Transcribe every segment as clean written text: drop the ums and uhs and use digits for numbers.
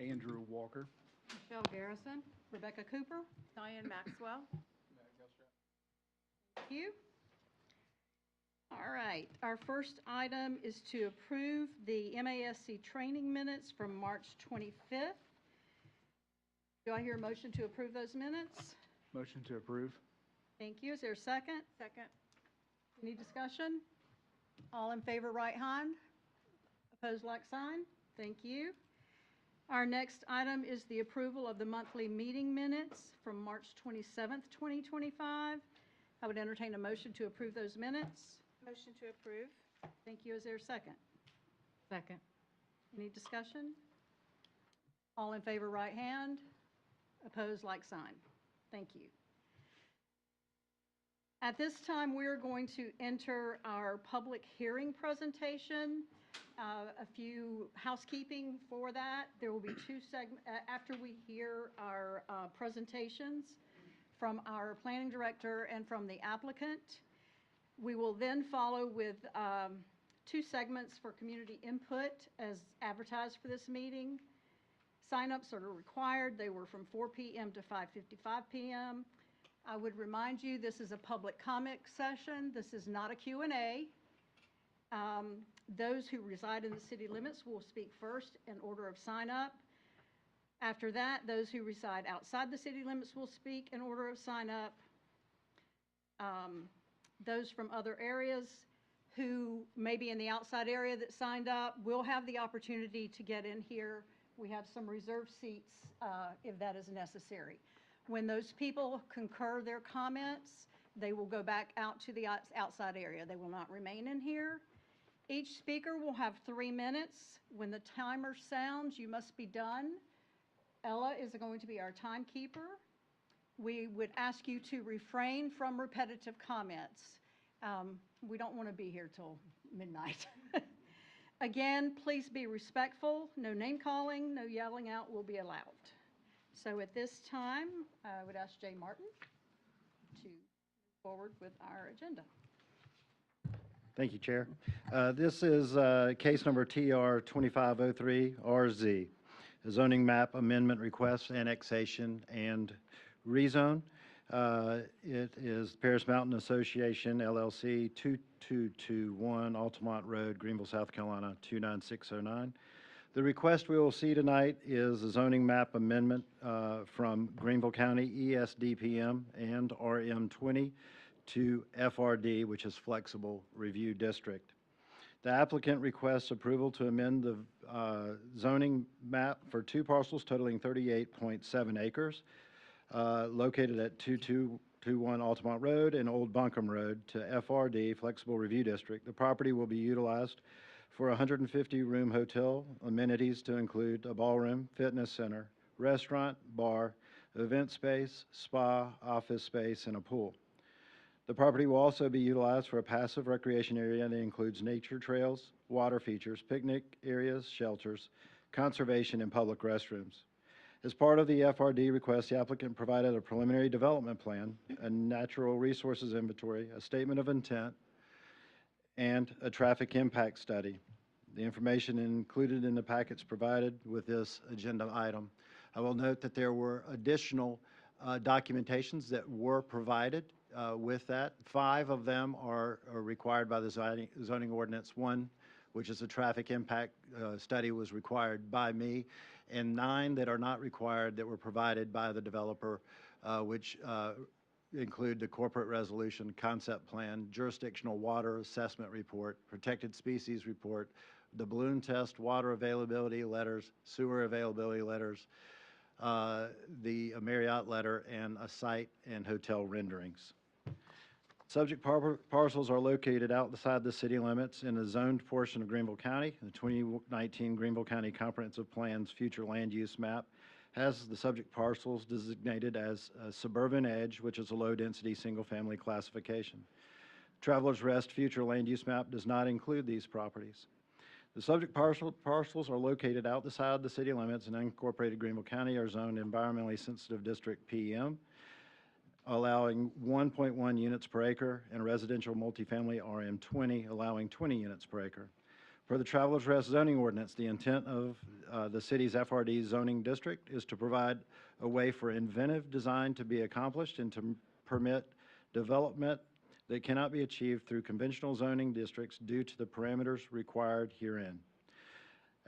Andrew Walker. Michelle Garrison. Rebecca Cooper. Diane Maxwell. Thank you. All right, our first item is to approve the MASC training minutes from March 25th. Do I hear a motion to approve those minutes? Motion to approve. Thank you. Is there a second? Second. Any discussion? All in favor, right hand. Opposed, like sign. Thank you. Our next item is the approval of the monthly meeting minutes from March 27th, 2025. I would entertain a motion to approve those minutes. Motion to approve. Thank you. Is there a second? Second. Any discussion? All in favor, right hand. Opposed, like sign. Thank you. At this time, we are going to enter our public hearing presentation. A few housekeeping for that. There will be two segments after we hear our presentations from our planning director and from the applicant. We will then follow with two segments for community input as advertised for this meeting. Sign-ups are required. They were from 4 p.m. to 5:55 p.m. I would remind you, this is a public comment session. This is not a Q&A. Those who reside in the city limits will speak first in order of sign-up. After that, those who reside outside the city limits will speak in order of sign-up. Those from other areas who may be in the outside area that signed up will have the opportunity to get in here. We have some reserved seats if that is necessary. When those people concur their comments, they will go back out to the outside area. They will not remain in here. Each speaker will have 3 minutes. When the timer sounds, you must be done. Ella is going to be our timekeeper. We would ask you to refrain from repetitive comments. We don't want to be here till midnight. Again, please be respectful. No name calling, no yelling out will be allowed. So at this time, I would ask Jay Martin to move forward with our agenda. Thank you, Chair. This is case number TR 2503RZ, a zoning map amendment request, annexation, and rezone. It is Paris Mountain Association, LLC, 2221 Altamont Road, Greenville, South Carolina, 29609. The request we will see tonight is a zoning map amendment from Greenville County ESDPM and RM20 to FRD, which is Flexible Review District. The applicant requests approval to amend the zoning map for 2 parcels totaling 38.7 acres located at 2221 Altamont Road and Old Buncombe Road to FRD, Flexible Review District. The property will be utilized for a 150-room hotel, amenities to include a ballroom, fitness center, restaurant, bar, event space, spa, office space, and a pool. The property will also be utilized for a passive recreation area that includes nature trails, water features, picnic areas, shelters, conservation, and public restrooms. As part of the FRD request, the applicant provided a preliminary development plan, a natural resources inventory, a statement of intent, and a traffic impact study. The information included in the packets provided with this agenda item. I will note that there were additional documentations that were provided with that. 5 of them are required by the zoning ordinance. 1, which is a traffic impact study, was required by me, and 9 that are not required that were provided by the developer, which include the corporate resolution, concept plan, jurisdictional water assessment report, protected species report, the balloon test, water availability letters, sewer availability letters, the Marriott letter, and a site and hotel renderings. Subject parcels are located outside the city limits in a zoned portion of Greenville County. The 2019 Greenville County Comprehensive Plan's future land use map has the subject parcels designated as a suburban edge, which is a low-density single-family classification. Travelers Rest future land use map does not include these properties. The subject parcels are located outside the city limits, and unincorporated Greenville County are zoned environmentally sensitive district PM, allowing 1.1 units per acre, and residential multifamily RM20, allowing 20 units per acre. Per the Travelers Rest zoning ordinance, the intent of the city's FRD zoning district is to provide a way for inventive design to be accomplished and to permit development that cannot be achieved through conventional zoning districts due to the parameters required herein.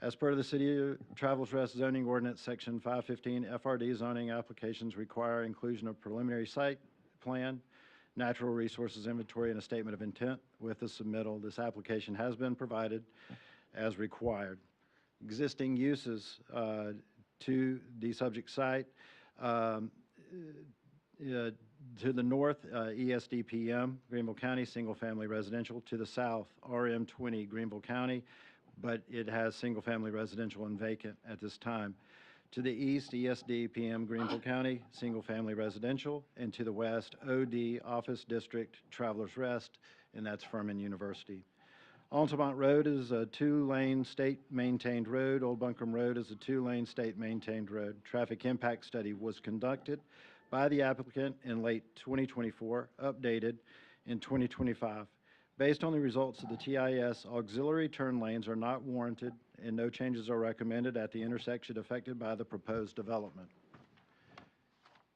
As per the City of Travelers Rest zoning ordinance, section 515, FRD zoning applications require inclusion of preliminary site plan, natural resources inventory, and a statement of intent. With the submittal, this application has been provided as required. Existing uses to the subject site, to the north, ESDPM, Greenville County, single-family residential. To the south, RM20, Greenville County, but it has single-family residential and vacant at this time. To the east, ESDPM, Greenville County, single-family residential. And to the west, OD, Office District, Travelers Rest, and that's Furman University. Altamont Road is a 2-lane state-maintained road. Old Buncombe Road is a 2-lane state-maintained road. Traffic impact study was conducted by the applicant in late 2024, updated in 2025. Based on the results of the TIS, auxiliary turn lanes are not warranted and no changes are recommended at the intersection affected by the proposed development.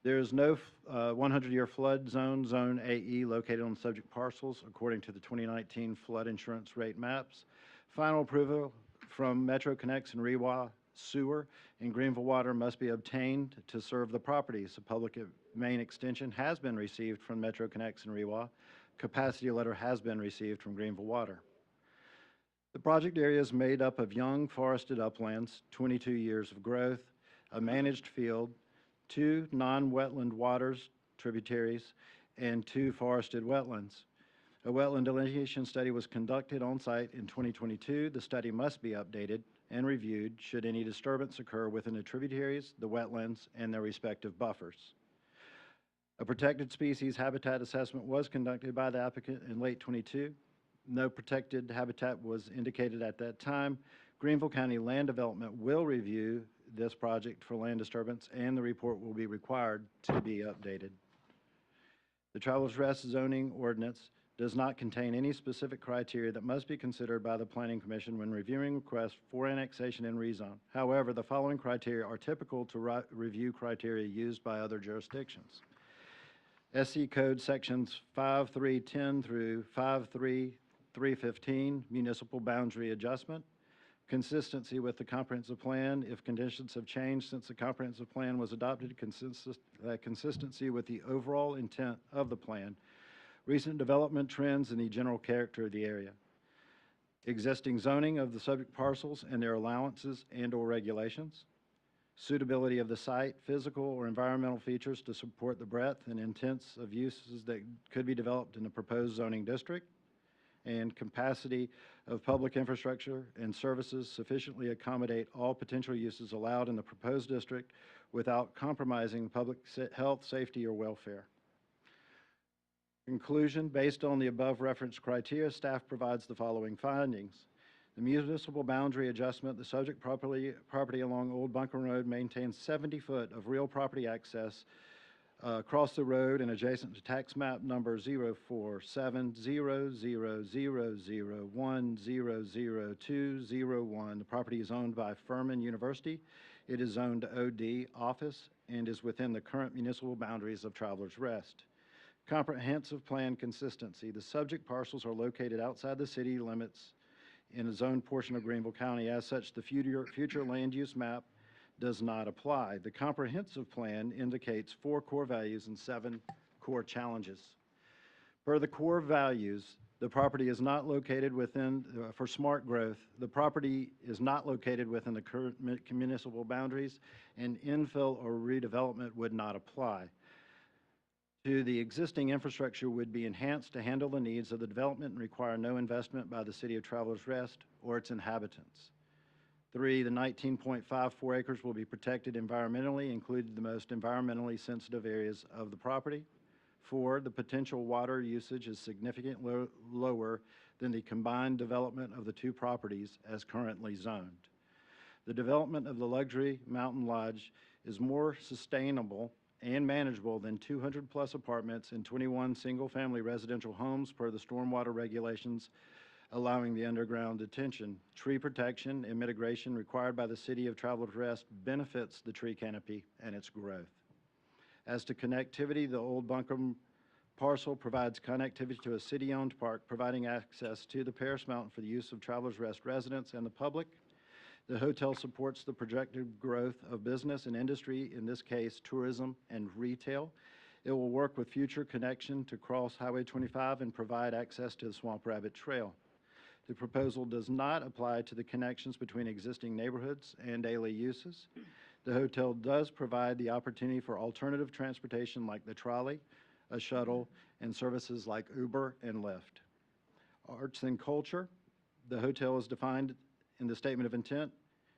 There is no 100-year flood zone, Zone AE, located on the subject parcels according to the 2019 flood insurance rate maps. Final approval from Metro Connects and REWA Sewer and Greenville Water must be obtained to serve the properties. A public main extension has been received from Metro Connects and REWA. Capacity letter has been received from Greenville Water. The project area is made up of young forested uplands, 22 years of growth, a managed field, 2 non-wetland waters, tributaries, and 2 forested wetlands. A wetland delineation study was conducted on site in 2022. The study must be updated and reviewed should any disturbance occur within the tributaries, the wetlands, and their respective buffers. A protected species habitat assessment was conducted by the applicant in late 22. No protected habitat was indicated at that time. Greenville County Land Development will review this project for land disturbance, and the report will be required to be updated. The Travelers Rest zoning ordinance does not contain any specific criteria that must be considered by the Planning Commission when reviewing requests for annexation and rezone. However, the following criteria are typical to review criteria used by other jurisdictions. SC Code sections 5310 through 53315, municipal boundary adjustment. Consistency with the comprehensive plan. If conditions have changed since the comprehensive plan was adopted, consistency with the overall intent of the plan. Recent development trends and the general character of the area. Existing zoning of the subject parcels and their allowances and/or regulations. Suitability of the site, physical or environmental features to support the breadth and intents of uses that could be developed in the proposed zoning district. And capacity of public infrastructure and services sufficiently accommodate all potential uses allowed in the proposed district without compromising public health, safety, or welfare. Conclusion, based on the above referenced criteria, staff provides the following findings. The municipal boundary adjustment, the subject property along Old Buncombe Road maintains 70 foot of real property access across the road and adjacent to tax map number 0470000100201. The property is owned by Furman University. It is zoned OD office and is within the current municipal boundaries of Travelers Rest. Comprehensive plan consistency. The subject parcels are located outside the city limits in a zoned portion of Greenville County. As such, the future land use map does not apply. The comprehensive plan indicates 4 core values and 7 core challenges. Per the core values, the property is not located within, for smart growth, the property is not located within the current municipal boundaries, and infill or redevelopment would not apply. The existing infrastructure would be enhanced to handle the needs of the development and require no investment by the City of Travelers Rest or its inhabitants. 3, the 19.54 acres will be protected environmentally, including the most environmentally sensitive areas of the property. 4, the potential water usage is significantly lower than the combined development of the 2 properties as currently zoned. The development of the luxury mountain lodge is more sustainable and manageable than 200-plus apartments and 21 single-family residential homes per the stormwater regulations allowing the underground detention. Tree protection and mitigation required by the City of Travelers Rest benefits the tree canopy and its growth. As to connectivity, the Old Buncombe parcel provides connectivity to a city-owned park, providing access to the Paris Mountain for the use of Travelers Rest residents and the public. The hotel supports the projected growth of business and industry, in this case, tourism and retail. It will work with future connection to cross Highway 25 and provide access to the Swamp Rabbit Trail. The proposal does not apply to the connections between existing neighborhoods and daily uses. The hotel does provide the opportunity for alternative transportation like the trolley, a shuttle, and services like Uber and Lyft. Arts and culture, the hotel is defined in the statement of intent,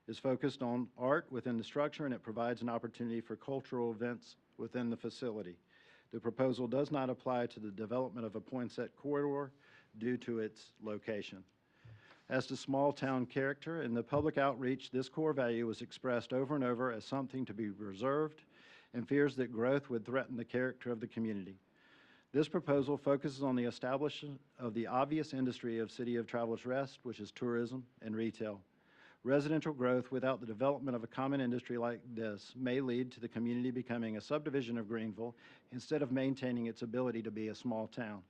is focused on art within the structure, and it provides an opportunity for cultural events within the facility. The proposal does not apply to the development of a Poinsett corridor due to its location. As to small town character, in the public outreach, this core value was expressed over and over as something to be reserved and fears that growth would threaten the character of the community. This proposal focuses on the establishment of the obvious industry of City of Travelers Rest, which is tourism and retail. Residential growth without the development of a common industry like this may lead to the community becoming a subdivision of Greenville instead of maintaining its ability to be a small town.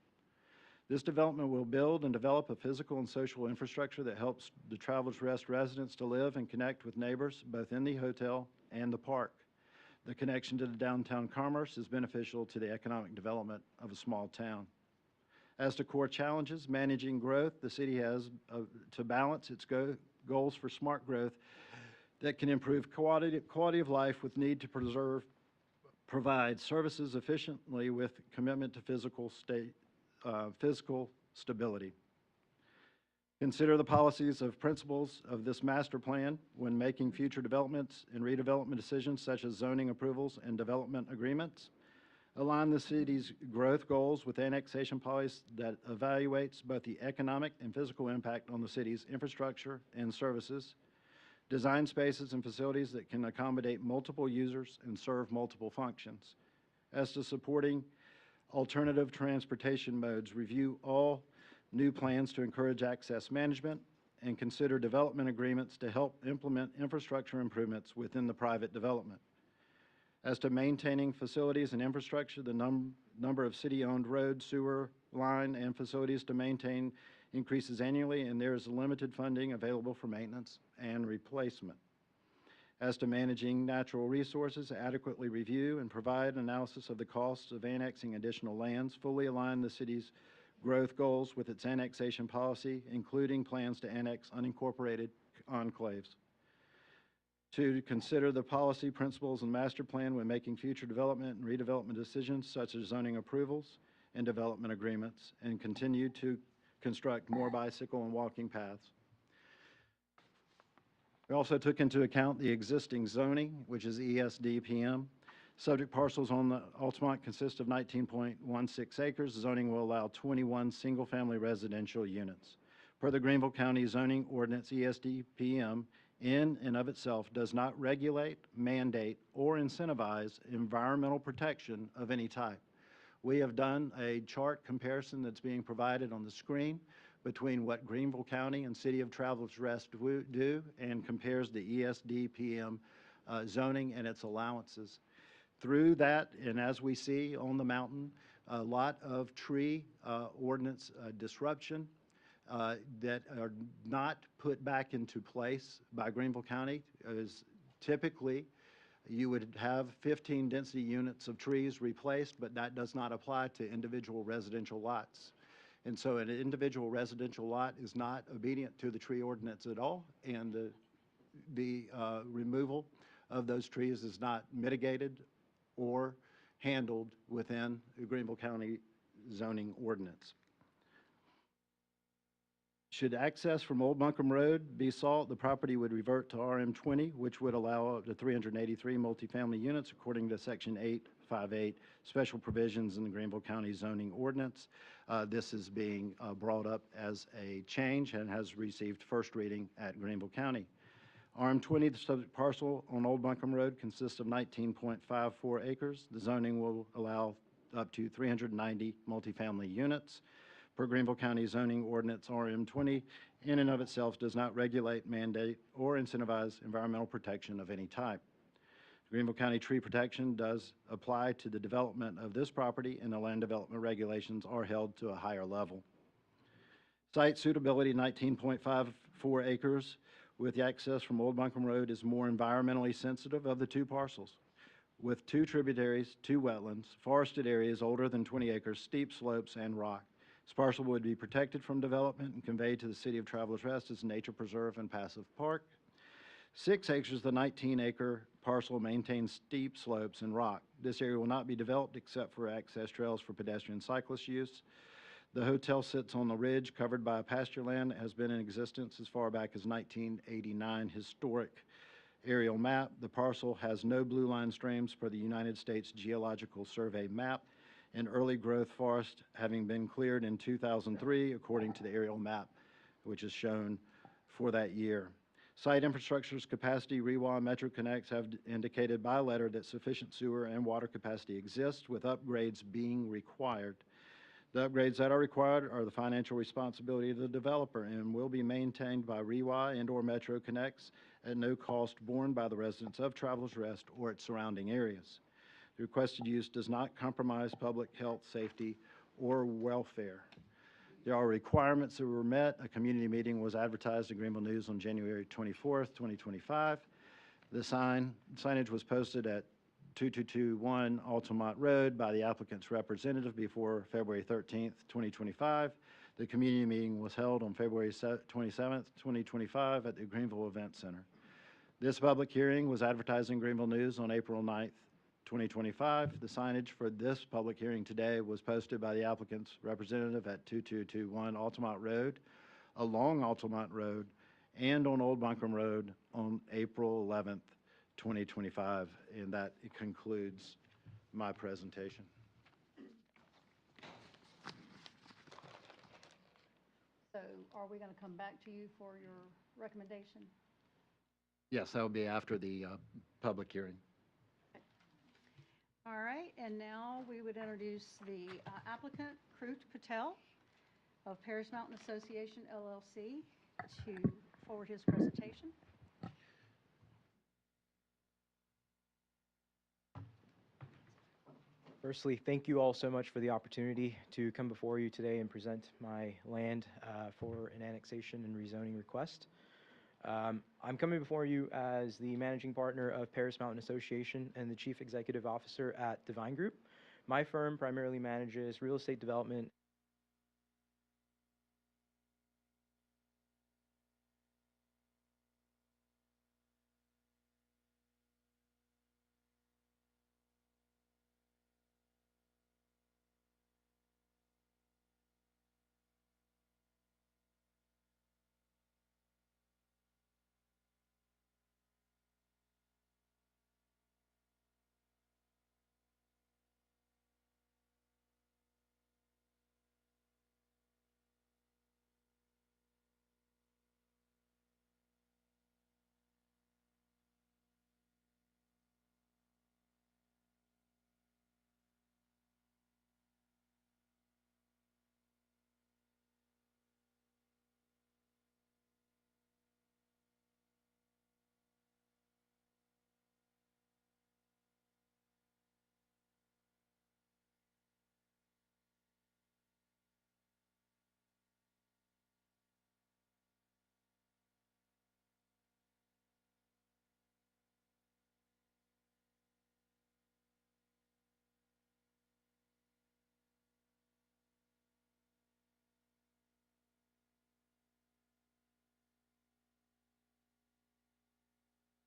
This development will build and develop a physical and social infrastructure that helps the Travelers Rest residents to live and connect with neighbors both in the hotel and the park. The connection to the downtown commerce is beneficial to the economic development of a small town. As to core challenges, managing growth, the city has to balance its goals for smart growth that can improve quality of life with need to provide services efficiently with commitment to physical stability. Consider the policies of principles of this master plan when making future developments and redevelopment decisions such as zoning approvals and development agreements. Align the city's growth goals with annexation policies that evaluates both the economic and physical impact on the city's infrastructure and services. Design spaces and facilities that can accommodate multiple users and serve multiple functions. As to supporting alternative transportation modes, review all new plans to encourage access management and consider development agreements to help implement infrastructure improvements within the private development. As to maintaining facilities and infrastructure, the number of city-owned road, sewer, line, and facilities to maintain increases annually, and there is limited funding available for maintenance and replacement. As to managing natural resources, adequately review and provide analysis of the costs of annexing additional lands, fully align the city's growth goals with its annexation policy, including plans to annex unincorporated enclaves. To consider the policy principles and master plan when making future development and redevelopment decisions such as zoning approvals and development agreements, and continue to construct more bicycle and walking paths. We also took into account the existing zoning, which is ESDPM. Subject parcels on the Altamont consist of 19.16 acres. Zoning will allow 21 single-family residential units. Per the Greenville County Zoning Ordinance, ESDPM in and of itself does not regulate, mandate, or incentivize environmental protection of any type. We have done a chart comparison that's being provided on the screen between what Greenville County and City of Travelers Rest do and compares the ESDPM zoning and its allowances. Through that, and as we see on the mountain, a lot of tree ordinance disruption that are not put back into place by Greenville County. Is typically you would have 15 density units of trees replaced, but that does not apply to individual residential lots. And so an individual residential lot is not obedient to the tree ordinance at all, and the removal of those trees is not mitigated or handled within the Greenville County zoning ordinance. Should access from Old Buncombe Road be sought, the property would revert to RM20, which would allow up to 383 multifamily units according to Section 858, special provisions in the Greenville County zoning ordinance. This is being brought up as a change and has received first reading at Greenville County. RM20, the subject parcel on Old Buncombe Road, consists of 19.54 acres. The zoning will allow up to 390 multifamily units. per Greenville County zoning ordinance RM20 in and of itself does not regulate, mandate, or incentivize environmental protection of any type. Greenville County tree protection does apply to the development of this property, and the land development regulations are held to a higher level. Site suitability, 19.54 acres with the access from Old Buncombe Road, is more environmentally sensitive of the two parcels. With two tributaries, two wetlands, forested areas older than 20 acres, steep slopes, and rock. This parcel would be protected from development and conveyed to the City of Travelers Rest as a nature preserve and passive park. 6 acres, the 19-acre parcel maintains steep slopes and rock. This area will not be developed except for access trails for pedestrian cyclist use. The hotel sits on the ridge covered by pasture land. It has been in existence as far back as 1989 historic aerial map. The parcel has no blue line streams per the United States Geological Survey map, and early growth forest having been cleared in 2003 according to the aerial map, which is shown for that year. Site infrastructure's capacity, REWA and Metro Connects have indicated by letter that sufficient sewer and water capacity exists, with upgrades being required. The upgrades that are required are the financial responsibility of the developer and will be maintained by REWA and/or Metro Connects at no cost borne by the residents of Travelers Rest or its surrounding areas. The requested use does not compromise public health, safety, or welfare. There are requirements that were met. A community meeting was advertised in Greenville News on January 24th, 2025. The signage was posted at 2221 Altamont Road by the applicant's representative before February 13th, 2025. The community meeting was held on February 27th, 2025 at the Greenville Event Center. This public hearing was advertised in Greenville News on April 9th, 2025. The signage for this public hearing today was posted by the applicant's representative at 2221 Altamont Road, along Altamont Road, and on Old Buncombe Road on April 11th, 2025, and that concludes my presentation. So are we going to come back to you for your recommendation? Yes, that will be after the public hearing. All right, and now we would introduce the applicant, Krut Patel of Paris Mountain Association, LLC, to forward his presentation. Firstly, thank you all so much for the opportunity to come before you today and present my land for an annexation and rezoning request. I'm coming before you as the managing partner of Paris Mountain Association and the chief executive officer at Divine Group. My firm primarily manages real estate development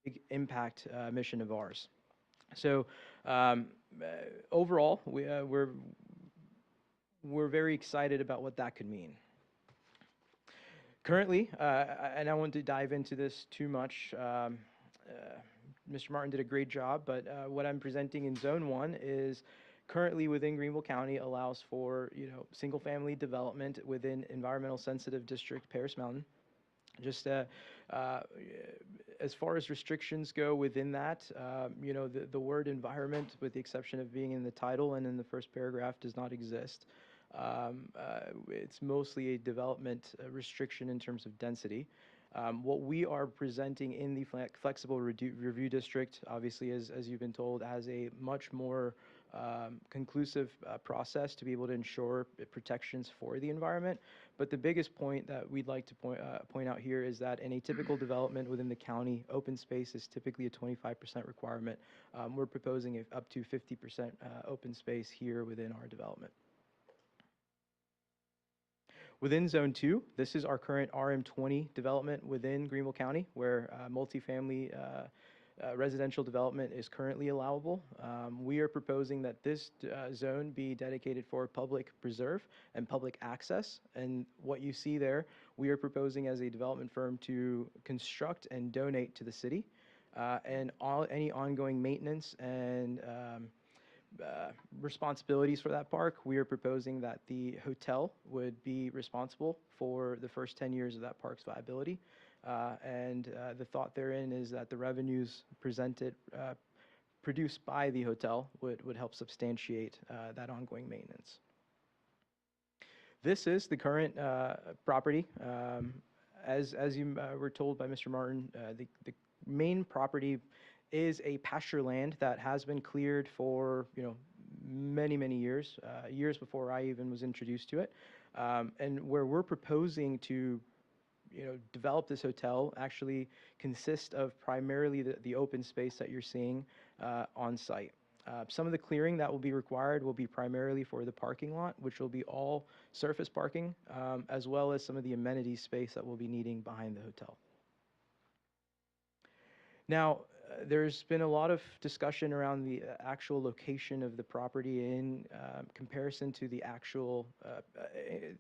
big impact mission of ours. So overall, we're very excited about what that could mean. Currently, and I won't dive into this too much, Mr. Martin did a great job, but what I'm presenting in Zone 1 is currently within Greenville County allows for, single-family development within environmental sensitive district, Paris Mountain. Just as far as restrictions go within that, the word environment, with the exception of being in the title and in the first paragraph, does not exist. It's mostly a development restriction in terms of density. What we are presenting in the flexible review district, obviously, as you've been told, has a much more conclusive process to be able to ensure protections for the environment. But the biggest point that we'd like to point out here is that in a typical development within the county, open space is typically a 25% requirement. We're proposing up to 50% open space here within our development. Within Zone 2, this is our current RM20 development within Greenville County, where multifamily residential development is currently allowable. We are proposing that this zone be dedicated for public preserve and public access. And what you see there, we are proposing as a development firm to construct and donate to the city. And any ongoing maintenance and responsibilities for that park, we are proposing that the hotel would be responsible for the first 10 years of that park's viability. And the thought therein is that the revenues produced by the hotel would help substantiate that ongoing maintenance. This is the current property. As you were told by Mr. Martin, the main property is a pasture land that has been cleared for many years, years before I even was introduced to it, and where we're proposing to develop this hotel actually consists of primarily the open space that you're seeing on site. Some of the clearing that will be required will be primarily for the parking lot, which will be all surface parking, as well as some of the amenity space that we'll be needing behind the hotel. Now, there's been a lot of discussion around the actual location of the property in comparison to the actual,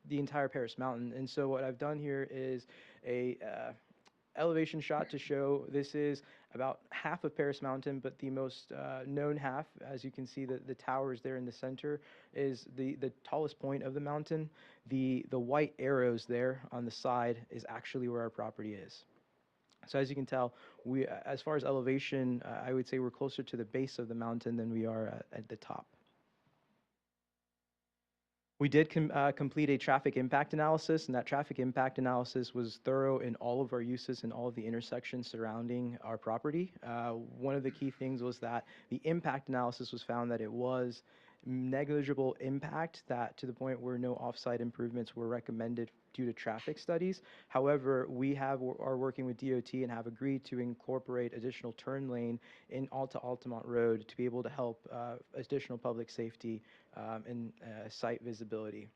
the entire Paris Mountain. And so what I've done here is a elevation shot to show this is about half of Paris Mountain, but the most known half, as you can see, the towers there in the center, is the tallest point of the mountain. The white arrows there on the side is actually where our property is. So as you can tell, as far as elevation, I would say we're closer to the base of the mountain than we are at the top. We did complete a traffic impact analysis, and that traffic impact analysis was thorough in all of our uses and all of the intersections surrounding our property. One of the key things was that the impact analysis was found that it was negligible impact, that to the point where no off-site improvements were recommended due to traffic studies. However, we are working with DOT and have agreed to incorporate additional turn lane in Altamont Road to be able to help additional public safety and site visibility.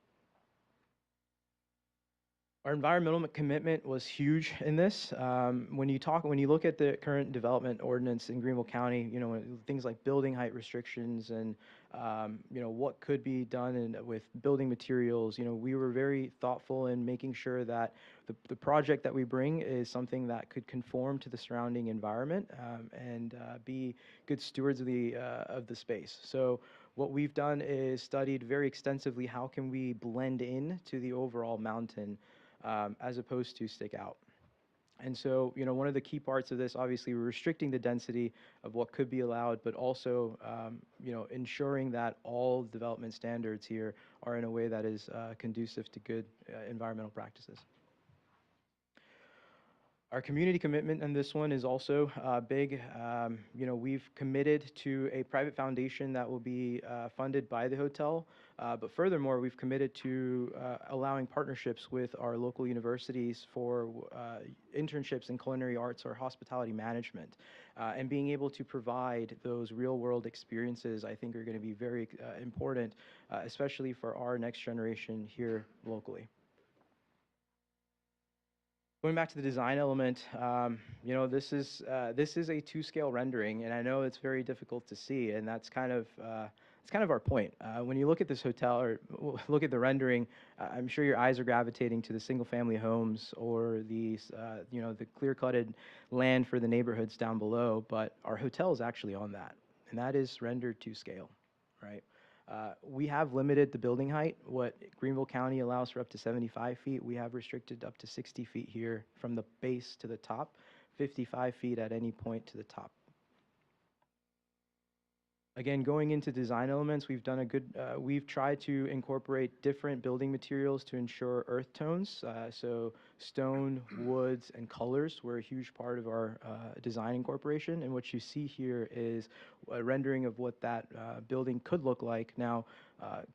Our environmental commitment was huge in this. When you look at the current development ordinance in Greenville County, things like building height restrictions and what could be done with building materials, we were very thoughtful in making sure that the project that we bring is something that could conform to the surrounding environment and be good stewards of the space. So what we've done is studied very extensively how can we blend in to the overall mountain as opposed to stick out. And so, one of the key parts of this, obviously, we're restricting the density of what could be allowed, but also, ensuring that all development standards here are in a way that is conducive to good environmental practices. Our community commitment in this one is also big. We've committed to a private foundation that will be funded by the hotel, but furthermore, we've committed to allowing partnerships with our local universities for internships in culinary arts or hospitality management. And being able to provide those real-world experiences, I think, are going to be very important, especially for our next generation here locally. Going back to the design element, this is a two-scale rendering, and I know it's very difficult to see, and that's kind of our point. When you look at this hotel or look at the rendering, I'm sure your eyes are gravitating to the single-family homes or the clear-cutted land for the neighborhoods down below, but our hotel is actually on that, and that is rendered to scale, right? We have limited the building height. What Greenville County allows for up to 75 feet, we have restricted up to 60 feet here from the base to the top, 55 feet at any point to the top. Again, going into design elements, we've done a good, we've tried to incorporate different building materials to ensure earth tones. So stone, woods, and colors were a huge part of our design incorporation. And what you see here is a rendering of what that building could look like. Now,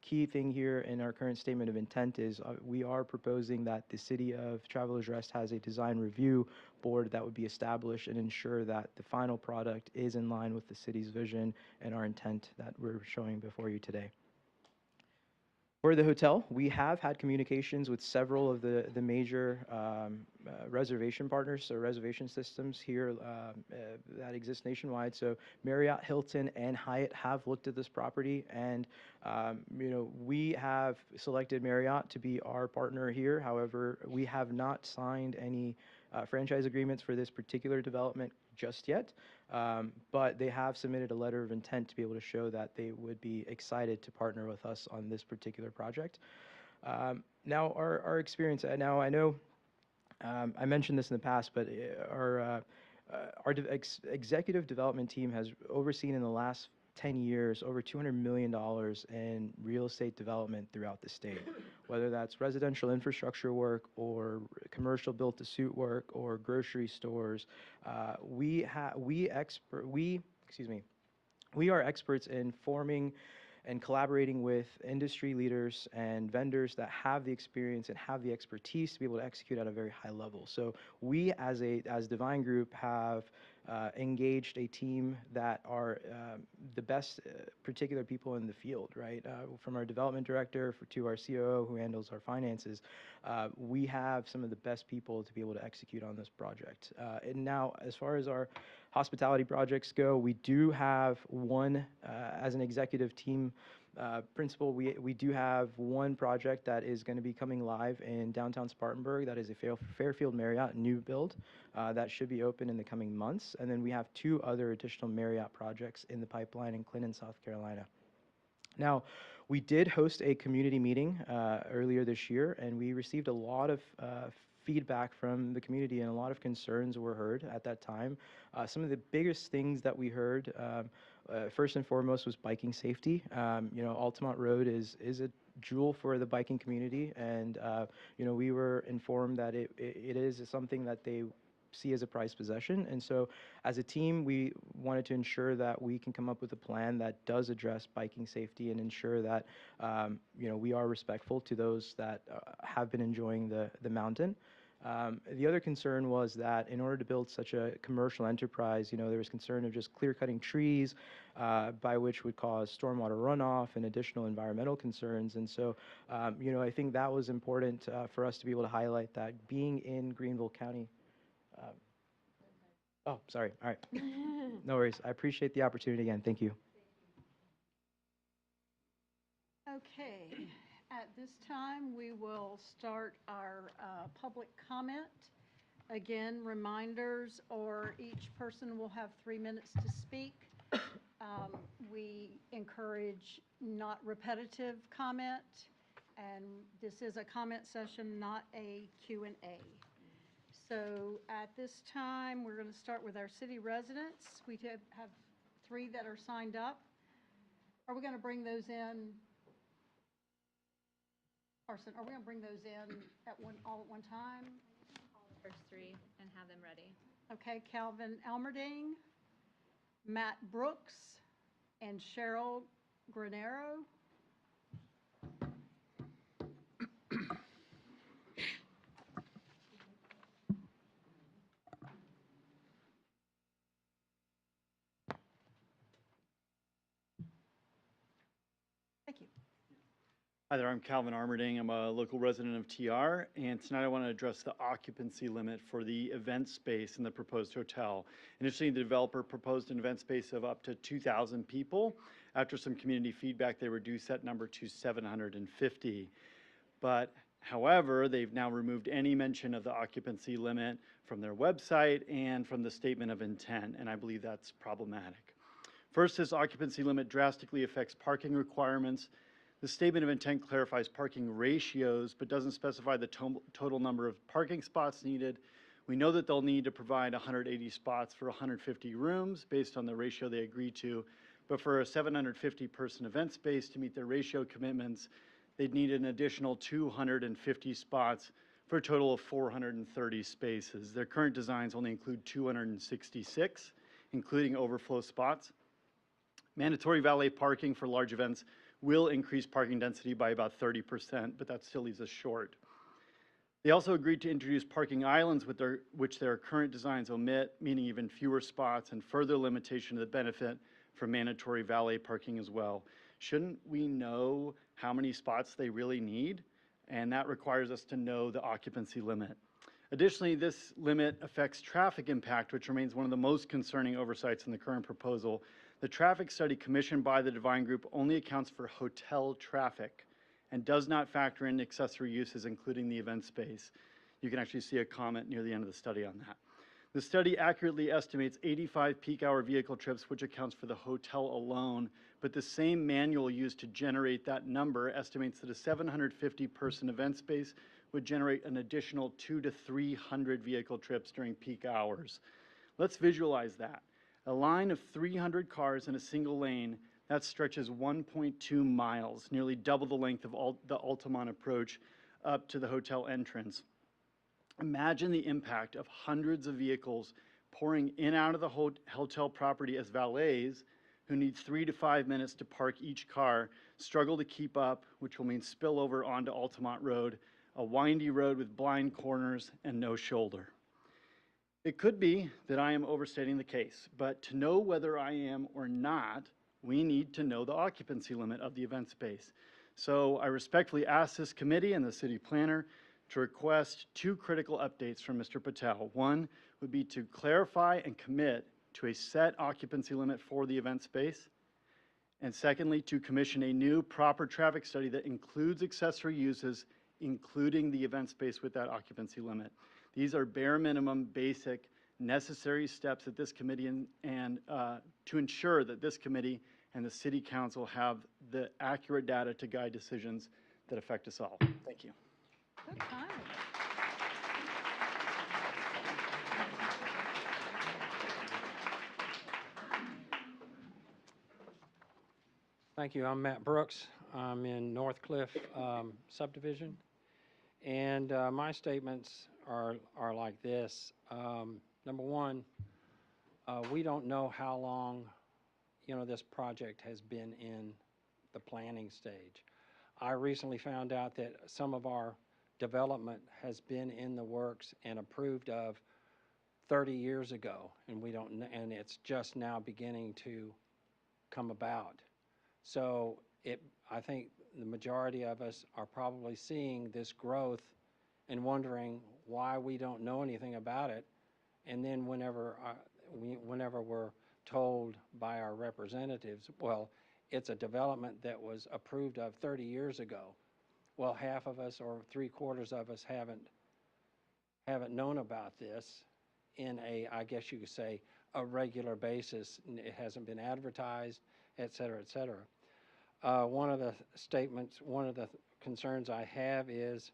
key thing here in our current statement of intent is we are proposing that the City of Travelers Rest has a design review board that would be established and ensure that the final product is in line with the city's vision and our intent that we're showing before you today. For the hotel, we have had communications with several of the major reservation partners, so reservation systems here that exist nationwide. So Marriott, Hilton, and Hyatt have looked at this property, and we have selected Marriott to be our partner here. However, we have not signed any franchise agreements for this particular development just yet, but they have submitted a letter of intent to be able to show that they would be excited to partner with us on this particular project. Now, our experience, now I know I mentioned this in the past, but our executive development team has overseen in the last 10 years over $200 million in real estate development throughout the state, whether that's residential infrastructure work or commercial built-to-suit work or grocery stores. We are experts in forming and collaborating with industry leaders and vendors that have the experience and have the expertise to be able to execute at a very high level. So we, as Divine Group, have engaged a team that are the best particular people in the field, right? From our development director to our COO who handles our finances, we have some of the best people to be able to execute on this project. And now, as far as our hospitality projects go, we do have one, as an executive team principal, we do have one project that is going to be coming live in downtown Spartanburg. That is a Fairfield Marriott new build that should be open in the coming months. And then we have 2 other additional Marriott projects in the pipeline in Clinton, South Carolina. Now, we did host a community meeting earlier this year, and we received a lot of feedback from the community, and a lot of concerns were heard at that time. Some of the biggest things that we heard, first and foremost, was biking safety. Altamont Road is a jewel for the biking community, and we were informed that it is something that they see as a prized possession. And so as a team, we wanted to ensure that we can come up with a plan that does address biking safety and ensure that we are respectful to those that have been enjoying the mountain. The other concern was that in order to build such a commercial enterprise, there was concern of just clear-cutting trees, by which would cause stormwater runoff and additional environmental concerns. And so, I think that was important for us to be able to highlight that being in Greenville County. Oh, sorry. All right. No worries. I appreciate the opportunity again. Thank you. Okay, at this time, we will start our public comment. Again, reminders, or each person will have 3 minutes to speak. We encourage not repetitive comment, and this is a comment session, not a Q&A. So at this time, we're going to start with our city residents. We have 3 that are signed up. Are we going to bring those in? Carson, are we going to bring those in all at one time? Call the first 3 and have them ready. Okay, Calvin Elmerding, Matt Brooks, and Cheryl Granero. Thank you. Hi there, I'm Calvin Armerding. I'm a local resident of TR, and tonight I want to address the occupancy limit for the event space in the proposed hotel. Initially, the developer proposed an event space of up to 2,000 people. After some community feedback, they reduced that number to 750. But however, they've now removed any mention of the occupancy limit from their website and from the statement of intent, and I believe that's problematic. First, this occupancy limit drastically affects parking requirements. The statement of intent clarifies parking ratios, but doesn't specify the total number of parking spots needed. We know that they'll need to provide 180 spots for 150 rooms based on the ratio they agreed to, but for a 750-person event space to meet their ratio commitments, they'd need an additional 250 spots for a total of 430 spaces. Their current designs only include 266, including overflow spots. Mandatory valet parking for large events will increase parking density by about 30%, but that still leaves us short. They also agreed to introduce parking islands which their current designs omit, meaning even fewer spots and further limitation of the benefit from mandatory valet parking as well. Shouldn't we know how many spots they really need? And that requires us to know the occupancy limit. Additionally, this limit affects traffic impact, which remains one of the most concerning oversights in the current proposal. The traffic study commissioned by the Devine Group only accounts for hotel traffic and does not factor in accessory uses, including the event space. You can actually see a comment near the end of the study on that. The study accurately estimates 85 peak hour vehicle trips, which accounts for the hotel alone, but the same manual used to generate that number estimates that a 750-person event space would generate an additional 200 to 300 vehicle trips during peak hours. Let's visualize that. A line of 300 cars in a single lane, that stretches 1.2 miles, nearly double the length of the Altamont approach up to the hotel entrance. Imagine the impact of hundreds of vehicles pouring in and out of the hotel property as valets who need 3 to 5 minutes to park each car, struggle to keep up, which will mean spillover onto Altamont Road, a windy road with blind corners and no shoulder. It could be that I am overstating the case, but to know whether I am or not, we need to know the occupancy limit of the event space. So I respectfully ask this committee and the city planner to request 2 critical updates from Mr. Patel. One would be to clarify and commit to a set occupancy limit for the event space. And secondly, to commission a new proper traffic study that includes accessory uses, including the event space with that occupancy limit. These are bare minimum, basic, necessary steps that this committee and to ensure that this committee and the city council have the accurate data to guide decisions that affect us all. Thank you. Good timing. Thank you. I'm Matt Brooks. I'm in North Cliff subdivision. And my statements are like this. Number one, we don't know how long, this project has been in the planning stage. I recently found out that some of our development has been in the works and approved of 30 years ago, and and it's just now beginning to come about. So I think the majority of us are probably seeing this growth and wondering why we don't know anything about it. And then whenever we're told by our representatives, well, it's a development that was approved of 30 years ago. Well, half of us or 3/4 of us haven't known about this in I guess you could say, a regular basis. It hasn't been advertised, et cetera, et cetera. One of the concerns I have is,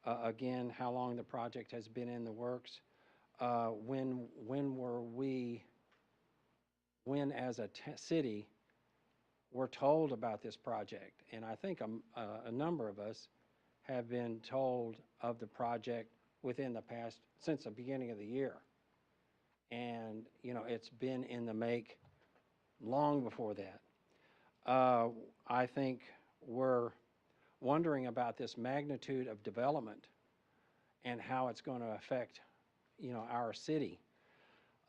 again, how long the project has been in the works. When as a city, we're told about this project, and I think a number of us have been told of the project since the beginning of the year. And, it's been in the make long before that. I think we're wondering about this magnitude of development and how it's going to affect, our city,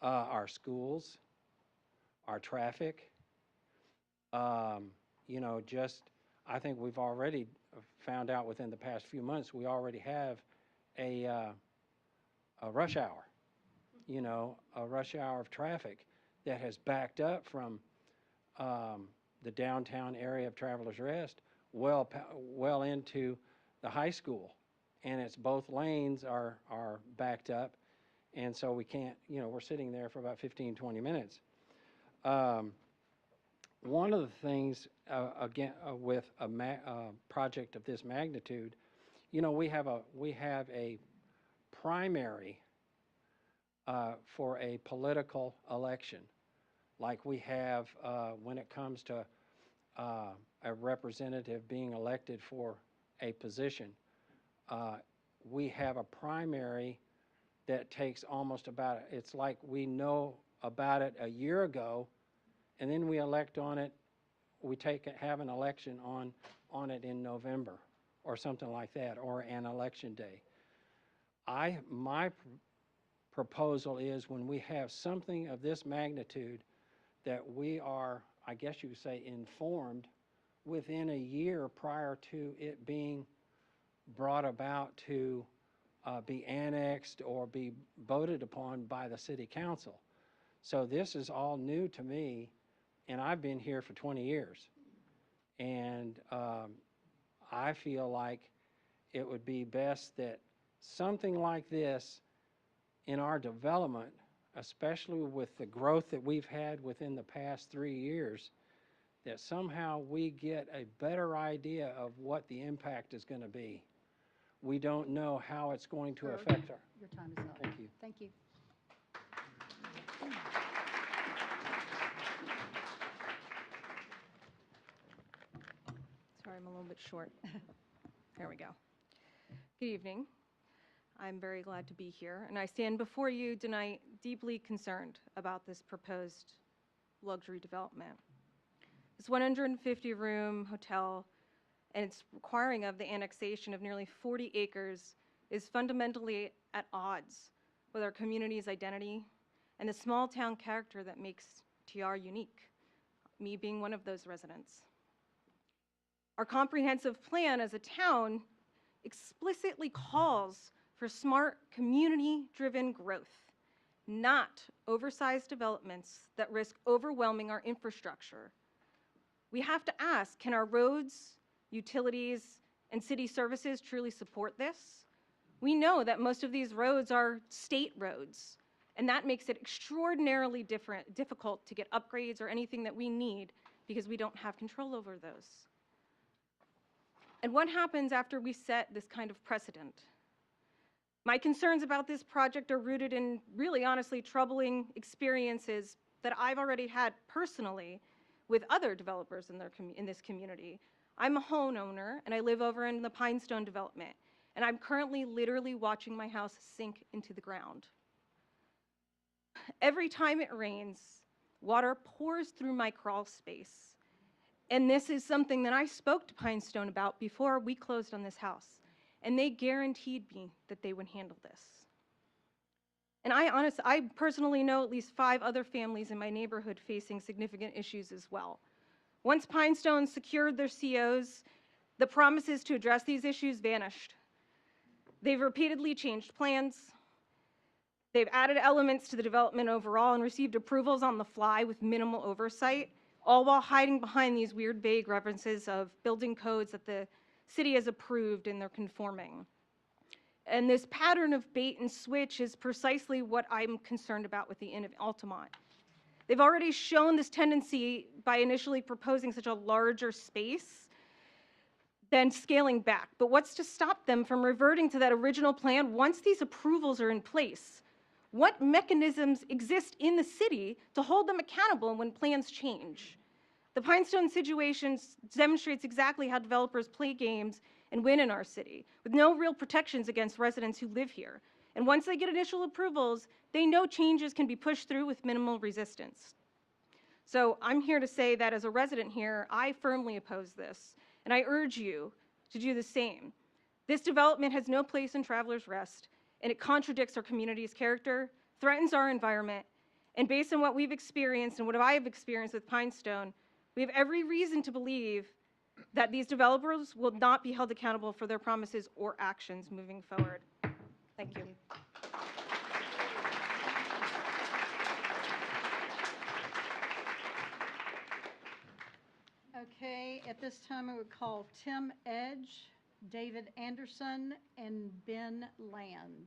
our schools, our traffic. I think we've already found out within the past few months, we already have a rush hour, a rush hour of traffic that has backed up from the downtown area of Travelers Rest well into the high school, and it's both lanes are backed up, and so we can't, we're sitting there for about 15-20 minutes. One of the things again with a project of this magnitude, we have a primary for a political election. like we have when it comes to a representative being elected for a position. We have a primary that takes almost about, it's like we know about it a year ago, and then we elect on it, have an election on it in November, or something like that, or an election day. My proposal is when we have something of this magnitude that we are, I guess you could say, informed within a year prior to it being brought about to be annexed or be voted upon by the city council. So this is all new to me, and I've been here for 20 years. And I feel like it would be best that something like this in our development, especially with the growth that we've had within the past 3 years, that somehow we get a better idea of what the impact is going to be. We don't know how it's going to Sir, affect our. Your time is up. Thank you. Thank you. Sorry, I'm a little bit short. There we go. Good evening. I'm very glad to be here, and I stand before you tonight deeply concerned about this proposed luxury development. This 150-room hotel and its requiring of the annexation of nearly 40 acres is fundamentally at odds with our community's identity and the small-town character that makes TR unique, me being one of those residents. Our comprehensive plan as a town explicitly calls for smart, community-driven growth, not oversized developments that risk overwhelming our infrastructure. We have to ask, can our roads, utilities, and city services truly support this? We know that most of these roads are state roads, and that makes it extraordinarily difficult to get upgrades or anything that we need because we don't have control over those. And what happens after we set this kind of precedent? My concerns about this project are rooted in really honestly troubling experiences that I've already had personally with other developers in this community. I'm a homeowner and I live over in the Pinestone development, and I'm currently literally watching my house sink into the ground. Every time it rains, water pours through my crawl space. And this is something that I spoke to Pinestone about before we closed on this house, and they guaranteed me that they would handle this. And I personally know at least 5 other families in my neighborhood facing significant issues as well. Once Pinestone secured their COs, the promises to address these issues vanished. They've repeatedly changed plans. They've added elements to the development overall and received approvals on the fly with minimal oversight, all while hiding behind these weird, vague references of building codes that the city has approved and they're conforming. And this pattern of bait and switch is precisely what I'm concerned about with the Inn of Altamont. They've already shown this tendency by initially proposing such a larger space, then scaling back. But what's to stop them from reverting to that original plan once these approvals are in place? What mechanisms exist in the city to hold them accountable when plans change? The Pinestone situation demonstrates exactly how developers play games and win in our city, with no real protections against residents who live here. And once they get initial approvals, they know changes can be pushed through with minimal resistance. So I'm here to say that as a resident here, I firmly oppose this, and I urge you to do the same. This development has no place in Travelers Rest, and it contradicts our community's character, threatens our environment, and based on what we've experienced and what I have experienced with Pinestone, we have every reason to believe that these developers will not be held accountable for their promises or actions moving forward. Thank you. Okay, at this time I would call Tim Edge, David Anderson, and Ben Land.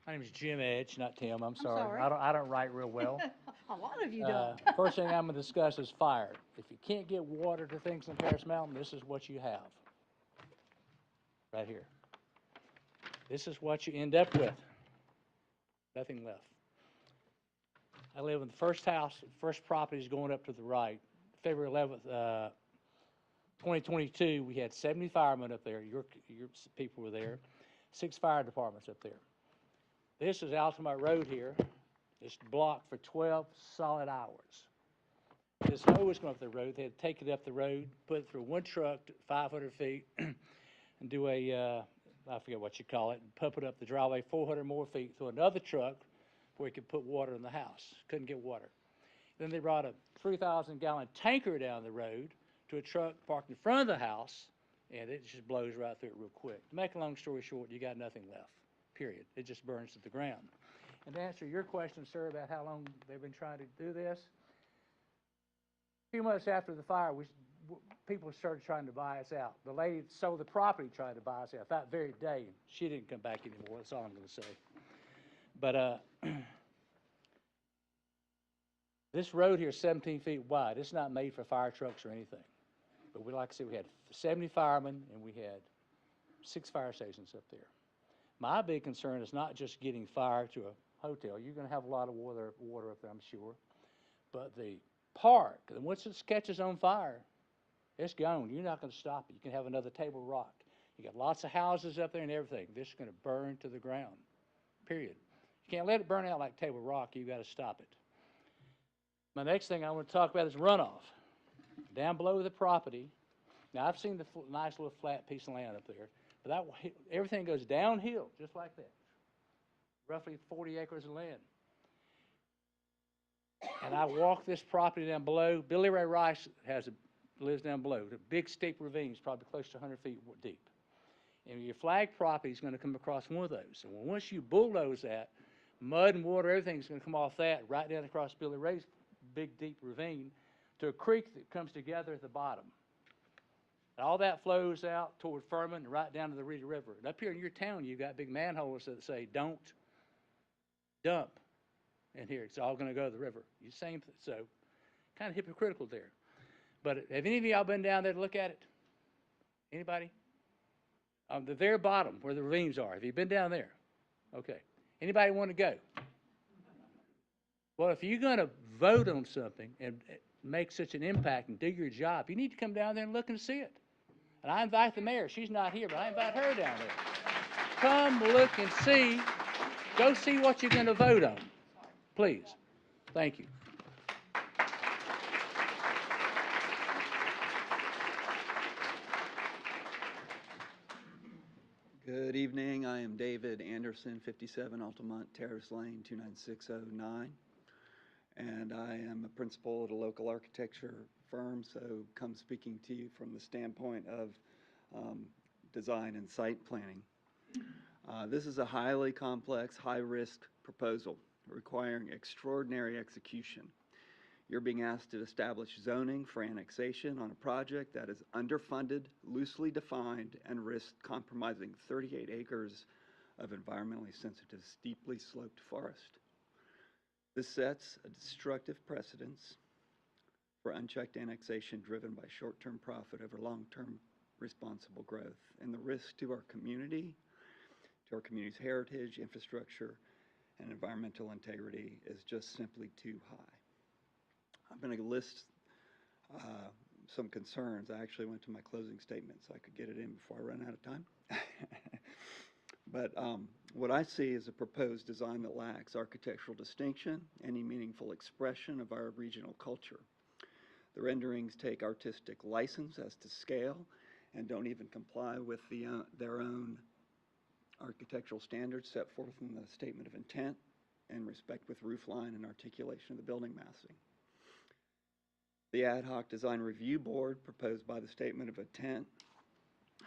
My name is Jim Edge, not Tim. I'm sorry. sorry. I don't write real well. A lot of you don't. First thing I'm going to discuss is fire. If you can't get water to things in Paris Mountain, this is what you have. right here. This is what you end up with. Nothing left. I live in the first house, first property is going up to the right. February 11th, 2022, we had 70 firemen up there. Your people were there. 6 fire departments up there. This is Altamont Road here. It's blocked for 12 solid hours. This hose going up the road, they had to take it up the road, put it through one truck, 500 feet, and do a, I forget what you call it, and pump it up the driveway 400 more feet through another truck where you could put water in the house. Couldn't get water. Then they brought a 3,000-gallon tanker down the road to a truck parked in front of the house, and it just blows right through it real quick. To make a long story short, you got nothing left, period. It just burns to the ground. And to answer your question, sir, about how long they've been trying to do this, a few months after the fire, people started trying to buy us out. The lady that sold the property tried to buy us out that very day. She didn't come back anymore. That's all I'm going to say. But this road here is 17 feet wide. It's not made for fire trucks or anything. But like I said, we had 70 firemen and we had 6 fire stations up there. My big concern is not just getting fire to a hotel. You're going to have a lot of water up there, I'm sure. But the park, and once it catches on fire, it's gone. You're not going to stop it. You can have another Table Rock. You got lots of houses up there and everything. This is going to burn to the ground, period. You can't let it burn out like Table Rock. You've got to stop it. My next thing I want to talk about is runoff. Down below the property, now I've seen the nice little flat piece of land up there, but everything goes downhill just like that. Roughly 40 acres of land. And I walk this property down below. Billy Ray Rice lives down below. The big steep ravine is probably close to 100 feet deep. And your flag property is going to come across one of those. And once you bulldoze that, mud and water, everything's going to come off that right down across Billy Ray's big deep ravine to a creek that comes together at the bottom. And all that flows out toward Furman and right down to the Reedy River. And up here in your town, you've got big manholes that say, don't dump in here. It's all going to go to the river. So kind of hypocritical there. But have any of y'all been down there to look at it? Anybody? The very bottom where the ravines are. Have you been down there? Okay. Anybody want to go? Well, if you're going to vote on something and make such an impact and do your job, you need to come down there and look and see it. And I invite the mayor. She's not here, but I invite her down there. Come look and see. Go see what you're going to vote on. Please. Thank you. Good evening. I am David Anderson, 57 Altamont Terrace Lane, 29609. And I am a principal at a local architecture firm, so come speaking to you from the standpoint of design and site planning. This is a highly complex, high-risk proposal requiring extraordinary execution. You're being asked to establish zoning for annexation on a project that is underfunded, loosely defined, and risks compromising 38 acres of environmentally sensitive, steeply sloped forest. This sets a destructive precedence for unchecked annexation driven by short-term profit over long-term responsible growth, and the risk to our community, to our community's heritage, infrastructure, and environmental integrity is just simply too high. I'm going to list some concerns. I actually went to my closing statement so I could get it in before I run out of time. But what I see is a proposed design that lacks architectural distinction, any meaningful expression of our regional culture. The renderings take artistic license as to scale and don't even comply with their own architectural standards set forth in the statement of intent in respect with roof line and articulation of the building massing. The ad hoc design review board proposed by the statement of intent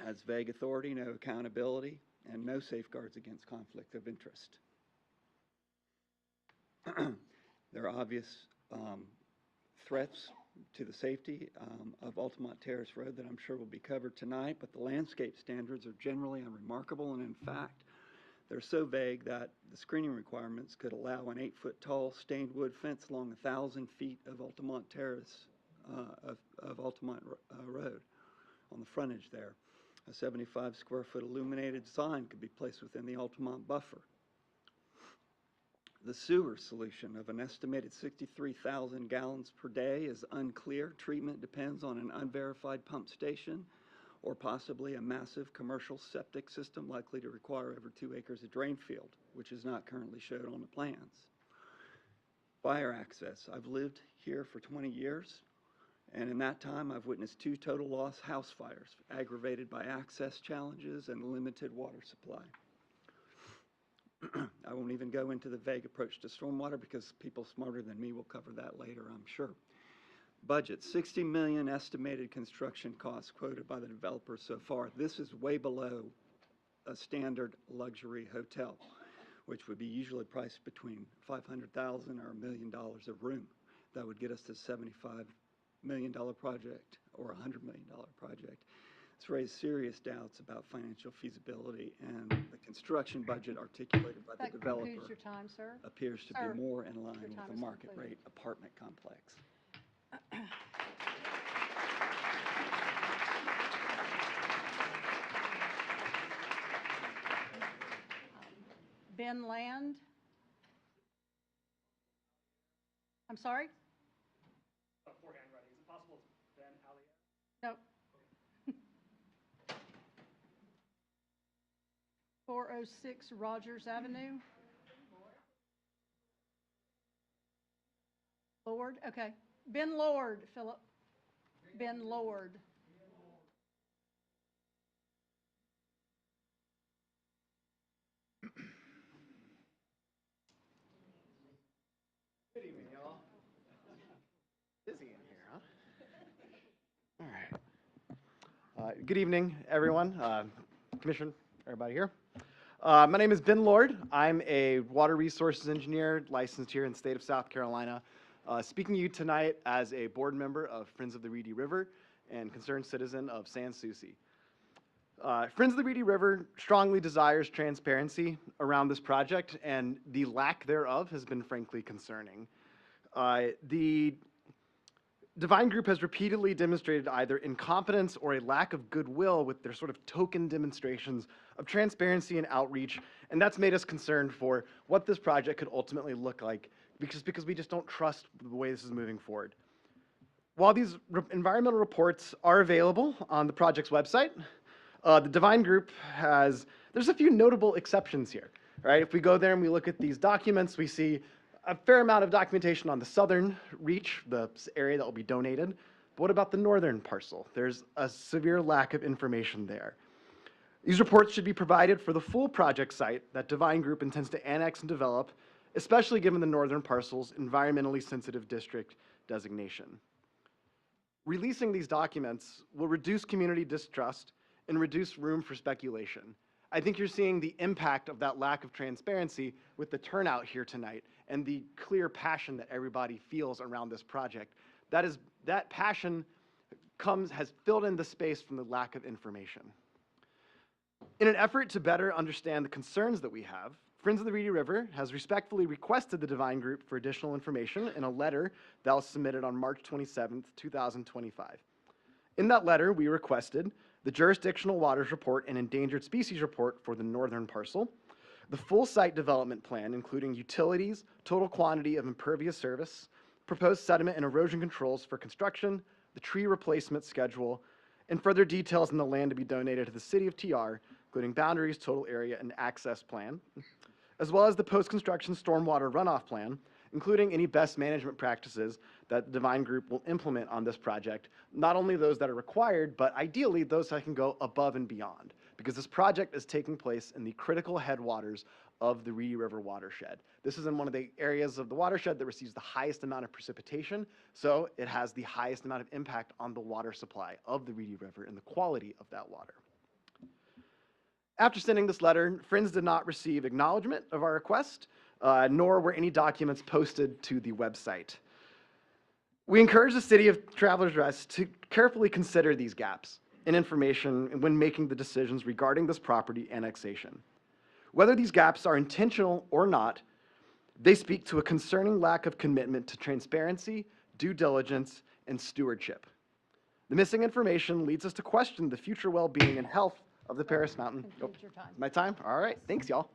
has vague authority, no accountability, and no safeguards against conflict of interest. There are obvious threats to the safety of Altamont Terrace Road that I'm sure will be covered tonight, but the landscape standards are generally unremarkable, and in fact, they're so vague that the screening requirements could allow an 8-foot-tall stained wood fence along 1,000 feet of Altamont Terrace, of Altamont Road on the frontage there. A 75 square foot illuminated sign could be placed within the Altamont buffer. The sewer solution of an estimated 63,000 gallons per day is unclear. Treatment depends on an unverified pump station or possibly a massive commercial septic system likely to require over 2 acres of drain field, which is not currently shown on the plans. Fire access. I've lived here for 20 years, and in that time I've witnessed 2 total loss house fires aggravated by access challenges and limited water supply. I won't even go into the vague approach to stormwater because people smarter than me will cover that later, I'm sure. Budget, $60 million estimated construction costs quoted by the developer so far. This is way below a standard luxury hotel, which would be usually priced between $500,000 or $1 million a room. That would get us to $75 million project or a $100 million project. It's raised serious doubts about financial feasibility, and the construction budget articulated by the That developer concludes your time, sir. appears to Sir, be more in line your with time the is market concluded. rate apartment complex. Ben Land? I'm sorry? Forehand writing. Is it possible it's Ben Ali? No. 406 Rogers Avenue. Lord, okay. Ben Lord, Philip. Ben Lord. Good evening, y'all. Busy in here, huh? All right. Good evening, everyone. Commission, everybody here. My name is Ben Lord. I'm a water resources engineer licensed here in the state of South Carolina. Speaking to you tonight as a board member of Friends of the Reedy River and concerned citizen of Sans Souci. Friends of the Reedy River strongly desires transparency around this project, and the lack thereof has been frankly concerning. The Divine Group has repeatedly demonstrated either incompetence or a lack of goodwill with their sort of token demonstrations of transparency and outreach, and that's made us concerned for what this project could ultimately look like, because we just don't trust the way this is moving forward. While these environmental reports are available on the project's website, the Divine Group there's a few notable exceptions here, right? If we go there and we look at these documents, we see a fair amount of documentation on the southern reach, the area that will be donated. But what about the northern parcel? There's a severe lack of information there. These reports should be provided for the full project site that Divine Group intends to annex and develop, especially given the northern parcel's environmentally sensitive district designation. Releasing these documents will reduce community distrust and reduce room for speculation. I think you're seeing the impact of that lack of transparency with the turnout here tonight and the clear passion that everybody feels around this project. That passion has filled in the space from the lack of information. In an effort to better understand the concerns that we have, Friends of the Reedy River has respectfully requested the Divine Group for additional information in a letter that was submitted on March 27th, 2025. In that letter, we requested the Jurisdictional Waters Report and Endangered Species Report for the northern parcel, the full site development plan, including utilities, total quantity of impervious surface, proposed sediment and erosion controls for construction, the tree replacement schedule, and further details on the land to be donated to the city of TR, including boundaries, total area, and access plan, as well as the post-construction stormwater runoff plan, including any best management practices that the Divine Group will implement on this project, not only those that are required, but ideally those that can go above and beyond, because this project is taking place in the critical headwaters of the Reedy River watershed. This is in one of the areas of the watershed that receives the highest amount of precipitation, so it has the highest amount of impact on the water supply of the Reedy River and the quality of that water. After sending this letter, Friends did not receive acknowledgement of our request, nor were any documents posted to the website. We encourage the City of Travelers Rest to carefully consider these gaps in information when making the decisions regarding this property annexation. Whether these gaps are intentional or not, they speak to a concerning lack of commitment to transparency, due diligence, and stewardship. The missing information leads us to question the future well-being and health of the Paris Mountain. Oh, Conclude your time. my time? All right, thanks, y'all.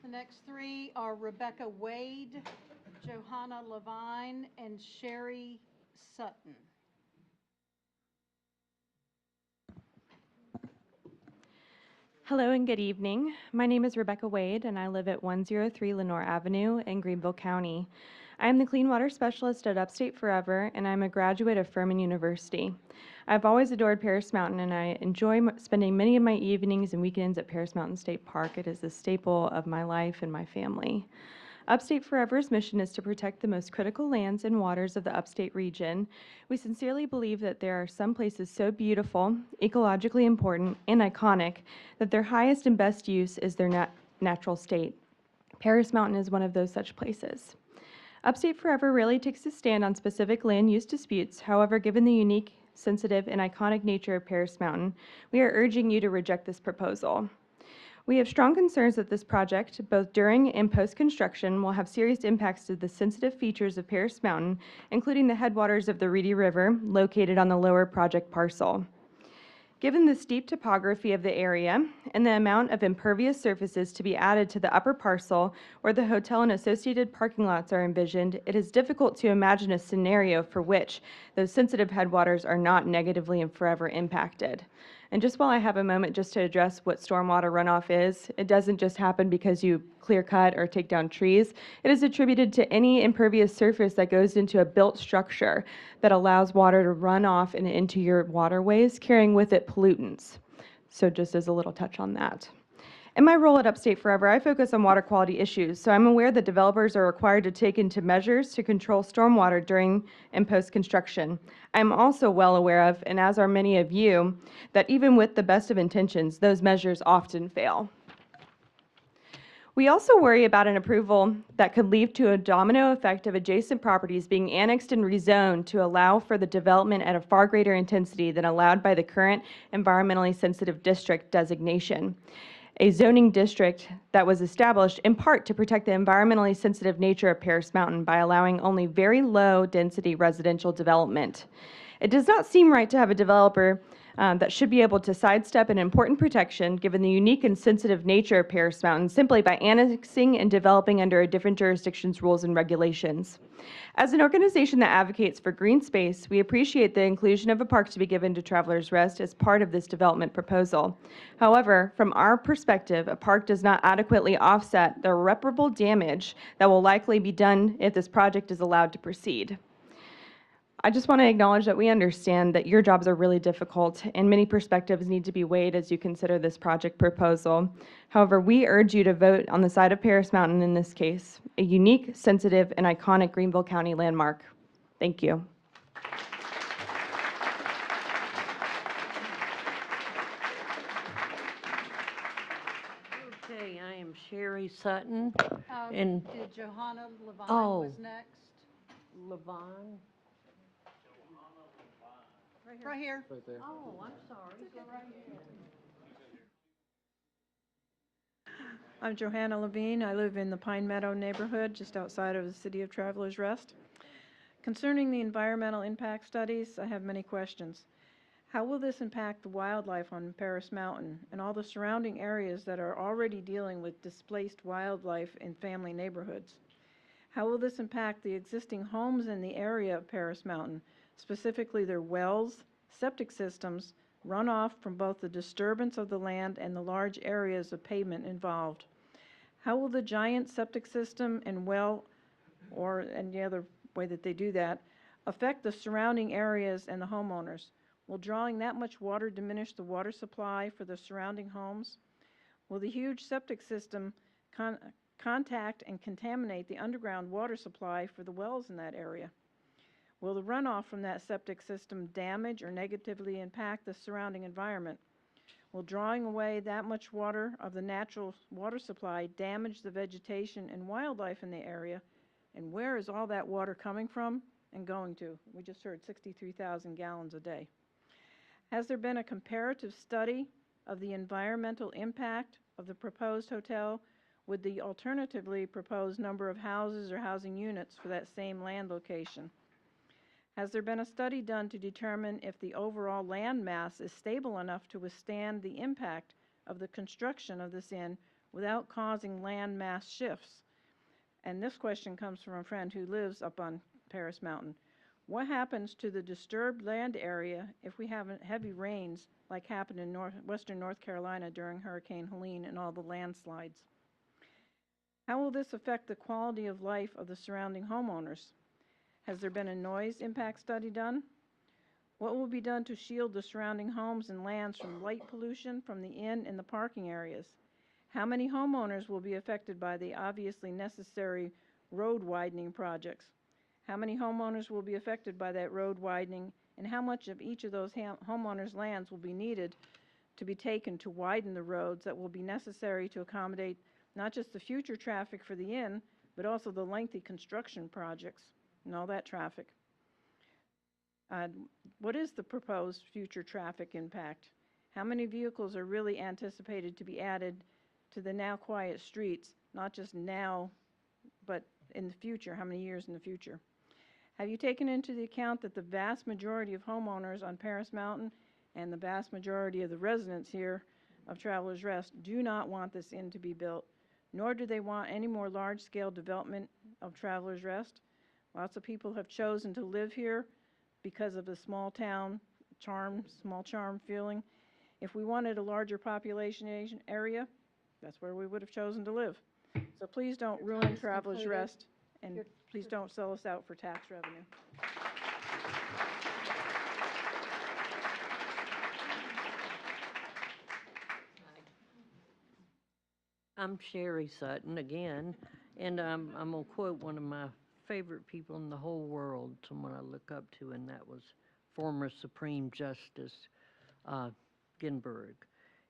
The next three are Rebecca Wade, Johanna Levine, and Sherry Sutton. Hello and good evening. My name is Rebecca Wade, and I live at 103 Lenore Avenue in Greenville County. I am the Clean Water Specialist at Upstate Forever, and I'm a graduate of Furman University. I've always adored Paris Mountain, and I enjoy spending many of my evenings and weekends at Paris Mountain State Park. It is a staple of my life and my family. Upstate Forever's mission is to protect the most critical lands and waters of the upstate region. We sincerely believe that there are some places so beautiful, ecologically important, and iconic that their highest and best use is their natural state. Paris Mountain is one of those such places. Upstate Forever rarely takes a stand on specific land use disputes. However, given the unique, sensitive, and iconic nature of Paris Mountain, we are urging you to reject this proposal. We have strong concerns that this project, both during and post-construction, will have serious impacts to the sensitive features of Paris Mountain, including the headwaters of the Reedy River, located on the lower project parcel. Given the steep topography of the area and the amount of impervious surfaces to be added to the upper parcel where the hotel and associated parking lots are envisioned, it is difficult to imagine a scenario for which those sensitive headwaters are not negatively and forever impacted. And just while I have a moment just to address what stormwater runoff is, it doesn't just happen because you clear cut or take down trees. It is attributed to any impervious surface that goes into a built structure that allows water to run off and into your waterways, carrying with it pollutants. So just as a little touch on that. In my role at Upstate Forever, I focus on water quality issues, so I'm aware that developers are required to take into measures to control stormwater during and post-construction. I'm also well aware of, and as are many of you, that even with the best of intentions, those measures often fail. We also worry about an approval that could lead to a domino effect of adjacent properties being annexed and rezoned to allow for the development at a far greater intensity than allowed by the current environmentally sensitive district designation, a zoning district that was established in part to protect the environmentally sensitive nature of Paris Mountain by allowing only very low density residential development. It does not seem right to have a developer that should be able to sidestep an important protection given the unique and sensitive nature of Paris Mountain simply by annexing and developing under a different jurisdiction's rules and regulations. As an organization that advocates for green space, we appreciate the inclusion of a park to be given to Travelers Rest as part of this development proposal. However, from our perspective, a park does not adequately offset the irreparable damage that will likely be done if this project is allowed to proceed. I just want to acknowledge that we understand that your jobs are really difficult and many perspectives need to be weighed as you consider this project proposal. However, we urge you to vote on the side of Paris Mountain in this case, a unique, sensitive, and iconic Greenville County landmark. Thank you. Okay, I am Sherry Sutton. Did Johanna Levine Oh. was next? Levon. Right here. Oh, I'm sorry. Go right ahead. I'm Johanna Levine. I live in the Pine Meadow neighborhood, just outside of the city of Travelers Rest. Concerning the environmental impact studies, I have many questions. How will this impact the wildlife on Paris Mountain and all the surrounding areas that are already dealing with displaced wildlife in family neighborhoods? How will this impact the existing homes in the area of Paris Mountain, specifically their wells, septic systems, runoff from both the disturbance of the land and the large areas of pavement involved? How will the giant septic system and well, or any other way that they do that, affect the surrounding areas and the homeowners? Will drawing that much water diminish the water supply for the surrounding homes? Will the huge septic system contact and contaminate the underground water supply for the wells in that area? Will the runoff from that septic system damage or negatively impact the surrounding environment? Will drawing away that much water of the natural water supply damage the vegetation and wildlife in the area? And where is all that water coming from and going to? We just heard 63,000 gallons a day. Has there been a comparative study of the environmental impact of the proposed hotel with the alternatively proposed number of houses or housing units for that same land location? Has there been a study done to determine if the overall land mass is stable enough to withstand the impact of the construction of this inn without causing land mass shifts? And this question comes from a friend who lives up on Paris Mountain. What happens to the disturbed land area if we have heavy rains like happened in western North Carolina during Hurricane Helene and all the landslides? How will this affect the quality of life of the surrounding homeowners? Has there been a noise impact study done? What will be done to shield the surrounding homes and lands from light pollution from the inn and the parking areas? How many homeowners will be affected by the obviously necessary road widening projects? How many homeowners will be affected by that road widening, and how much of each of those homeowners' lands will be needed to be taken to widen the roads that will be necessary to accommodate not just the future traffic for the inn, but also the lengthy construction projects and all that traffic? What is the proposed future traffic impact? How many vehicles are really anticipated to be added to the now quiet streets, not just now, but in the future? How many years in the future? Have you taken into the account that the vast majority of homeowners on Paris Mountain and the vast majority of the residents here of Travelers Rest do not want this inn to be built, nor do they want any more large-scale development of Travelers Rest? Lots of people have chosen to live here because of the small town charm, small charm feeling. If we wanted a larger population area, that's where we would have chosen to live. So please don't ruin Travelers Rest, and please don't sell us out for tax revenue. I'm Sherry Sutton again, and I'm going to quote one of my favorite people in the whole world, someone I look up to, and that was former Supreme Justice Ginsburg.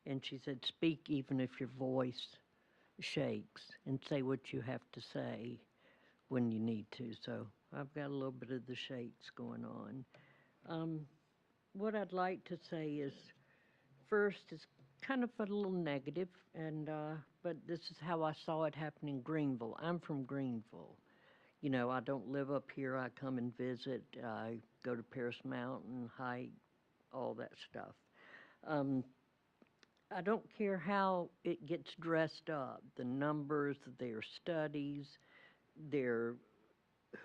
And she said, "Speak even if your voice shakes, and say what you have to say when you need to." So I've got a little bit of the shakes going on. What I'd like to say is, first, it's kind of a little negative, and but this is how I saw it happen in Greenville. I'm from Greenville. You know, I don't live up here. I come and visit. I go to Paris Mountain, hike, all that stuff. I don't care how it gets dressed up, the numbers, their studies, their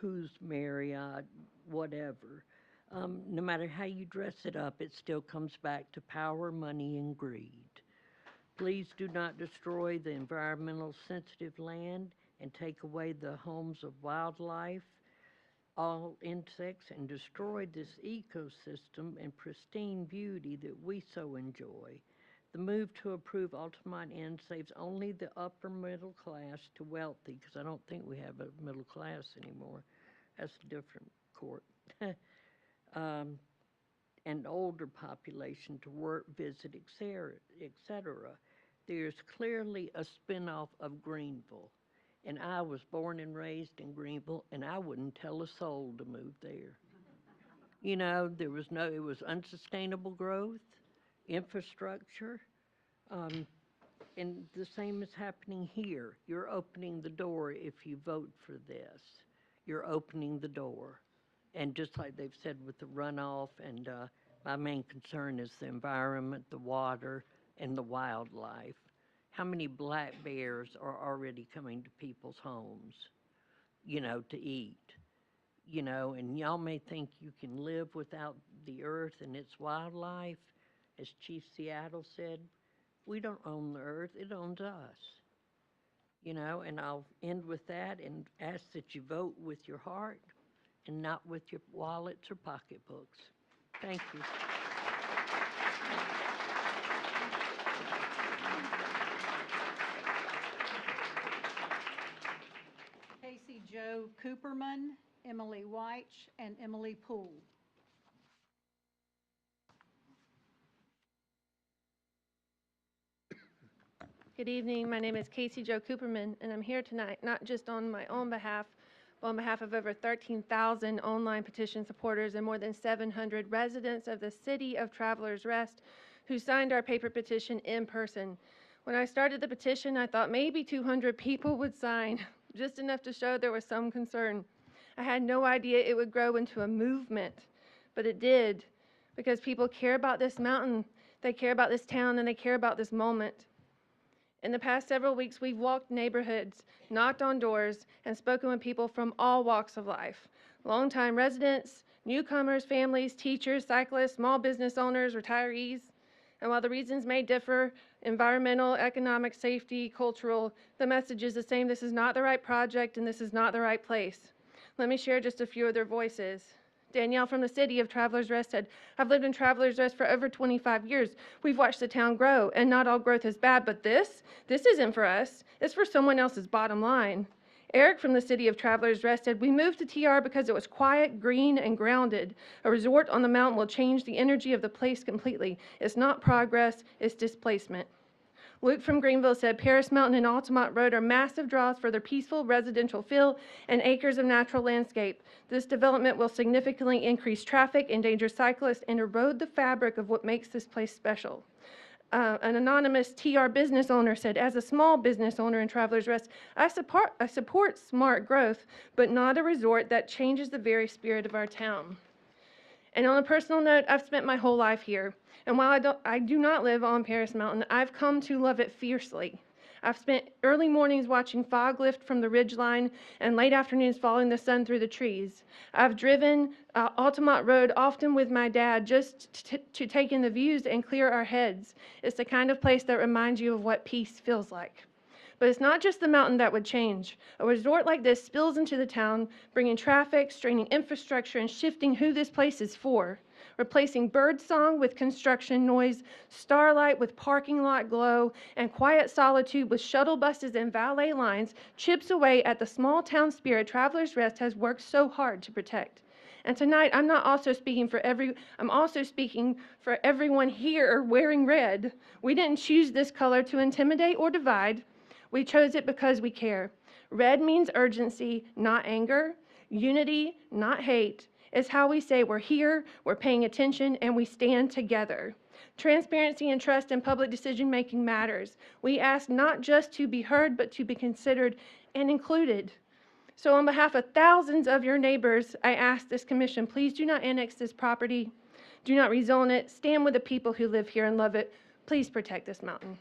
who's Marriott, whatever. No matter how you dress it up, it still comes back to power, money, and greed. Please do not destroy the environmental sensitive land and take away the homes of wildlife, all insects, and destroy this ecosystem and pristine beauty that we so enjoy. The move to approve Altamont Inn saves only the upper middle class to wealthy, because I don't think we have a middle class anymore. That's a different court. And older population to work, visit, etc. There's clearly a spinoff of Greenville. And I was born and raised in Greenville, and I wouldn't tell a soul to move there. You know, it was unsustainable growth, infrastructure, and the same is happening here. You're opening the door if you vote for this. You're opening the door. And just like they've said with the runoff, and my main concern is the environment, the water, and the wildlife. How many black bears are already coming to people's homes, you know, to eat? You know, and y'all may think you can live without the earth and its wildlife. As Chief Seattle said, we don't own the earth, it owns us. You know, and I'll end with that and ask that you vote with your heart and not with your wallets or pocketbooks. Thank you. Casey Joe Cooperman, Emily Weich, and Emily Poole. Good evening. My name is Casey Jo Cooperman, and I'm here tonight not just on my own behalf, but on behalf of over 13,000 online petition supporters and more than 700 residents of the city of Travelers Rest who signed our paper petition in person. When I started the petition, I thought maybe 200 people would sign, just enough to show there was some concern. I had no idea it would grow into a movement, but it did, because people care about this mountain, they care about this town, and they care about this moment. In the past several weeks, we've walked neighborhoods, knocked on doors, and spoken with people from all walks of life. Longtime residents, newcomers, families, teachers, cyclists, small business owners, retirees. And while the reasons may differ, environmental, economic, safety, cultural, the message is the same. This is not the right project and this is not the right place. Let me share just a few of their voices. Danielle from the city of Travelers Rest said, I've lived in Travelers Rest for over 25 years. We've watched the town grow, and not all growth is bad, but this isn't for us. It's for someone else's bottom line. Eric from the city of Travelers Rest said, we moved to TR because it was quiet, green, and grounded. A resort on the mountain will change the energy of the place completely. It's not progress, it's displacement. Luke from Greenville said, Paris Mountain and Altamont Road are massive draws for their peaceful residential feel and acres of natural landscape. This development will significantly increase traffic, endanger cyclists, and erode the fabric of what makes this place special. An anonymous TR business owner said, as a small business owner in Travelers Rest, I support smart growth, but not a resort that changes the very spirit of our town. And on a personal note, I've spent my whole life here. And while I do not live on Paris Mountain, I've come to love it fiercely. I've spent early mornings watching fog lift from the ridgeline and late afternoons following the sun through the trees. I've driven Altamont Road often with my dad just to take in the views and clear our heads. It's the kind of place that reminds you of what peace feels like. But it's not just the mountain that would change. A resort like this spills into the town, bringing traffic, straining infrastructure, and shifting who this place is for. Replacing birdsong with construction noise, starlight with parking lot glow, and quiet solitude with shuttle buses and valet lines chips away at the small town spirit Travelers Rest has worked so hard to protect. And tonight, I'm also speaking for everyone here wearing red. We didn't choose this color to intimidate or divide. We chose it because we care. Red means urgency, not anger. Unity, not hate. It's how we say we're here, we're paying attention, and we stand together. Transparency and trust in public decision-making matters. We ask not just to be heard, but to be considered and included. So on behalf of thousands of your neighbors, I ask this commission, please do not annex this property. Do not rezone it. Stand with the people who live here and love it. Please protect this mountain.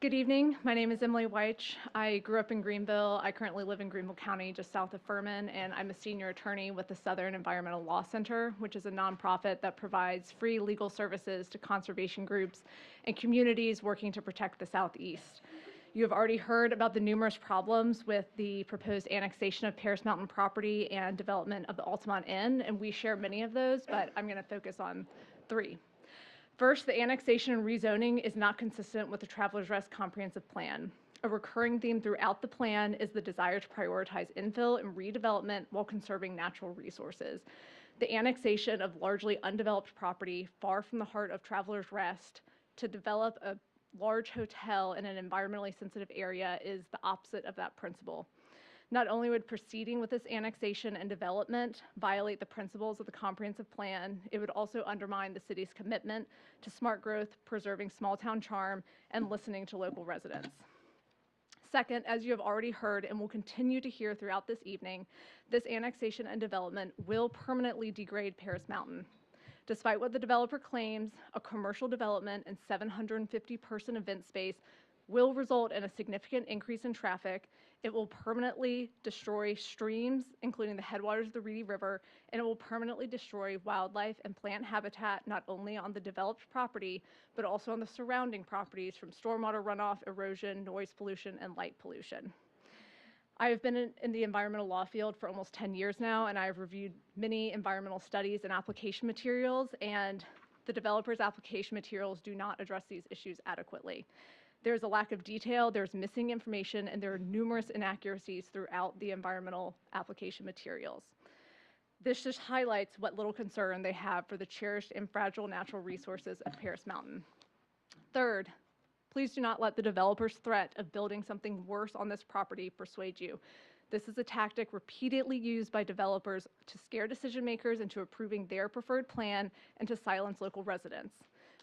Good evening. My name is Emily Weich. I grew up in Greenville. I currently live in Greenville County, just south of Furman, and I'm a senior attorney with the Southern Environmental Law Center, which is a nonprofit that provides free legal services to conservation groups and communities working to protect the Southeast. You have already heard about the numerous problems with the proposed annexation of Paris Mountain property and development of the Altamont Inn, and we share many of those, but I'm going to focus on 3. First, the annexation and rezoning is not consistent with the Travelers Rest Comprehensive Plan. A recurring theme throughout the plan is the desire to prioritize infill and redevelopment while conserving natural resources. The annexation of largely undeveloped property far from the heart of Travelers Rest to develop a large hotel in an environmentally sensitive area is the opposite of that principle. Not only would proceeding with this annexation and development violate the principles of the comprehensive plan, it would also undermine the city's commitment to smart growth, preserving small town charm, and listening to local residents. Second, as you have already heard and will continue to hear throughout this evening, this annexation and development will permanently degrade Paris Mountain. Despite what the developer claims, a commercial development and 750-person event space will result in a significant increase in traffic. It will permanently destroy streams, including the headwaters of the Reedy River, and it will permanently destroy wildlife and plant habitat not only on the developed property, but also on the surrounding properties from stormwater runoff, erosion, noise pollution, and light pollution. I have been in the environmental law field for almost 10 years now, and I've reviewed many environmental studies and application materials, and the developer's application materials do not address these issues adequately. There's a lack of detail, there's missing information, and there are numerous inaccuracies throughout the environmental application materials. This just highlights what little concern they have for the cherished and fragile natural resources of Paris Mountain. Third, please do not let the developer's threat of building something worse on this property persuade you. This is a tactic repeatedly used by developers to scare decision makers into approving their preferred plan and to silence local residents.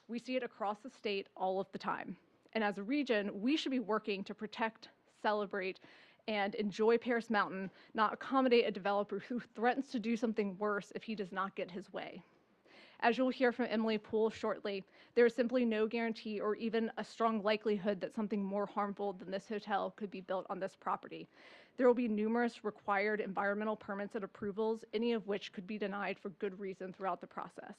We see it across the state all of the time. And as a region, we should be working to protect, celebrate, and enjoy Paris Mountain, not accommodate a developer who threatens to do something worse if he does not get his way. As you'll hear from Emily Poole shortly, there is simply no guarantee or even a strong likelihood that something more harmful than this hotel could be built on this property. There will be numerous required environmental permits and approvals, any of which could be denied for good reason throughout the process.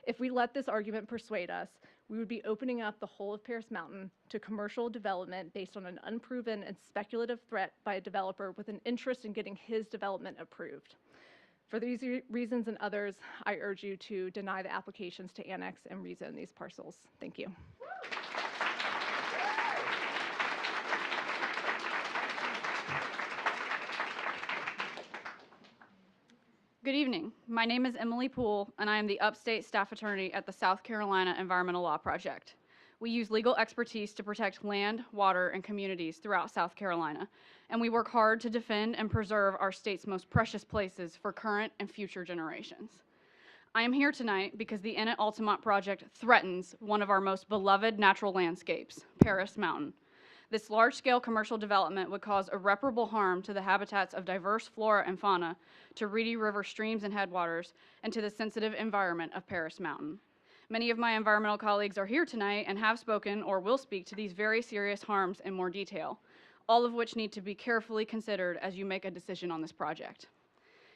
If we let this argument persuade us, we would be opening up the whole of Paris Mountain to commercial development based on an unproven and speculative threat by a developer with an interest in getting his development approved. For these reasons and others, I urge you to deny the applications to annex and rezone these parcels. Thank you. Good evening. My name is Emily Poole, and I am the upstate staff attorney at the South Carolina Environmental Law Project. We use legal expertise to protect land, water, and communities throughout South Carolina, and we work hard to defend and preserve our state's most precious places for current and future generations. I am here tonight because the Ennet Altamont project threatens one of our most beloved natural landscapes, Paris Mountain. This large-scale commercial development would cause irreparable harm to the habitats of diverse flora and fauna, to Reedy River streams and headwaters, and to the sensitive environment of Paris Mountain. Many of my environmental colleagues are here tonight and have spoken or will speak to these very serious harms in more detail, all of which need to be carefully considered as you make a decision on this project.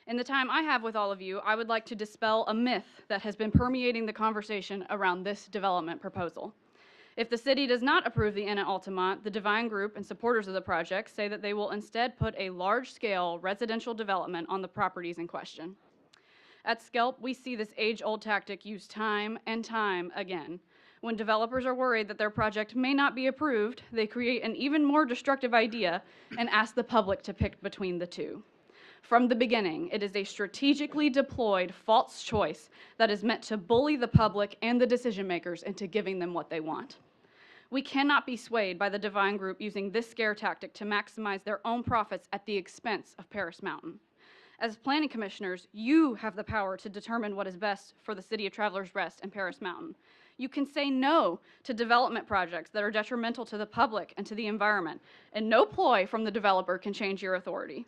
In the time I have with all of you, I would like to dispel a myth that has been permeating the conversation around this development proposal. If the city does not approve the Ennet Altamont, the Divine Group and supporters of the project say that they will instead put a large-scale residential development on the properties in question. At Skelp, we see this age-old tactic used time and time again. When developers are worried that their project may not be approved, they create an even more destructive idea and ask the public to pick between the two. From the beginning, it is a strategically deployed false choice that is meant to bully the public and the decision makers into giving them what they want. We cannot be swayed by the Divine Group using this scare tactic to maximize their own profits at the expense of Paris Mountain. As planning commissioners, you have the power to determine what is best for the City of Travelers Rest and Paris Mountain. You can say no to development projects that are detrimental to the public and to the environment, and no ploy from the developer can change your authority.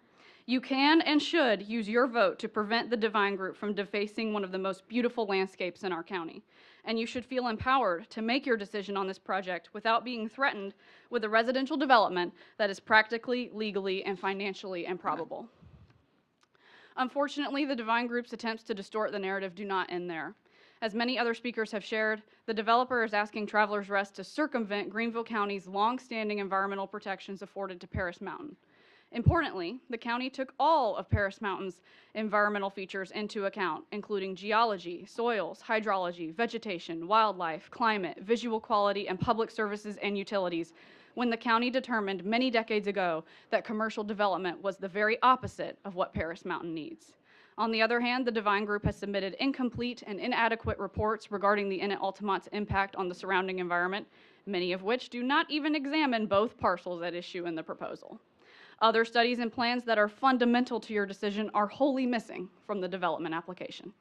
You can and should use your vote to prevent the Divine Group from defacing one of the most beautiful landscapes in our county. And you should feel empowered to make your decision on this project without being threatened with a residential development that is practically, legally, and financially improbable. Unfortunately, the Divine Group's attempts to distort the narrative do not end there. As many other speakers have shared, the developer is asking Travelers Rest to circumvent Greenville County's long-standing environmental protections afforded to Paris Mountain. Importantly, the county took all of Paris Mountain's environmental features into account, including geology, soils, hydrology, vegetation, wildlife, climate, visual quality, and public services and utilities, when the county determined many decades ago that commercial development was the very opposite of what Paris Mountain needs. On the other hand, the Divine Group has submitted incomplete and inadequate reports regarding the Ennet Altamont's impact on the surrounding environment, many of which do not even examine both parcels at issue in the proposal. Other studies and plans that are fundamental to your decision are wholly missing from the development application.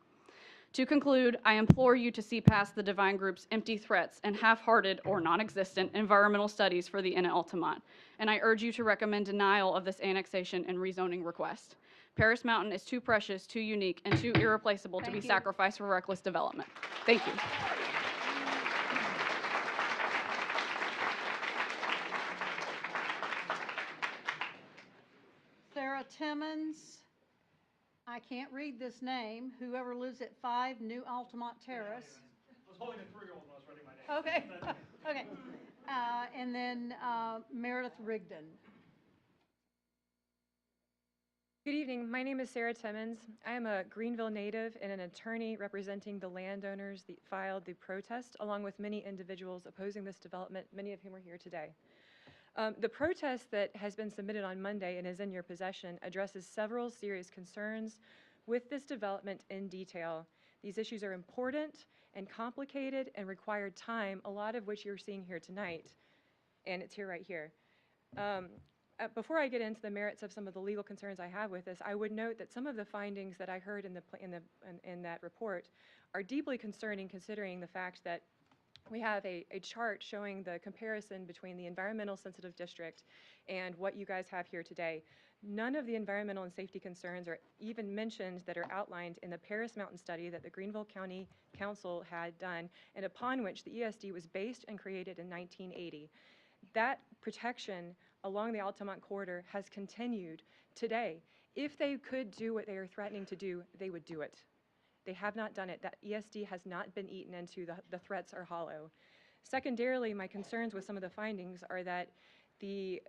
To conclude, I implore you to see past the Divine Group's empty threats and half-hearted or non-existent environmental studies for the Ennet Altamont, and I urge you to recommend denial of this annexation and rezoning request. Paris Mountain is too precious, too unique, and too irreplaceable to be sacrificed for reckless development. Thank you. Sarah Timmons, I can't read this name, whoever lives at 5 New Altamont Terrace. I was holding a 3-year-old when I was writing my name. Okay, okay. And then Meredith Rigdon. Good evening. My name is Sarah Timmons. I am a Greenville native and an attorney representing the landowners that filed the protest, along with many individuals opposing this development, many of whom are here today. The protest that has been submitted on Monday and is in your possession addresses several serious concerns With this development in detail, these issues are important and complicated and require time, a lot of which you're seeing here tonight, and it's here right here. Before I get into the merits of some of the legal concerns I have with this, I would note that some of the findings that I heard in that report are deeply concerning, considering the fact that we have a chart showing the comparison between the environmental sensitive district and what you guys have here today. None of the environmental and safety concerns are even mentioned that are outlined in the Paris Mountain study that the Greenville County Council had done and upon which the ESD was based and created in 1980. That protection along the Altamont corridor has continued today. If they could do what they are threatening to do, they would do it. They have not done it. That ESD has not been eaten into. The threats are hollow. Secondarily, my concerns with some of the findings are that the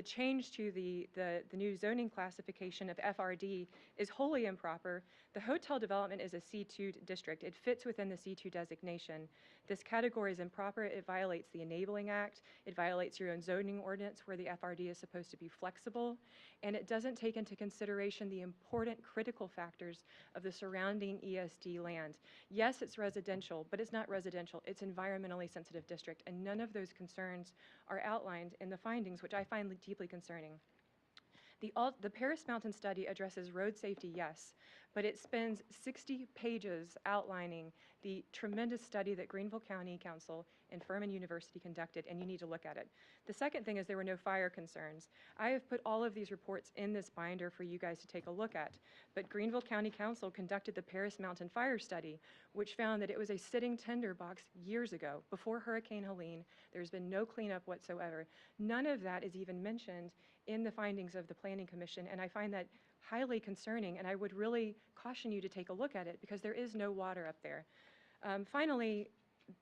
change to the new zoning classification of FRD is wholly improper. The hotel development is a C2 district. It fits within the C2 designation. This category is improper. It violates the Enabling Act. It violates your own zoning ordinance where the FRD is supposed to be flexible. And it doesn't take into consideration the important critical factors of the surrounding ESD land. Yes, it's residential, but it's not residential. It's environmentally sensitive district. And none of those concerns are outlined in the findings, which I find deeply concerning. The Paris Mountain study addresses road safety, yes, but it spends 60 pages outlining the tremendous study that Greenville County Council and Furman University conducted, and you need to look at it. The second thing is there were no fire concerns. I have put all of these reports in this binder for you guys to take a look at, but Greenville County Council conducted the Paris Mountain fire study, which found that it was a sitting tinderbox years ago, before Hurricane Helene. There's been no cleanup whatsoever. None of that is even mentioned in the findings of the Planning Commission, and I find that highly concerning, and I would really caution you to take a look at it because there is no water up there. Finally,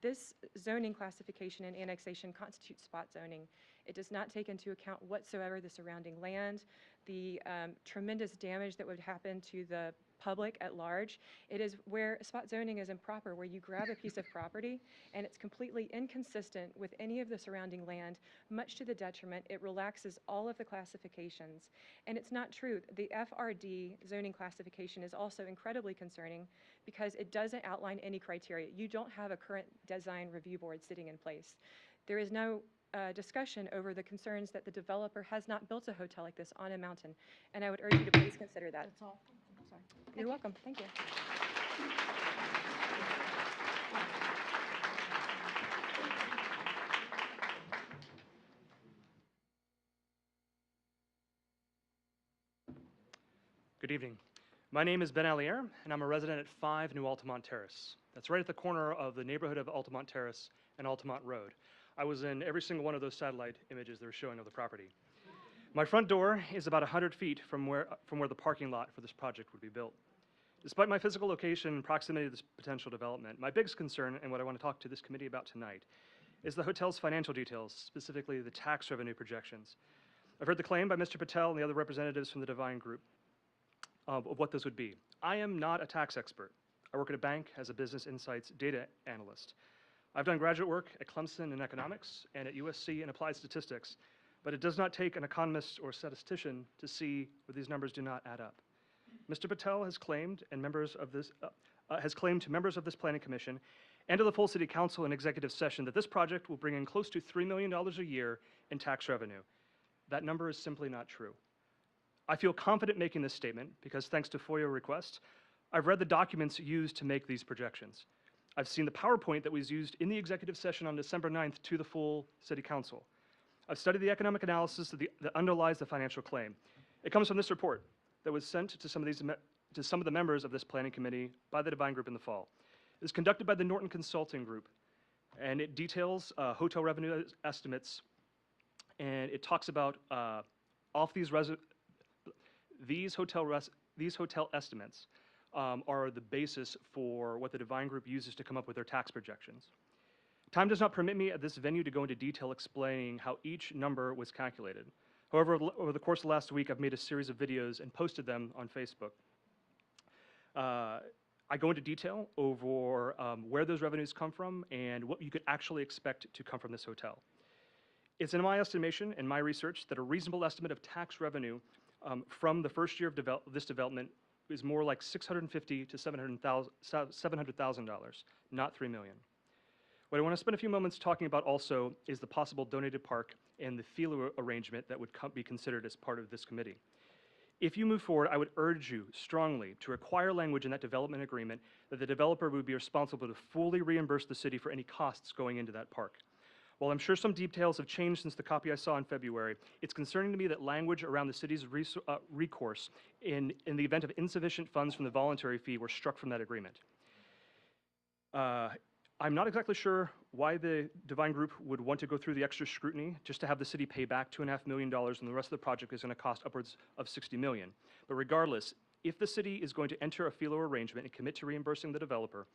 this zoning classification and annexation constitutes spot zoning. It does not take into account whatsoever the surrounding land, the tremendous damage that would happen to the public at large. It is where spot zoning is improper, where you grab a piece of property and it's completely inconsistent with any of the surrounding land, much to the detriment. It relaxes all of the classifications. And it's not true. The FRD zoning classification is also incredibly concerning because it doesn't outline any criteria. You don't have a current design review board sitting in place. There is no discussion over the concerns that the developer has not built a hotel like this on a mountain. And I would urge you to please consider that. That's all. I'm sorry. You're welcome. Thank you. Good evening. My name is Ben Allier, and I'm a resident at 5 New Altamont Terrace. That's right at the corner of the neighborhood of Altamont Terrace and Altamont Road. I was in every single one of those satellite images that are showing of the property. My front door is about 100 feet from where the parking lot for this project would be built. Despite my physical location and proximity to this potential development, my biggest concern, and what I want to talk to this committee about tonight, is the hotel's financial details, specifically the tax revenue projections. I've heard the claim by Mr. Patel and the other representatives from the Divine Group of what this would be. I am not a tax expert. I work at a bank as a business insights data analyst. I've done graduate work at Clemson in economics and at USC in applied statistics, but it does not take an economist or statistician to see where these numbers do not add up. Mr. Patel has claimed, to members of this planning commission and to the full city council in executive session that this project will bring in close to $3 million a year in tax revenue. That number is simply not true. I feel confident making this statement because thanks to FOIA requests, I've read the documents used to make these projections. I've seen the PowerPoint that was used in the executive session on December 9th to the full city council. I've studied the economic analysis that underlies the financial claim. It comes from this report that was sent to some of the members of this planning committee by the Divine Group in the fall. It was conducted by the Norton Consulting Group, and it details hotel revenue estimates, and it talks about these hotel estimates are the basis for what the Divine Group uses to come up with their tax projections. Time does not permit me at this venue to go into detail explaining how each number was calculated. However, over the course of last week, I've made a series of videos and posted them on Facebook. I go into detail over where those revenues come from and what you could actually expect to come from this hotel. It's in my estimation and my research that a reasonable estimate of tax revenue from the first year of this development is more like $650 to $700,000, not $3 million. What I want to spend a few moments talking about also is the possible donated park and the FELA arrangement that would be considered as part of this committee. If you move forward, I would urge you strongly to require language in that development agreement that the developer would be responsible to fully reimburse the city for any costs going into that park. While I'm sure some details have changed since the copy I saw in February, it's concerning to me that language around the city's recourse in the event of insufficient funds from the voluntary fee were struck from that agreement. I'm not exactly sure why the Divine Group would want to go through the extra scrutiny just to have the city pay back $2.5 million, and the rest of the project is going to cost upwards of $60 million. But regardless, if the city is going to enter a FELA arrangement and commit to reimbursing the developer,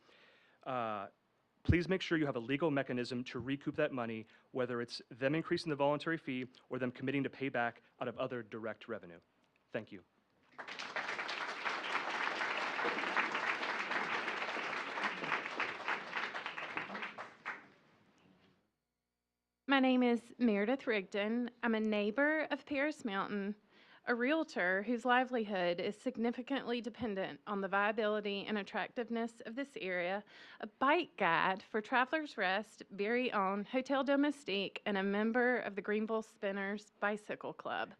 please make sure you have a legal mechanism to recoup that money, whether it's them increasing the voluntary fee or them committing to pay back out of other direct revenue. Thank you. My name is Meredith Rigdon. I'm a neighbor of Paris Mountain, a realtor whose livelihood is significantly dependent on the viability and attractiveness of this area, a bike guide for Travelers Rest, very own Hotel Domestique, and a member of the Greenville Spinners Bicycle Club.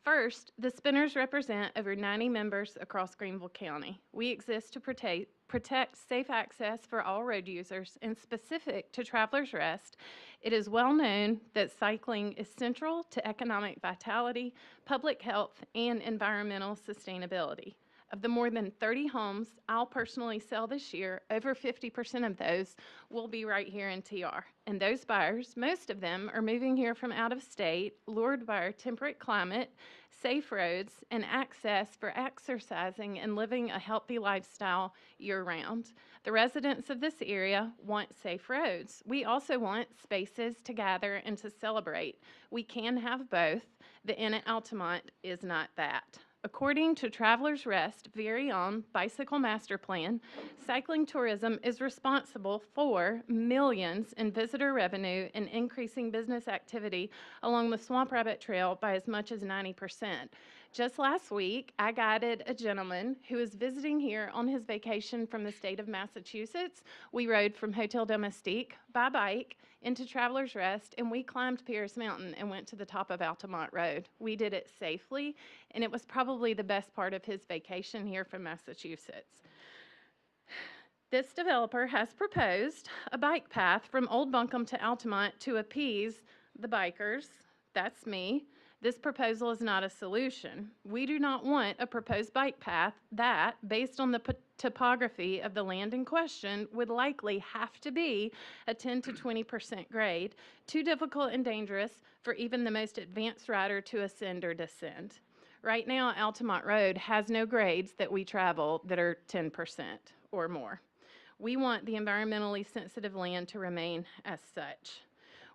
First, the Spinners represent over 90 members across Greenville County. We exist to protect safe access for all road users, and specific to Travelers Rest, it is well known that cycling is central to economic vitality, public health, and environmental sustainability. Of the more than 30 homes I'll personally sell this year, over 50% of those will be right here in TR. And those buyers, most of them are moving here from out of state, lured by our temperate climate, safe roads, and access for exercising and living a healthy lifestyle year-round. The residents of this area want safe roads. We also want spaces to gather and to celebrate. We can have both. The Inn at Altamont is not that. According to Travelers Rest very own Bicycle Master Plan, cycling tourism is responsible for millions in visitor revenue and increasing business activity along the Swamp Rabbit Trail by as much as 90%. Just last week, I guided a gentleman who was visiting here on his vacation from the state of Massachusetts. We rode from Hotel Domestique by bike into Travelers Rest, and we climbed Pierce Mountain and went to the top of Altamont Road. We did it safely, and it was probably the best part of his vacation here from Massachusetts. This developer has proposed a bike path from Old Buncombe to Altamont to appease the bikers. That's me. This proposal is not a solution. We do not want a proposed bike path that, based on the topography of the land in question, would likely have to be a 10 to 20% grade, too difficult and dangerous for even the most advanced rider to ascend or descend. Right now, Altamont Road has no grades that we travel that are 10% or more. We want the environmentally sensitive land to remain as such.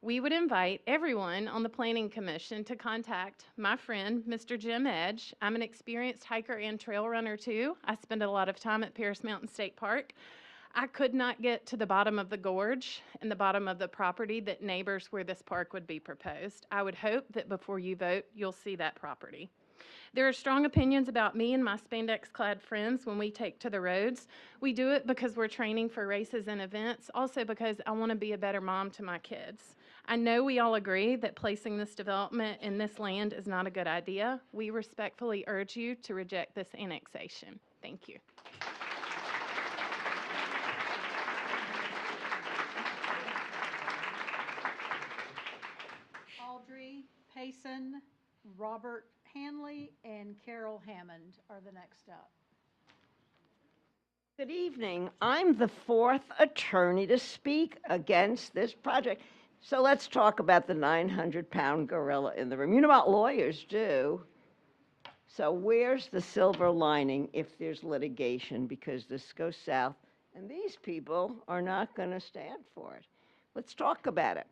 We would invite everyone on the Planning Commission to contact my friend, Mr. Jim Edge. I'm an experienced hiker and trail runner too. I spend a lot of time at Pierce Mountain State Park. I could not get to the bottom of the gorge and the bottom of the property that neighbors where this park would be proposed. I would hope that before you vote, you'll see that property. There are strong opinions about me and my spandex-clad friends when we take to the roads. We do it because we're training for races and events, also because I want to be a better mom to my kids. I know we all agree that placing this development in this land is not a good idea. We respectfully urge you to reject this annexation. Thank you. Audrey Payson, Robert Hanley, and Carol Hammond are the next up. Good evening. I'm the fourth attorney to speak against this project. So let's talk about the 900-pound gorilla in the room. You know what lawyers do. So where's the silver lining if there's litigation? Because this goes south, and these people are not going to stand for it. Let's talk about it.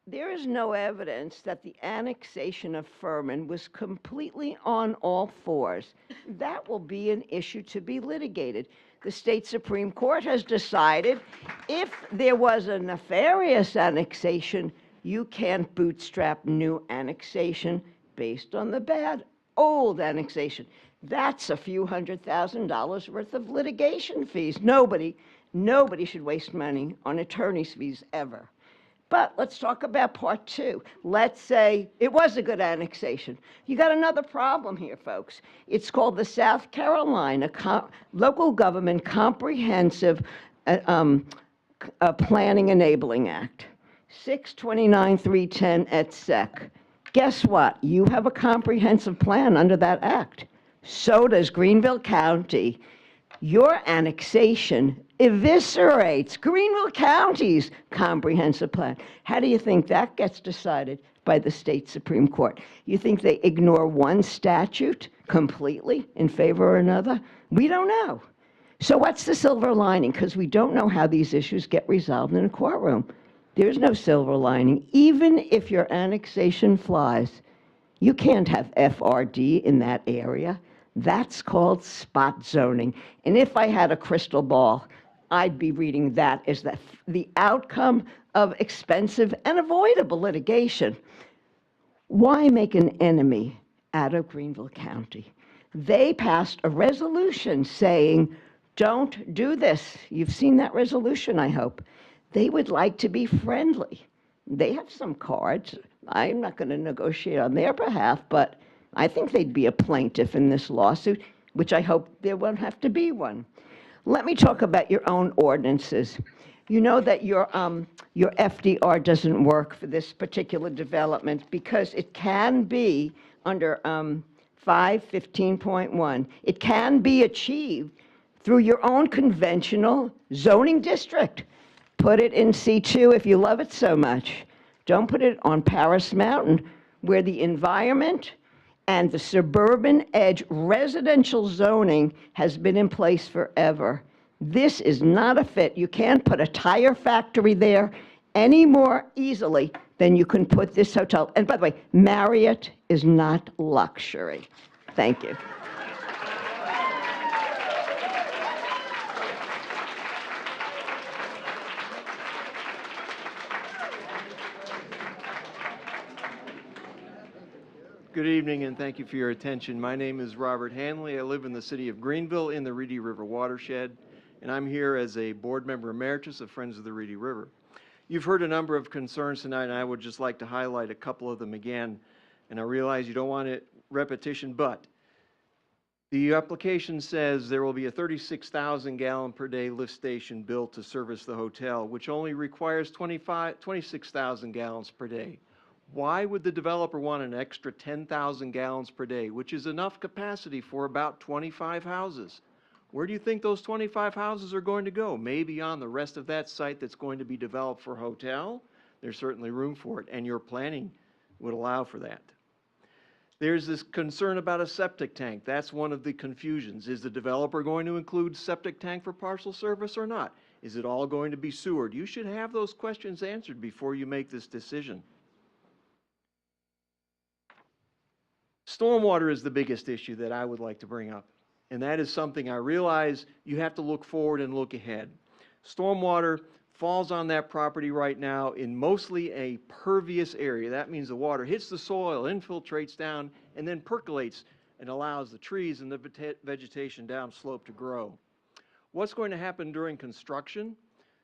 There is no evidence that the annexation of Furman was completely on all fours. That will be an issue to be litigated. The state Supreme Court has decided if there was a nefarious annexation, you can't bootstrap new annexation based on the bad old annexation. That's a few $100,000 worth of litigation fees. Nobody should waste money on attorney's fees ever. But let's talk about part two. Let's say it was a good annexation. You got another problem here, folks. It's called the South Carolina Local Government Comprehensive Planning Enabling Act, 629-310 et sec. Guess what? You have a comprehensive plan under that act. So does Greenville County. Your annexation eviscerates Greenville County's comprehensive plan. How do you think that gets decided by the state Supreme Court? You think they ignore one statute completely in favor of another? We don't know. So what's the silver lining? Because we don't know how these issues get resolved in a courtroom. There's no silver lining. Even if your annexation flies, you can't have FRD in that area. That's called spot zoning. And if I had a crystal ball, I'd be reading that as the outcome of expensive and avoidable litigation. Why make an enemy out of Greenville County? They passed a resolution saying, don't do this. You've seen that resolution, I hope. They would like to be friendly. They have some cards. I'm not going to negotiate on their behalf, but I think they'd be a plaintiff in this lawsuit, which I hope there won't have to be one. Let me talk about your own ordinances. You know that your FDR doesn't work for this particular development because it can be under 515.1. It can be achieved through your own conventional zoning district. Put it in C2 if you love it so much. Don't put it on Paris Mountain, where the environment and the suburban edge residential zoning has been in place forever. This is not a fit. You can't put a tire factory there any more easily than you can put this hotel. And by the way, Marriott is not luxury. Thank you. Good evening, and thank you for your attention. My name is Robert Hanley. I live in the city of Greenville in the Reedy River watershed, and I'm here as a board member emeritus of Friends of the Reedy River. You've heard a number of concerns tonight, and I would just like to highlight a couple of them again. And I realize you don't want it repetition, but the application says there will be a 36,000 gallon per day lift station built to service the hotel, which only requires 26,000 gallons per day. Why would the developer want an extra 10,000 gallons per day, which is enough capacity for about 25 houses? Where do you think those 25 houses are going to go? Maybe on the rest of that site that's going to be developed for hotel? There's certainly room for it, and your planning would allow for that. There's this concern about a septic tank. That's one of the confusions. Is the developer going to include septic tank for parcel service or not? Is it all going to be sewered? You should have those questions answered before you make this decision. Stormwater is the biggest issue that I would like to bring up, and that is something I realize you have to look forward and look ahead. Stormwater falls on that property right now in mostly a pervious area. That means the water hits the soil, infiltrates down, and then percolates and allows the trees and the vegetation downslope to grow. What's going to happen during construction?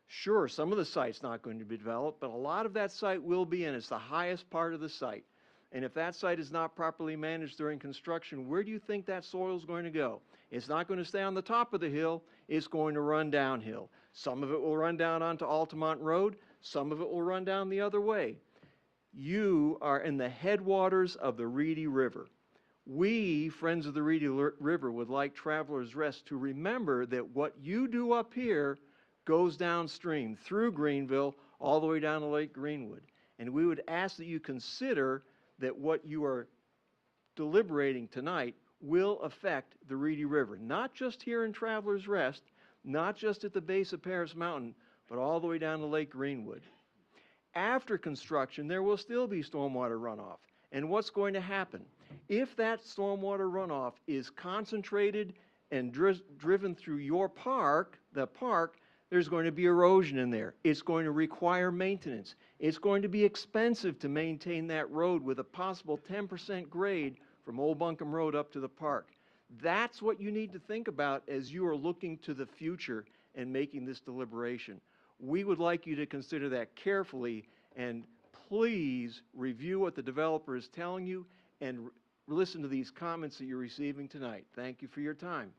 Sure, some of the site's not going to be developed, but a lot of that site will be, and it's the highest part of the site. And if that site is not properly managed during construction, where do you think that soil is going to go? It's not going to stay on the top of the hill. It's going to run downhill. Some of it will run down onto Altamont Road. Some of it will run down the other way. You are in the headwaters of the Reedy River. We, Friends of the Reedy River, would like Travelers Rest to remember that what you do up here goes downstream through Greenville all the way down to Lake Greenwood. And we would ask that you consider that what you are deliberating tonight will affect the Reedy River, not just here in Travelers Rest, not just at the base of Paris Mountain, but all the way down to Lake Greenwood. After construction, there will still be stormwater runoff. And what's going to happen? If that stormwater runoff is concentrated and driven through your park, the park, there's going to be erosion in there. It's going to require maintenance. It's going to be expensive to maintain that road with a possible 10% grade from Old Buncombe Road up to the park. That's what you need to think about as you are looking to the future and making this deliberation. We would like you to consider that carefully, and please review what the developer is telling you and listen to these comments that you're receiving tonight. Thank you for your time.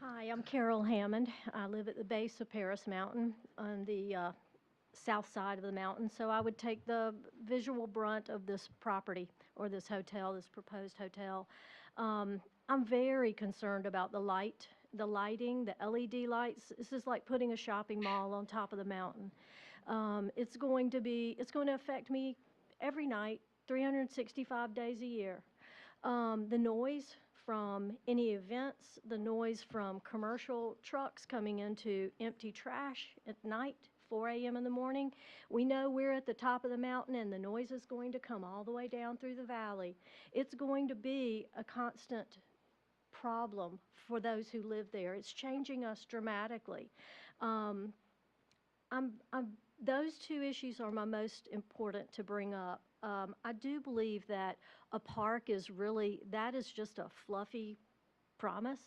Hi, I'm Carol Hammond. I live at the base of Paris Mountain on the south side of the mountain, so I would take the visual brunt of this property or this hotel, this proposed hotel. I'm very concerned about the lighting, the LED lights. This is like putting a shopping mall on top of the mountain. It's going to affect me every night, 365 days a year. The noise from any events, the noise from commercial trucks coming into empty trash at night, 4 a.m. in the morning. We know we're at the top of the mountain and the noise is going to come all the way down through the valley. It's going to be a constant problem for those who live there. It's changing us dramatically. Those two issues are my most important to bring up. I do believe that a park is that is just a fluffy promise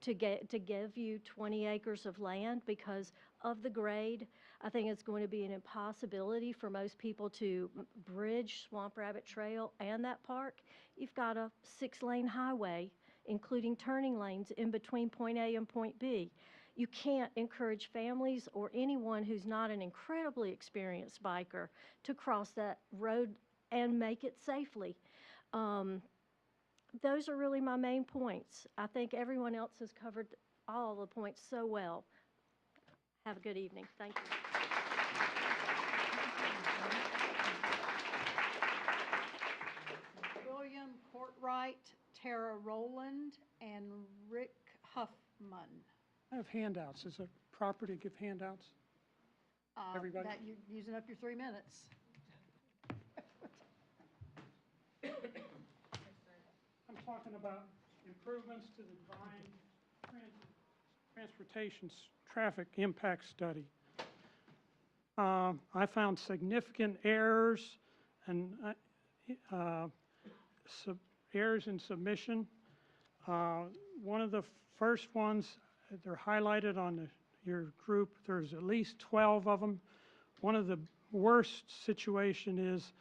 to give you 20 acres of land because of the grade. I think it's going to be an impossibility for most people to bridge Swamp Rabbit Trail and that park. You've got a 6-lane highway, including turning lanes in between point A and point B. You can't encourage families or anyone who's not an incredibly experienced biker to cross that road and make it safely. Those are really my main points. I think everyone else has covered all the points so well. Have a good evening. Thank you. William Courtwright, Tara Rowland, and Rick Huffman. I have handouts. Is it proper to give handouts? Everybody? That you're using up your 3 minutes. I'm talking about improvements to the transportation traffic impact study. I found significant errors and errors in submission. One of the first ones, they're highlighted on your group. There's at least 12 of them. One of the worst situation is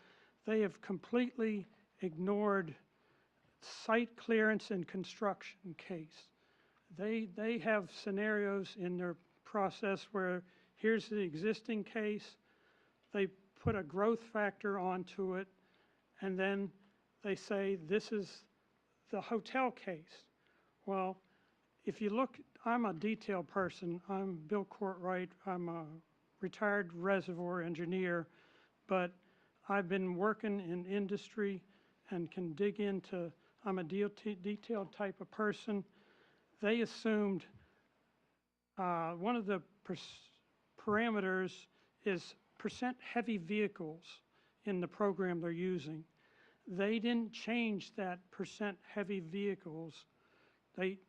they have completely ignored site clearance and construction case. They have scenarios in their process where here's the existing case, they put a growth factor onto it, and then they say this is the hotel case. Well, if you look, I'm a detail person. I'm Bill Courtwright. I'm a retired reservoir engineer, but I've been working in industry and can dig into, I'm a detailed type of person. They assumed one of the parameters is percent heavy vehicles in the program they're using. They didn't change that percent heavy vehicles. They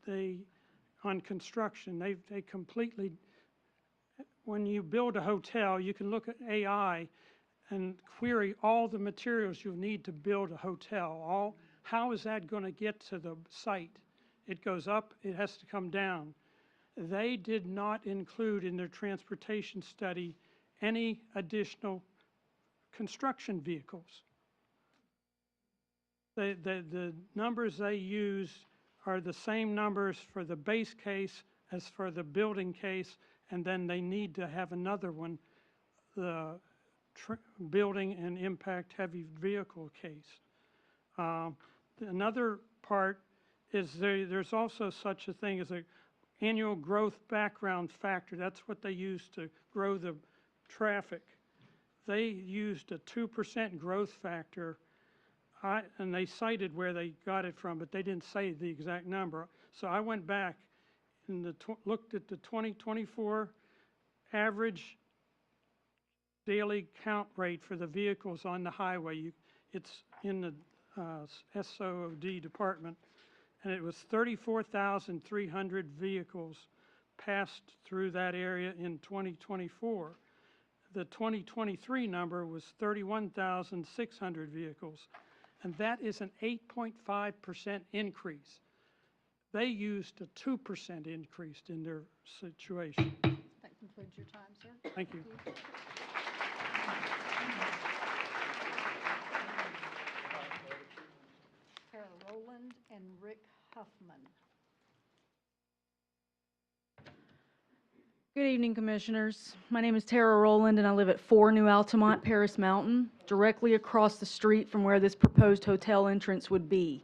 on construction, they completely, when you build a hotel, you can look at AI and query all the materials you need to build a hotel. How is that going to get to the site? It goes up, it has to come down. They did not include in their transportation study any additional construction vehicles. The numbers they use are the same numbers for the base case as for the building case, and then they need to have another one, the building and impact heavy vehicle case. Another part is there's also such a thing as an annual growth background factor. That's what they use to grow the traffic. They used a 2% growth factor, and they cited where they got it from, but they didn't say the exact number. So I went back and looked at the 2024 average daily count rate for the vehicles on the highway. It's in the SOD department, and it was 34,300 vehicles passed through that area in 2024. the 2023 number was 31,600 vehicles, and that is an 8.5% increase. They used a 2% increase in their situation. That concludes your time, sir. Thank you. Tara Rowland and Rick Huffman. Good evening, Commissioners. My name is Tara Rowland, and I live at 4 New Altamont, Paris Mountain, directly across the street from where this proposed hotel entrance would be.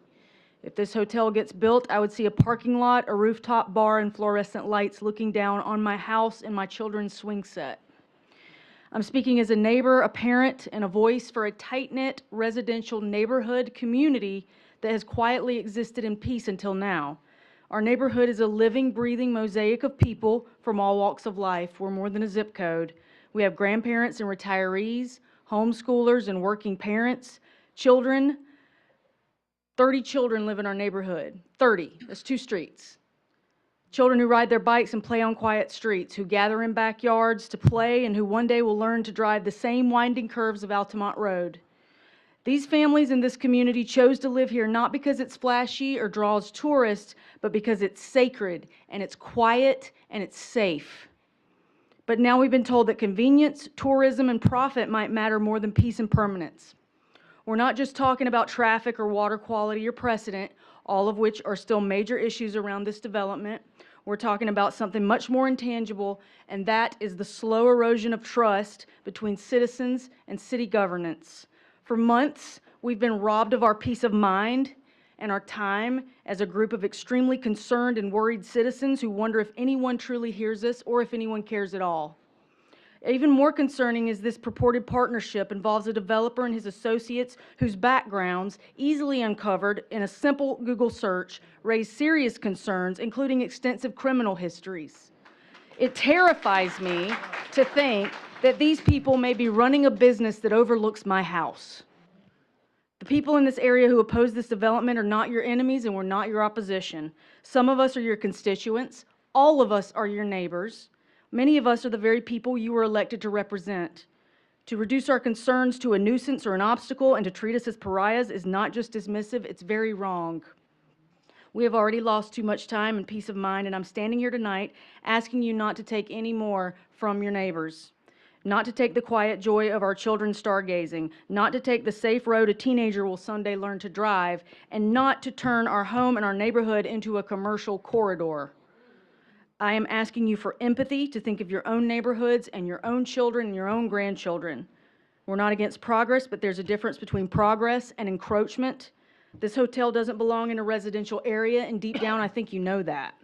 If this hotel gets built, I would see a parking lot, a rooftop bar, and fluorescent lights looking down on my house and my children's swing set. I'm speaking as a neighbor, a parent, and a voice for a tight-knit residential neighborhood community that has quietly existed in peace until now. Our neighborhood is a living, breathing mosaic of people from all walks of life. We're more than a zip code. We have grandparents and retirees, homeschoolers and working parents, children. 30 children live in our neighborhood. 30. That's 2 streets. Children who ride their bikes and play on quiet streets, who gather in backyards to play, and who one day will learn to drive the same winding curves of Altamont Road. These families in this community chose to live here not because it's flashy or draws tourists, but because it's sacred, and it's quiet, and it's safe. But now we've been told that convenience, tourism, and profit might matter more than peace and permanence. We're not just talking about traffic or water quality or precedent, all of which are still major issues around this development. We're talking about something much more intangible, and that is the slow erosion of trust between citizens and city governance. For months, we've been robbed of our peace of mind and our time as a group of extremely concerned and worried citizens who wonder if anyone truly hears us or if anyone cares at all. Even more concerning is this purported partnership involves a developer and his associates whose backgrounds, easily uncovered in a simple Google search, raise serious concerns, including extensive criminal histories. It terrifies me to think that these people may be running a business that overlooks my house. The people in this area who oppose this development are not your enemies, and we're not your opposition. Some of us are your constituents. All of us are your neighbors. Many of us are the very people you were elected to represent. To reduce our concerns to a nuisance or an obstacle and to treat us as pariahs is not just dismissive, it's very wrong. We have already lost too much time and peace of mind, and I'm standing here tonight asking you not to take any more from your neighbors. Not to take the quiet joy of our children stargazing, not to take the safe road a teenager will someday learn to drive, and not to turn our home and our neighborhood into a commercial corridor. I am asking you for empathy to think of your own neighborhoods and your own children and your own grandchildren. We're not against progress, but there's a difference between progress and encroachment. This hotel doesn't belong in a residential area, and deep down, I think you know that.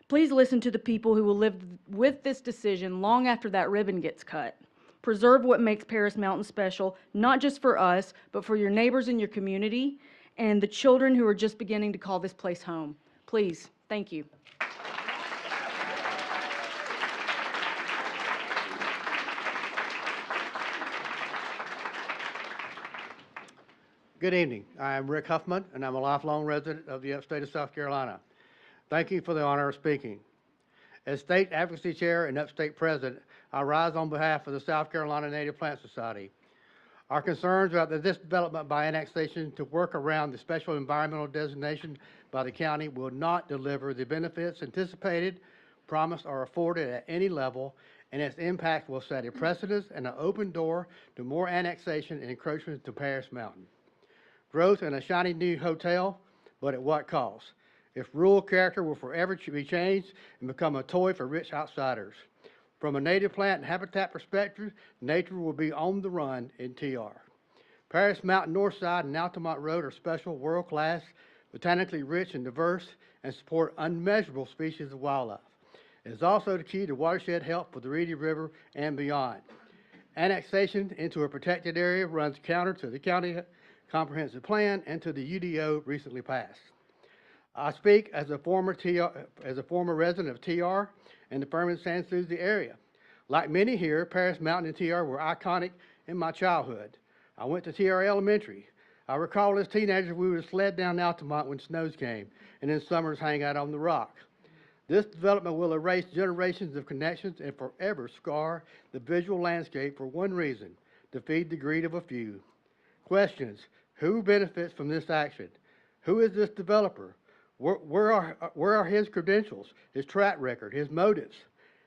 Please listen to the people who will live with this decision long after that ribbon gets cut. Preserve what makes Paris Mountain special, not just for us, but for your neighbors in your community and the children who are just beginning to call this place home. Please, thank you. Good evening. I am Rick Huffman, and I'm a lifelong resident of the upstate of South Carolina. Thank you for the honor of speaking. As State Advocacy Chair and Upstate President, I rise on behalf of the South Carolina Native Plant Society. Our concerns about this development by annexation to work around the special environmental designation by the county will not deliver the benefits anticipated, promised, or afforded at any level, and its impact will set a precedent and an open door to more annexation and encroachment to Paris Mountain. Growth and a shiny new hotel, but at what cost? Its rural character will forever be changed and become a toy for rich outsiders. From a native plant and habitat perspective, nature will be on the run in TR. Paris Mountain Northside and Altamont Road are special, world-class, botanically rich and diverse, and support unmeasurable species of wildlife. It is also the key to watershed health for the Reedy River and beyond. Annexation into a protected area runs counter to the county comprehensive plan and to the UDO recently passed. I speak as a former resident of TR and the Furman San Souci area. Like many here, Paris Mountain and TR were iconic in my childhood. I went to TR Elementary. I recall as teenagers we would sled down Altamont when snows came, and in summers hang out on the rock. This development will erase generations of connections and forever scar the visual landscape for one reason, to feed the greed of a few. Questions: who benefits from this action? Who is this developer? Where are his credentials, his track record, his motives?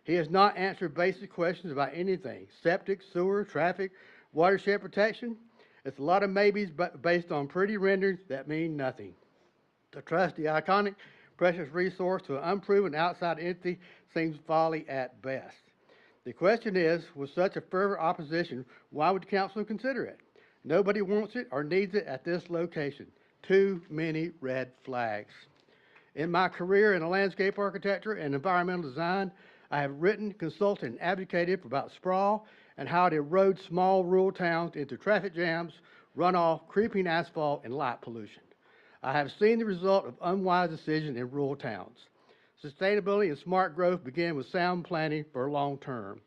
He has not answered basic questions about anything: septic, sewer, traffic, watershed protection. It's a lot of maybes based on pretty renderings that mean nothing. To trust the iconic, precious resource to an unproven outside entity seems folly at best. The question is, with such a fervent opposition, why would the council consider it? Nobody wants it or needs it at this location. Too many red flags. In my career in landscape architecture and environmental design, I have written, consulted, and advocated for about sprawl and how it erodes small rural towns into traffic jams, runoff, creeping asphalt, and light pollution. I have seen the result of unwise decisions in rural towns. Sustainability and smart growth begin with sound planning for long term.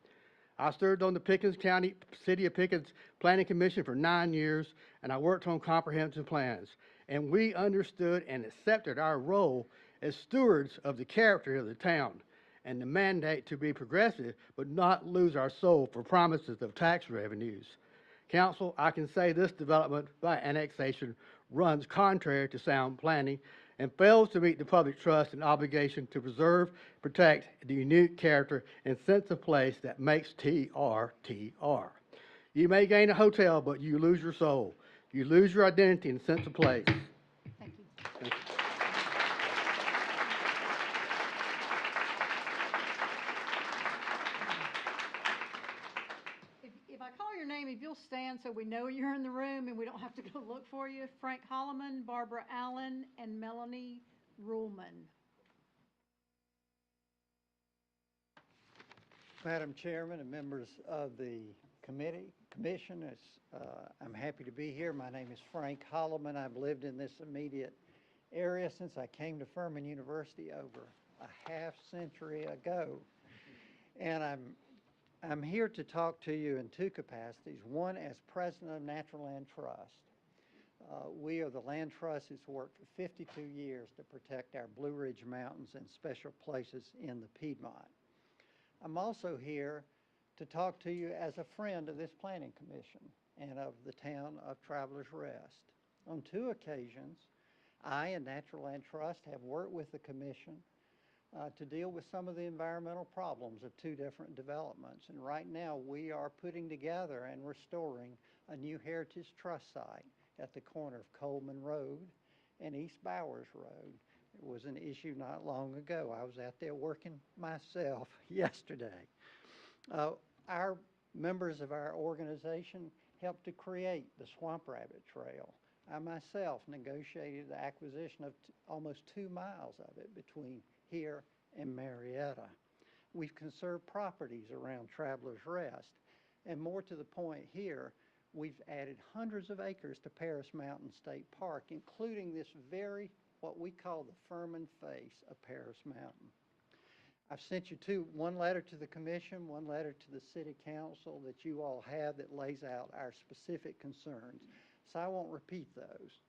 I served on the City of Pickens Planning Commission for 9 years, and I worked on comprehensive plans. And we understood and accepted our role as stewards of the character of the town and the mandate to be progressive but not lose our soul for promises of tax revenues. Council, I can say this development by annexation runs contrary to sound planning and fails to meet the public trust and obligation to preserve, protect the unique character and sense of place that makes TR TR. You may gain a hotel, but you lose your soul. You lose your identity and sense of place. Thank you. Thank you. If I call your name, if you'll stand so we know you're in the room and we don't have to go look for you. Frank Holloman, Barbara Allen, and Melanie Ruhlman. Madam Chairman and members of the commission, I'm happy to be here. My name is Frank Holloman. I've lived in this immediate area since I came to Furman University over a half century ago. And I'm here to talk to you in two capacities. One, as president of Natural Land Trust. We are the land trust that's worked for 52 years to protect our Blue Ridge Mountains and special places in the Piedmont. I'm also here to talk to you as a friend of this planning commission and of the town of Travelers Rest. On 2 occasions, I and Natural Land Trust have worked with the commission to deal with some of the environmental problems of 2 different developments. And right now we are putting together and restoring a new Heritage Trust site at the corner of Coleman Road and East Bowers Road. It was an issue not long ago. I was out there working myself yesterday. Our members of our organization helped to create the Swamp Rabbit Trail. I myself negotiated the acquisition of almost 2 miles of it between here and Marietta. We've conserved properties around Travelers Rest, and more to the point here, we've added hundreds of acres to Paris Mountain State Park, including this very, what we call the Furman face of Paris Mountain. I've sent you one letter to the commission, one letter to the city council that you all have that lays out our specific concerns. So I won't repeat those.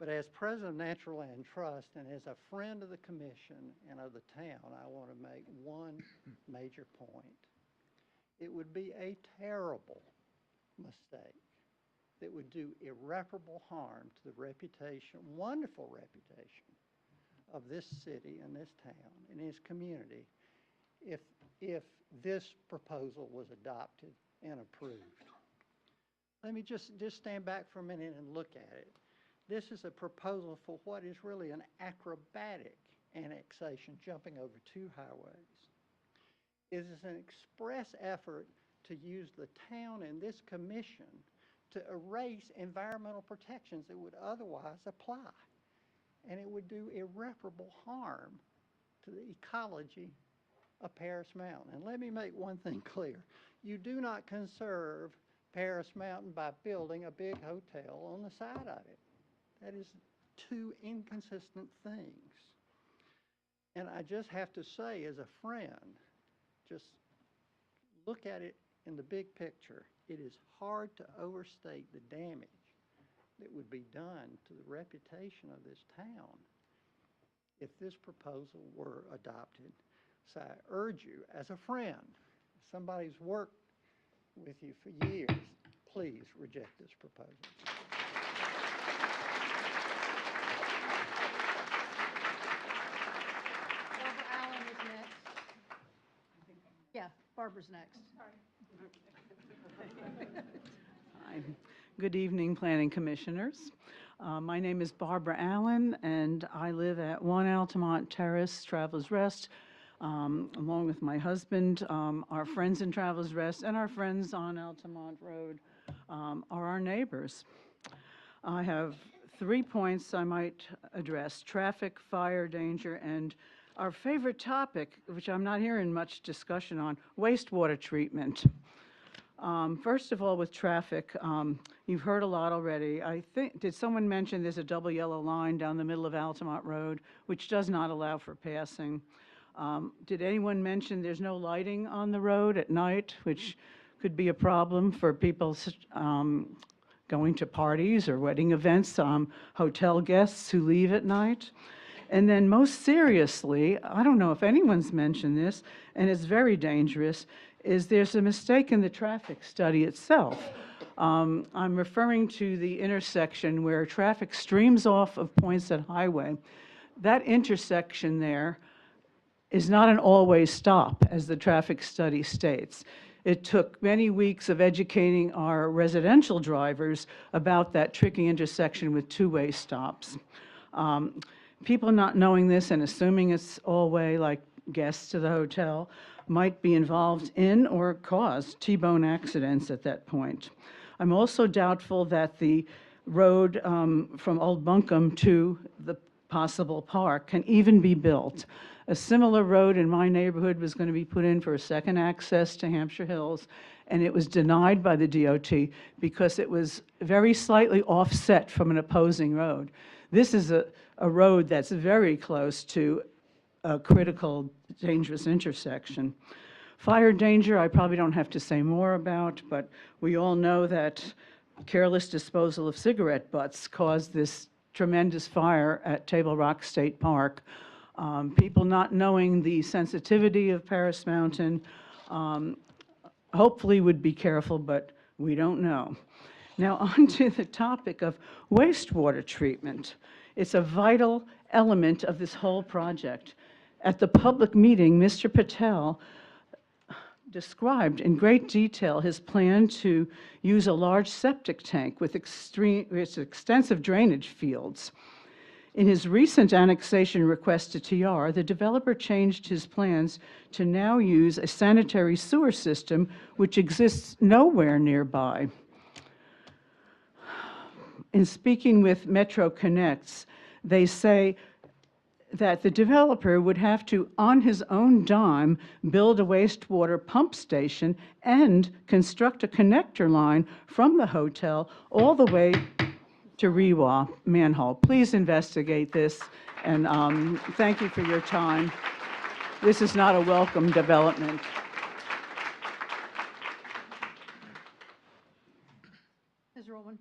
But as president of Natural Land Trust and as a friend of the commission and of the town, I want to make one major point. It would be a terrible mistake that would do irreparable harm to the reputation, wonderful reputation, of this city and this town and its community if this proposal was adopted and approved. Let me just stand back for a minute and look at it. This is a proposal for what is really an acrobatic annexation, jumping over 2 highways. It is an express effort to use the town and this commission to erase environmental protections that would otherwise apply. And it would do irreparable harm to the ecology of Paris Mountain. And let me make one thing clear. You do not conserve Paris Mountain by building a big hotel on the side of it. That is 2 inconsistent things. And I just have to say, as a friend, just look at it in the big picture. It is hard to overstate the damage that would be done to the reputation of this town if this proposal were adopted. So I urge you, as a friend, somebody's worked with you for years, please reject this proposal. Barbara Allen is next. Yeah, Barbara's next. Hi. Good evening, Planning Commissioners. My name is Barbara Allen, and I live at 1 Altamont Terrace, Travelers Rest, along with my husband. Our friends in Travelers Rest and our friends on Altamont Road are our neighbors. I have 3 points I might address: traffic, fire danger, and our favorite topic, which I'm not hearing much discussion on, wastewater treatment. First of all, with traffic, you've heard a lot already. I think, did someone mention there's a double yellow line down the middle of Altamont Road, which does not allow for passing? Did anyone mention there's no lighting on the road at night, which could be a problem for people going to parties or wedding events, hotel guests who leave at night? And then most seriously, I don't know if anyone's mentioned this, and it's very dangerous, is there's a mistake in the traffic study itself. I'm referring to the intersection where traffic streams off of Poinsett Highway. That intersection there is not an always stop, as the traffic study states. It took many weeks of educating our residential drivers about that tricky intersection with two-way stops. People not knowing this and assuming it's all-way, like guests to the hotel, might be involved in or cause T-bone accidents at that point. I'm also doubtful that the road from Old Buncombe to the possible park can even be built. A similar road in my neighborhood was going to be put in for a second access to Hampshire Hills, and it was denied by the DOT because it was very slightly offset from an opposing road. This is a road that's very close to a critical, dangerous intersection. Fire danger, I probably don't have to say more about, but we all know that careless disposal of cigarette butts caused this tremendous fire at Table Rock State Park. People not knowing the sensitivity of Paris Mountain hopefully would be careful, but we don't know. Now on to the topic of wastewater treatment. It's a vital element of this whole project. At the public meeting, Mr. Patel described in great detail his plan to use a large septic tank with extensive drainage fields. In his recent annexation request to TR, the developer changed his plans to now use a sanitary sewer system which exists nowhere nearby. In speaking with Metro Connects, they say that the developer would have to, on his own dime, build a wastewater pump station and construct a connector line from the hotel all the way to Rewa manhole. Please investigate this, and thank you for your time. This is not a welcome development. Ms. Rowland.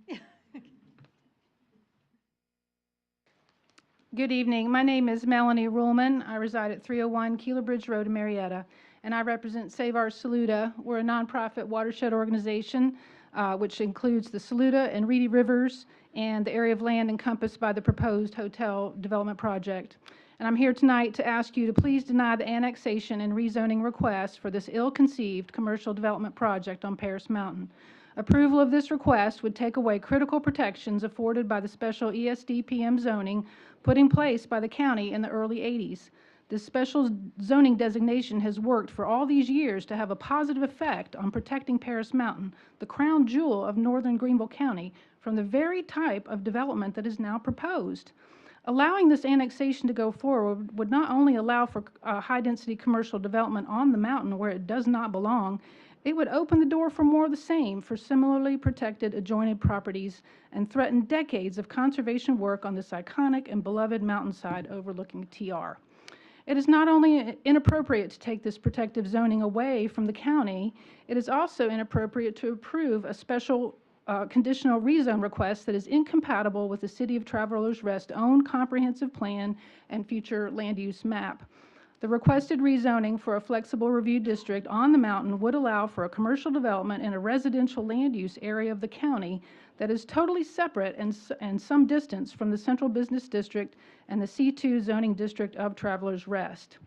Good evening. My name is Melanie Ruhlman. I reside at 301 Keeler Bridge Road in Marietta, and I represent Save Our Saluda. We're a nonprofit watershed organization which includes the Saluda and Reedy Rivers and the area of land encompassed by the proposed hotel development project. And I'm here tonight to ask you to please deny the annexation and rezoning request for this ill-conceived commercial development project on Paris Mountain. Approval of this request would take away critical protections afforded by the special ESD-PM zoning put in place by the county in the early 80s. This special zoning designation has worked for all these years to have a positive effect on protecting Paris Mountain, the crown jewel of northern Greenville County, from the very type of development that is now proposed. Allowing this annexation to go forward would not only allow for high-density commercial development on the mountain where it does not belong, it would open the door for more of the same for similarly protected adjoining properties and threaten decades of conservation work on this iconic and beloved mountainside overlooking TR. It is not only inappropriate to take this protective zoning away from the county, it is also inappropriate to approve a special conditional rezone request that is incompatible with the City of Travelers Rest own comprehensive plan and future land use map. The requested rezoning for a flexible review district on the mountain would allow for a commercial development in a residential land use area of the county that is totally separate and some distance from the central business district and the C2 zoning district of Travelers Rest.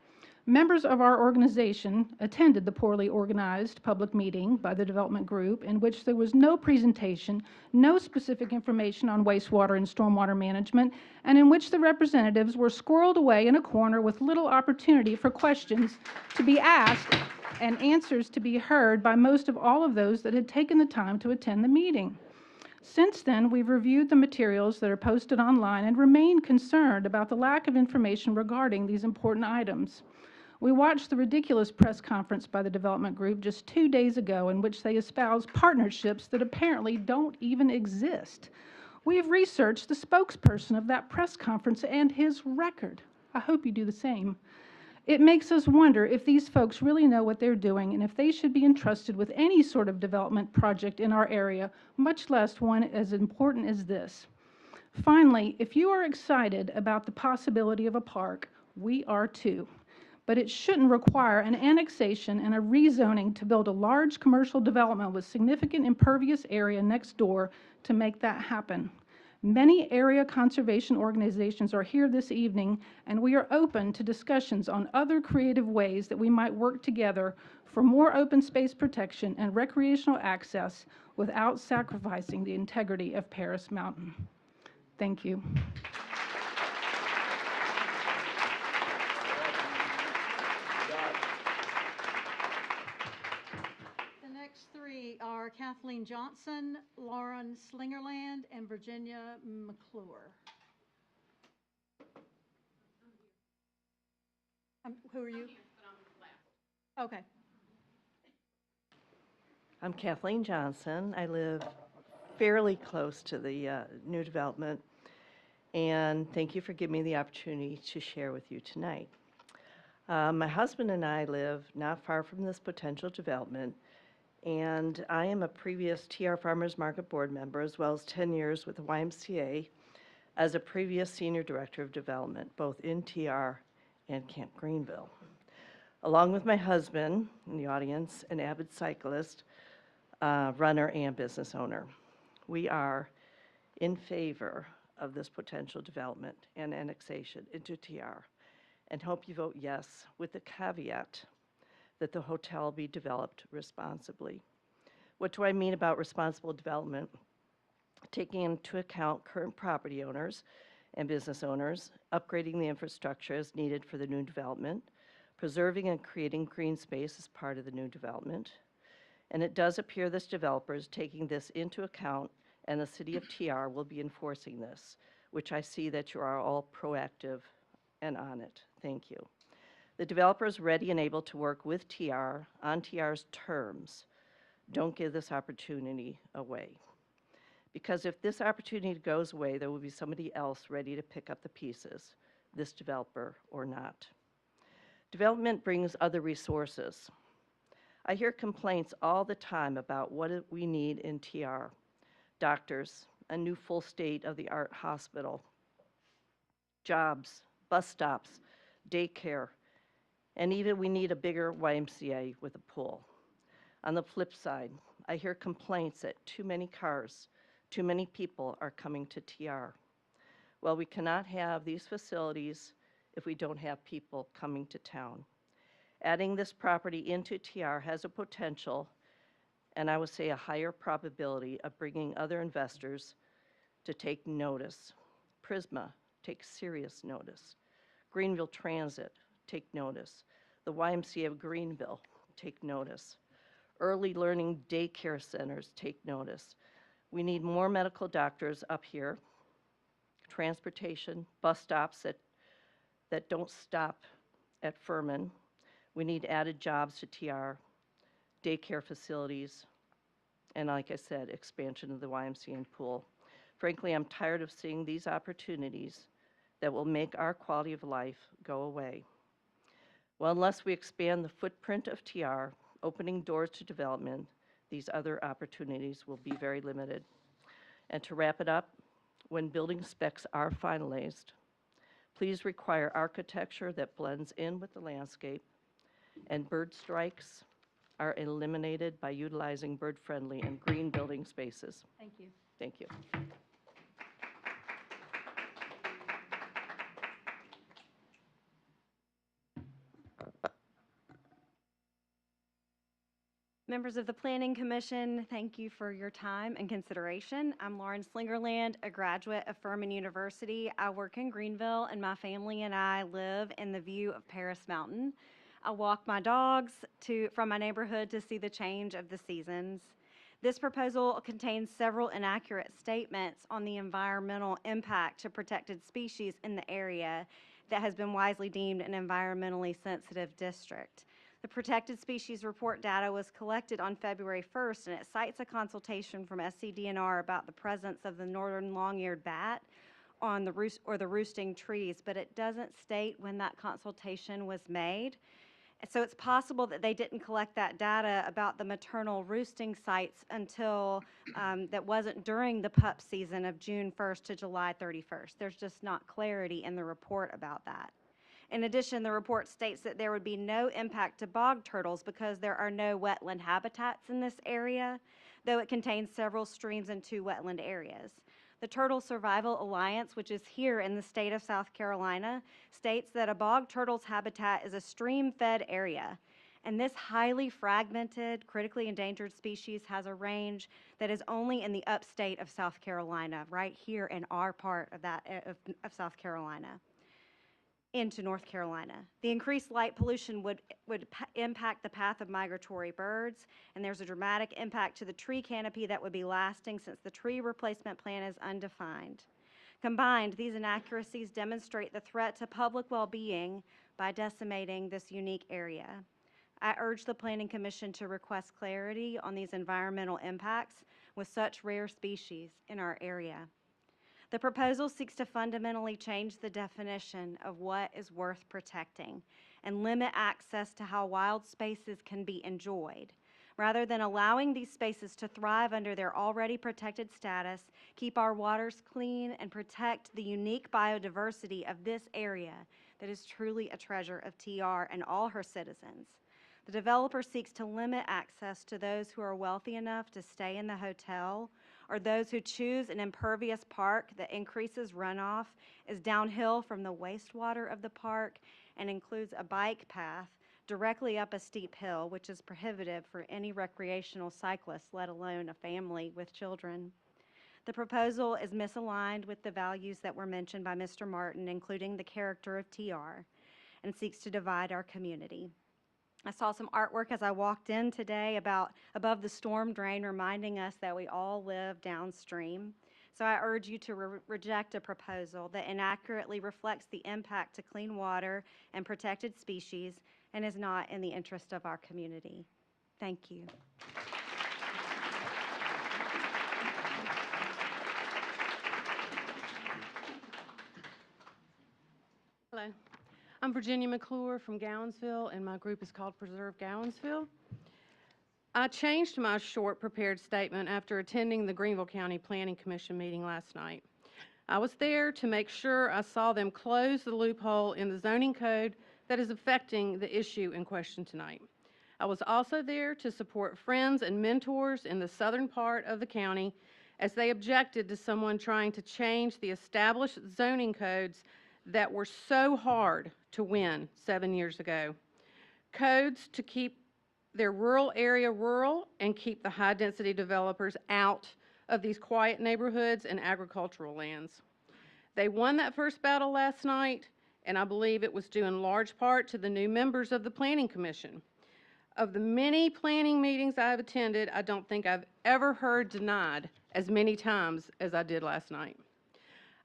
Members of our organization attended the poorly organized public meeting by the development group in which there was no presentation, no specific information on wastewater and stormwater management, and in which the representatives were squirreled away in a corner with little opportunity for questions to be asked and answers to be heard by most of all of those that had taken the time to attend the meeting. Since then, we've reviewed the materials that are posted online and remain concerned about the lack of information regarding these important items. We watched the ridiculous press conference by the development group just 2 days ago in which they espoused partnerships that apparently don't even exist. We have researched the spokesperson of that press conference and his record. I hope you do the same. It makes us wonder if these folks really know what they're doing and if they should be entrusted with any sort of development project in our area, much less one as important as this. Finally, if you are excited about the possibility of a park, we are too. But it shouldn't require an annexation and a rezoning to build a large commercial development with significant impervious area next door to make that happen. Many area conservation organizations are here this evening, and we are open to discussions on other creative ways that we might work together for more open space protection and recreational access without sacrificing the integrity of Paris Mountain. Thank you. Three are Kathleen Johnson, Lauren Slingerland, and Virginia McClure. Who are you? Okay. I'm Kathleen Johnson. I live fairly close to the new development, and thank you for giving me the opportunity to share with you tonight. My husband and I live not far from this potential development, and I am a previous TR Farmers Market Board member, as well as 10 years with the YMCA as a previous Senior Director of Development, both in TR and Camp Greenville. Along with my husband, in the audience, an avid cyclist, runner, and business owner. We are in favor of this potential development and annexation into TR, and hope you vote yes, with the caveat that the hotel be developed responsibly. What do I mean about responsible development? Taking into account current property owners and business owners, upgrading the infrastructure as needed for the new development, preserving and creating green space as part of the new development. And it does appear this developer is taking this into account, and the City of TR will be enforcing this, which I see that you are all proactive and on it. Thank you. The developer is ready and able to work with TR on TR's terms. Don't give this opportunity away. Because if this opportunity goes away, there will be somebody else ready to pick up the pieces, this developer or not. Development brings other resources. I hear complaints all the time about what we need in TR. Doctors, a new full state-of-the-art hospital, jobs, bus stops, daycare, and even we need a bigger YMCA with a pool. On the flip side, I hear complaints that too many cars, too many people are coming to TR. Well, we cannot have these facilities if we don't have people coming to town. Adding this property into TR has a potential, and I would say a higher probability of bringing other investors to take notice. Prisma, take serious notice. Greenville Transit, take notice. The YMCA of Greenville, take notice. Early learning daycare centers, take notice. We need more medical doctors up here. Transportation, bus stops that don't stop at Furman. We need added jobs to TR, daycare facilities, and like I said, expansion of the YMCA and pool. Frankly, I'm tired of seeing these opportunities that will make our quality of life go away. Well, unless we expand the footprint of TR, opening doors to development, these other opportunities will be very limited. And to wrap it up, when building specs are finalized, please require architecture that blends in with the landscape, and bird strikes are eliminated by utilizing bird-friendly and green building spaces. Thank you. Thank you. Members of the Planning Commission, thank you for your time and consideration. I'm Lauren Slingerland, a graduate of Furman University. I work in Greenville, and my family and I live in the view of Paris Mountain. I walk my dogs from my neighborhood to see the change of the seasons. This proposal contains several inaccurate statements on the environmental impact to protected species in the area that has been wisely deemed an environmentally sensitive district. The protected species report data was collected on February 1st, and it cites a consultation from SCDNR about the presence of the northern long-eared bat on the roosting trees, but it doesn't state when that consultation was made. So it's possible that they didn't collect that data about the maternal roosting sites until that wasn't during the pup season of June 1st to July 31st. There's just not clarity in the report about that. In addition, the report states that there would be no impact to bog turtles because there are no wetland habitats in this area, though it contains several streams and 2 wetland areas. The Turtle Survival Alliance, which is here in the state of South Carolina, states that a bog turtle's habitat is a stream-fed area, and this highly fragmented, critically endangered species has a range that is only in the upstate of South Carolina, right here in our part of South Carolina, into North Carolina. The increased light pollution would impact the path of migratory birds, and there's a dramatic impact to the tree canopy that would be lasting since the tree replacement plan is undefined. Combined, these inaccuracies demonstrate the threat to public well-being by decimating this unique area. I urge the Planning Commission to request clarity on these environmental impacts with such rare species in our area. The proposal seeks to fundamentally change the definition of what is worth protecting and limit access to how wild spaces can be enjoyed. Rather than allowing these spaces to thrive under their already protected status, keep our waters clean, and protect the unique biodiversity of this area that is truly a treasure of TR and all her citizens. The developer seeks to limit access to those who are wealthy enough to stay in the hotel, or those who choose an impervious park that increases runoff, is downhill from the wastewater of the park, and includes a bike path directly up a steep hill, which is prohibitive for any recreational cyclist, let alone a family with children. The proposal is misaligned with the values that were mentioned by Mr. Martin, including the character of TR, and seeks to divide our community. I saw some artwork as I walked in today above the storm drain, reminding us that we all live downstream. So I urge you to reject a proposal that inaccurately reflects the impact to clean water and protected species and is not in the interest of our community. Thank you. Hello. I'm Virginia McClure from Gownsville, and my group is called Preserve Gownsville. I changed my short prepared statement after attending the Greenville County Planning Commission meeting last night. I was there to make sure I saw them close the loophole in the zoning code that is affecting the issue in question tonight. I was also there to support friends and mentors in the southern part of the county as they objected to someone trying to change the established zoning codes that were so hard to win 7 years ago. Codes to keep their rural area rural and keep the high-density developers out of these quiet neighborhoods and agricultural lands. They won that first battle last night, and I believe it was due in large part to the new members of the Planning Commission. Of the many planning meetings I've attended, I don't think I've ever heard denied as many times as I did last night.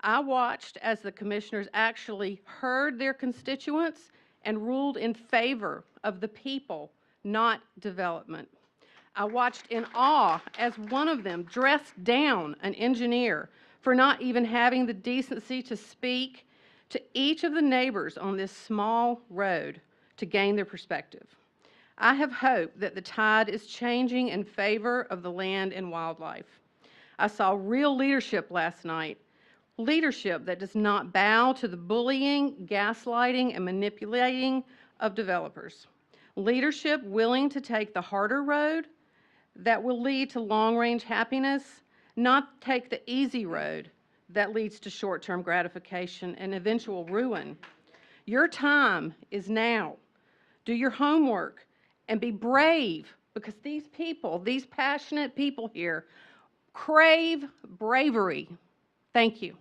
I watched as the commissioners actually heard their constituents and ruled in favor of the people, not development. I watched in awe as one of them dressed down an engineer for not even having the decency to speak to each of the neighbors on this small road to gain their perspective. I have hope that the tide is changing in favor of the land and wildlife. I saw real leadership last night, leadership that does not bow to the bullying, gaslighting, and manipulating of developers. Leadership willing to take the harder road that will lead to long-range happiness, not take the easy road that leads to short-term gratification and eventual ruin. Your time is now. Do your homework and be brave, because these people, these passionate people here, crave bravery. Thank you.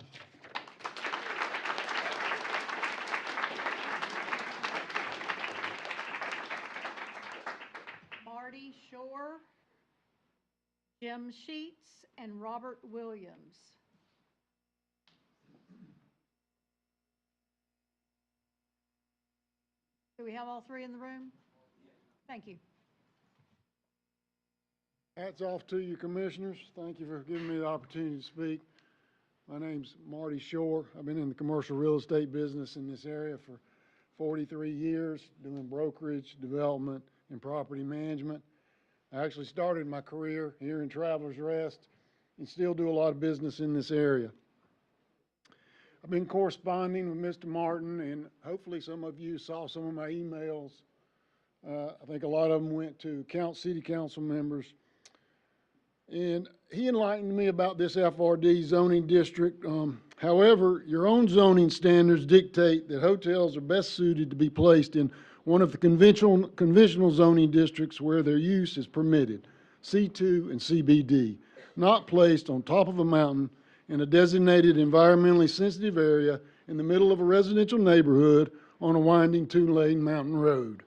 Marty Shore, Jim Sheets, and Robert Williams. Do we have all three in the room? Thank you. Hats off to you, commissioners. Thank you for giving me the opportunity to speak. My name's Marty Shore. I've been in the commercial real estate business in this area for 43 years, doing brokerage, development, and property management. I actually started my career here in Travelers Rest and still do a lot of business in this area. I've been corresponding with Mr. Martin, and hopefully some of you saw some of my emails. I think a lot of them went to city council members. And he enlightened me about this FRD zoning district. However, your own zoning standards dictate that hotels are best suited to be placed in one of the conventional zoning districts where their use is permitted, C2 and CBD, not placed on top of a mountain in a designated environmentally sensitive area in the middle of a residential neighborhood on a winding two-lane mountain road.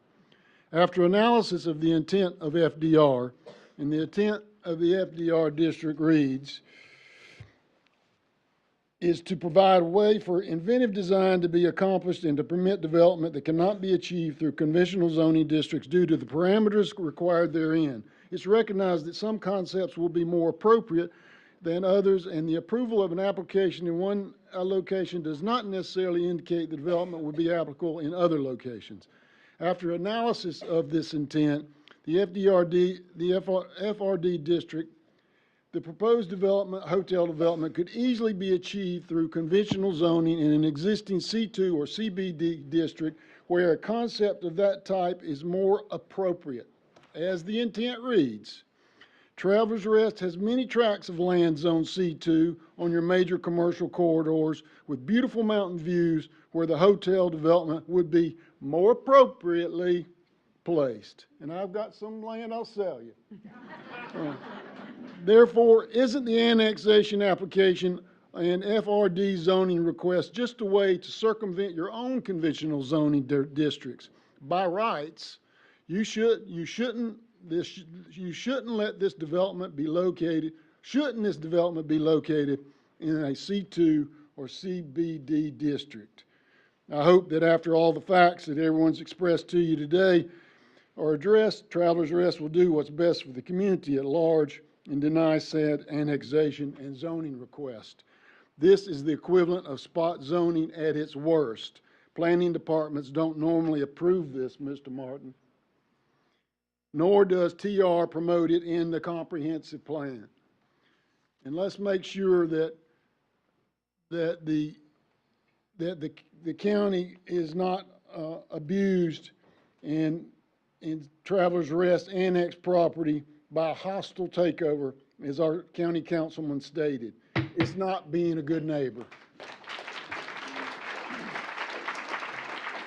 After analysis of the intent of FDR, and the intent of the FDR district reads, is to provide a way for inventive design to be accomplished and to permit development that cannot be achieved through conventional zoning districts due to the parameters required therein. It's recognized that some concepts will be more appropriate than others, and the approval of an application in one location does not necessarily indicate the development would be applicable in other locations. After analysis of this intent, the FRD district, the proposed hotel development could easily be achieved through conventional zoning in an existing C2 or CBD district where a concept of that type is more appropriate. As the intent reads, Travelers Rest has many tracts of land zoned C2 on your major commercial corridors with beautiful mountain views where the hotel development would be more appropriately placed. And I've got some land I'll sell you. Therefore, isn't the annexation application and FRD zoning request just a way to circumvent your own conventional zoning districts? By rights, you shouldn't let this development be located, shouldn't this development be located in a C2 or CBD district? I hope that after all the facts that everyone's expressed to you today are addressed, Travelers Rest will do what's best for the community at large and deny said annexation and zoning request. This is the equivalent of spot zoning at its worst. Planning departments don't normally approve this, Mr. Martin, nor does TR promote it in the comprehensive plan. And let's make sure that the county is not abused in Travelers Rest annexed property by a hostile takeover, as our county councilman stated. It's not being a good neighbor.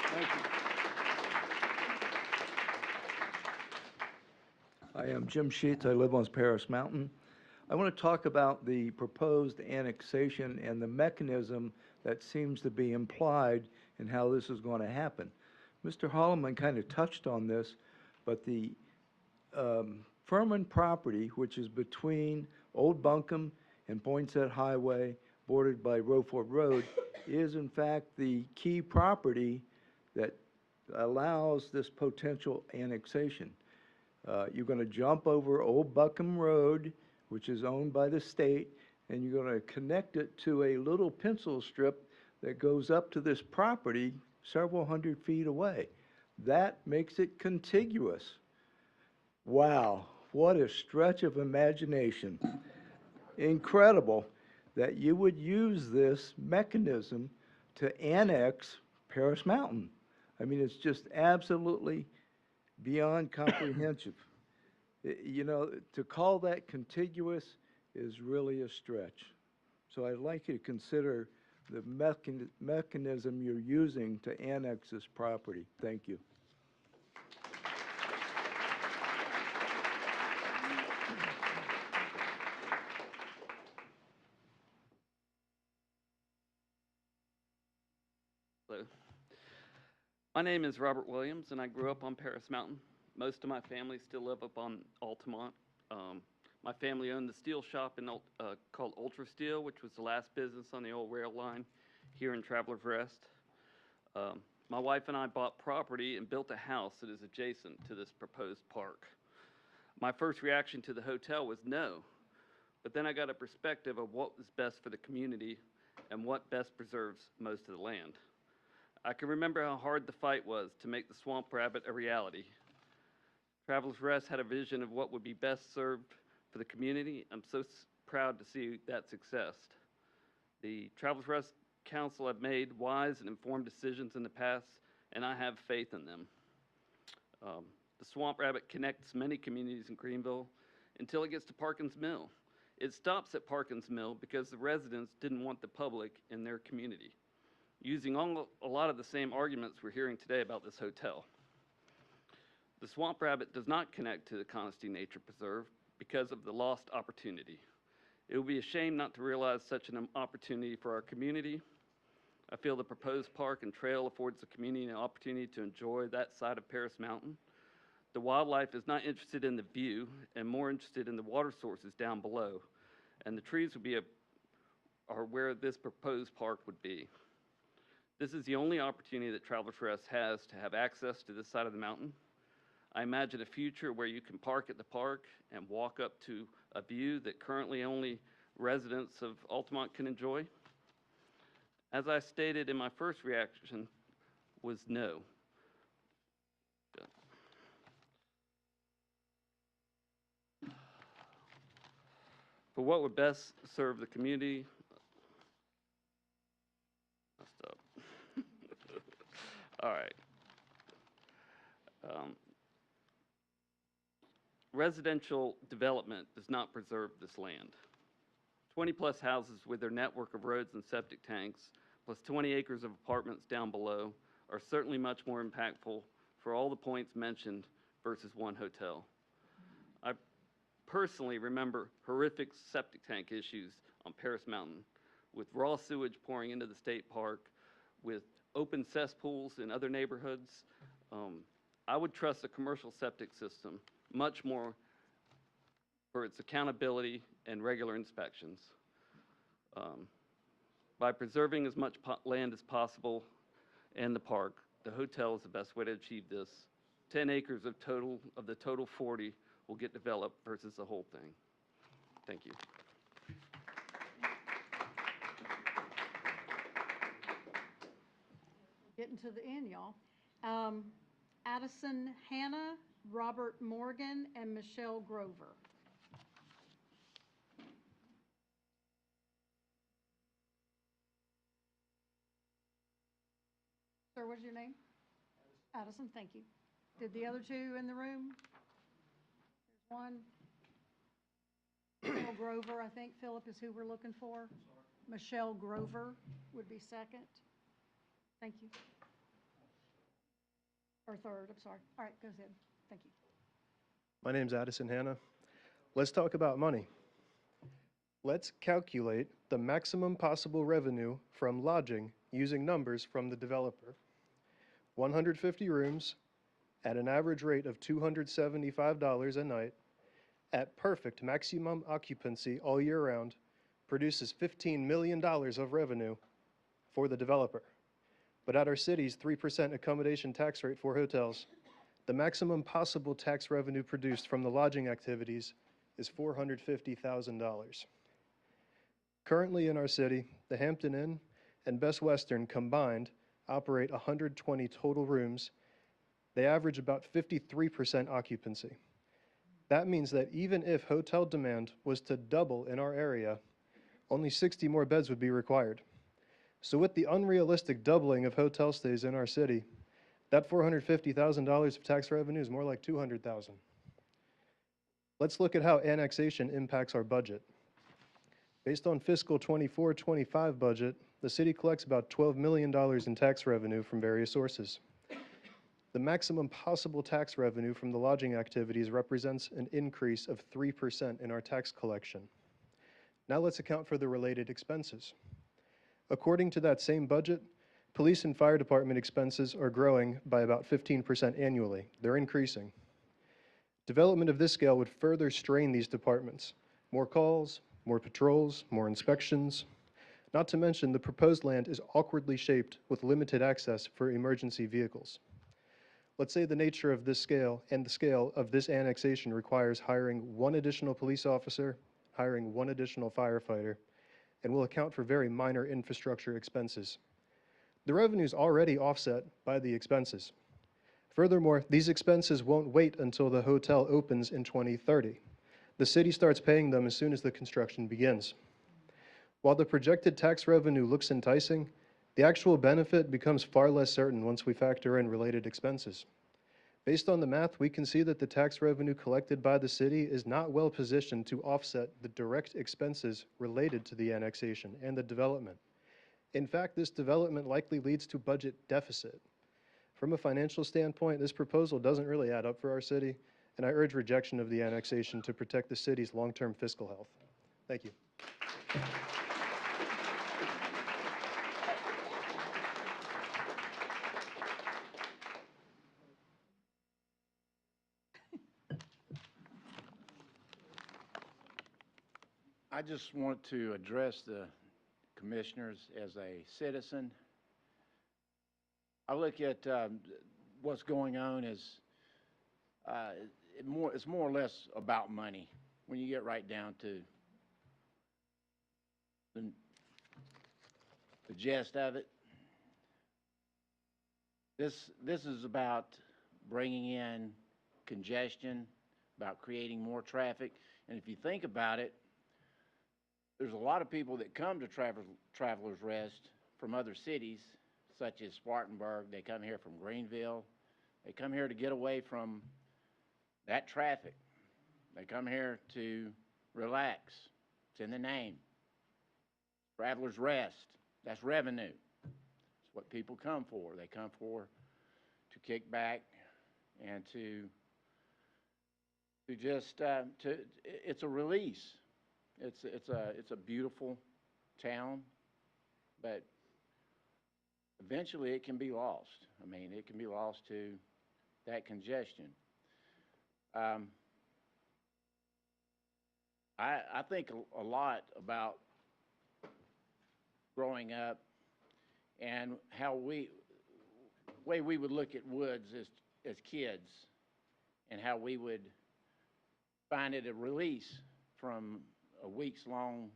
Thank you. I am Jim Sheets. I live on Paris Mountain. I want to talk about the proposed annexation and the mechanism that seems to be implied in how this is going to happen. Mr. Holloman kind of touched on this, but the Furman property, which is between Old Buncombe and Poinsett Highway, bordered by Roford Road, is in fact the key property that allows this potential annexation. You're going to jump over Old Buncombe Road, which is owned by the state, and you're going to connect it to a little pencil strip that goes up to this property several hundred feet away. That makes it contiguous. Wow, what a stretch of imagination. Incredible that you would use this mechanism to annex Paris Mountain. I mean, it's just absolutely beyond comprehensive. You know, to call that contiguous is really a stretch. So I'd like you to consider the mechanism you're using to annex this property. Thank you. Hello. My name is Robert Williams, and I grew up on Paris Mountain. Most of my family still live up on Altamont. My family owned the steel shop called Ultra Steel, which was the last business on the old rail line here in Travelers Rest. My wife and I bought property and built a house that is adjacent to this proposed park. My first reaction to the hotel was no, but then I got a perspective of what was best for the community and what best preserves most of the land. I can remember how hard the fight was to make the Swamp Rabbit a reality. Travelers Rest had a vision of what would be best served for the community. I'm so proud to see that success. The Travelers Rest Council have made wise and informed decisions in the past, and I have faith in them. The Swamp Rabbit connects many communities in Greenville until it gets to Parkins Mill. It stops at Parkins Mill because the residents didn't want the public in their community, using a lot of the same arguments we're hearing today about this hotel. The Swamp Rabbit does not connect to the Conisty Nature Preserve because of the lost opportunity. It would be a shame not to realize such an opportunity for our community. I feel the proposed park and trail affords the community an opportunity to enjoy that side of Paris Mountain. The wildlife is not interested in the view and more interested in the water sources down below, and the trees would be are where this proposed park would be. This is the only opportunity that Travelers Rest has to have access to this side of the mountain. I imagine a future where you can park at the park and walk up to a view that currently only residents of Altamont can enjoy. As I stated in my first reaction was no. For what would best serve the community, all right. Residential development does not preserve this land. 20-plus houses with their network of roads and septic tanks, plus 20 acres of apartments down below, are certainly much more impactful for all the points mentioned versus one hotel. I personally remember horrific septic tank issues on Paris Mountain, with raw sewage pouring into the state park, with open cesspools in other neighborhoods. I would trust a commercial septic system much more for its accountability and regular inspections. By preserving as much land as possible and the park, the hotel is the best way to achieve this. 10 acres of the total 40 will get developed versus the whole thing. Thank you. Getting to the end, y'all. Addison Hannah, Robert Morgan, and Michelle Grover. Sir, what's your name? Addison, thank you. Did the other two in the room? There's one. Michelle Grover, I think, Philip, is who we're looking for. Michelle Grover would be second. Thank you. Or third, I'm sorry. All right, go ahead. Thank you. My name's Addison Hannah. Let's talk about money. Let's calculate the maximum possible revenue from lodging using numbers from the developer. 150 rooms at an average rate of $275 a night at perfect maximum occupancy all year round produces $15 million of revenue for the developer. But at our city's 3% accommodation tax rate for hotels, the maximum possible tax revenue produced from the lodging activities is $450,000. Currently in our city, the Hampton Inn and Best Western combined operate 120 total rooms. They average about 53% occupancy. That means that even if hotel demand was to double in our area, only 60 more beds would be required. So with the unrealistic doubling of hotel stays in our city, that $450,000 of tax revenue is more like $200,000. Let's look at how annexation impacts our budget. Based on fiscal 24-25 budget, the city collects about $12 million in tax revenue from various sources. The maximum possible tax revenue from the lodging activities represents an increase of 3% in our tax collection. Now let's account for the related expenses. According to that same budget, police and fire department expenses are growing by about 15% annually. They're increasing. Development of this scale would further strain these departments. More calls, more patrols, more inspections. Not to mention the proposed land is awkwardly shaped with limited access for emergency vehicles. Let's say the nature of this scale and the scale of this annexation requires hiring one additional police officer, hiring one additional firefighter, and will account for very minor infrastructure expenses. The revenue is already offset by the expenses. Furthermore, these expenses won't wait until the hotel opens in 2030. The city starts paying them as soon as the construction begins. While the projected tax revenue looks enticing, the actual benefit becomes far less certain once we factor in related expenses. Based on the math, we can see that the tax revenue collected by the city is not well positioned to offset the direct expenses related to the annexation and the development. In fact, this development likely leads to budget deficit. From a financial standpoint, this proposal doesn't really add up for our city, and I urge rejection of the annexation to protect the city's long-term fiscal health. Thank you. I just want to address the commissioners as a citizen. I look at what's going on as it's more or less about money when you get right down to the gist of it. This is about bringing in congestion, about creating more traffic, and if you think about it, there's a lot of people that come to Travelers Rest from other cities, such as Spartanburg. They come here from Greenville. They come here to get away from that traffic. They come here to relax. It's in the name. Travelers Rest. That's revenue. It's what people come for. They come for to kick back and to just it's a release. It's a beautiful town, but eventually it can be lost. I mean, it can be lost to that congestion. I think a lot about growing up and how way we would look at woods as kids, and how we would find it a release from a weeks-long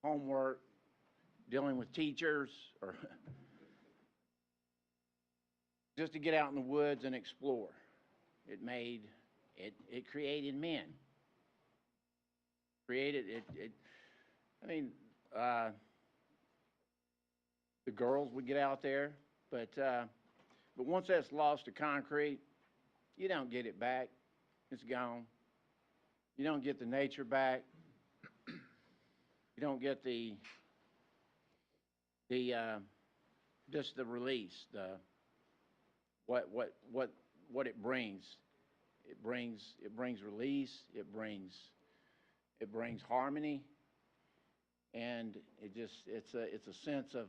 homework, dealing with teachers, or just to get out in the woods and explore. It created men. The girls would get out there, but once that's lost to concrete, you don't get it back. It's gone. You don't get the nature back. You don't get just the release, what it brings. It brings release. It brings harmony, and it's a sense of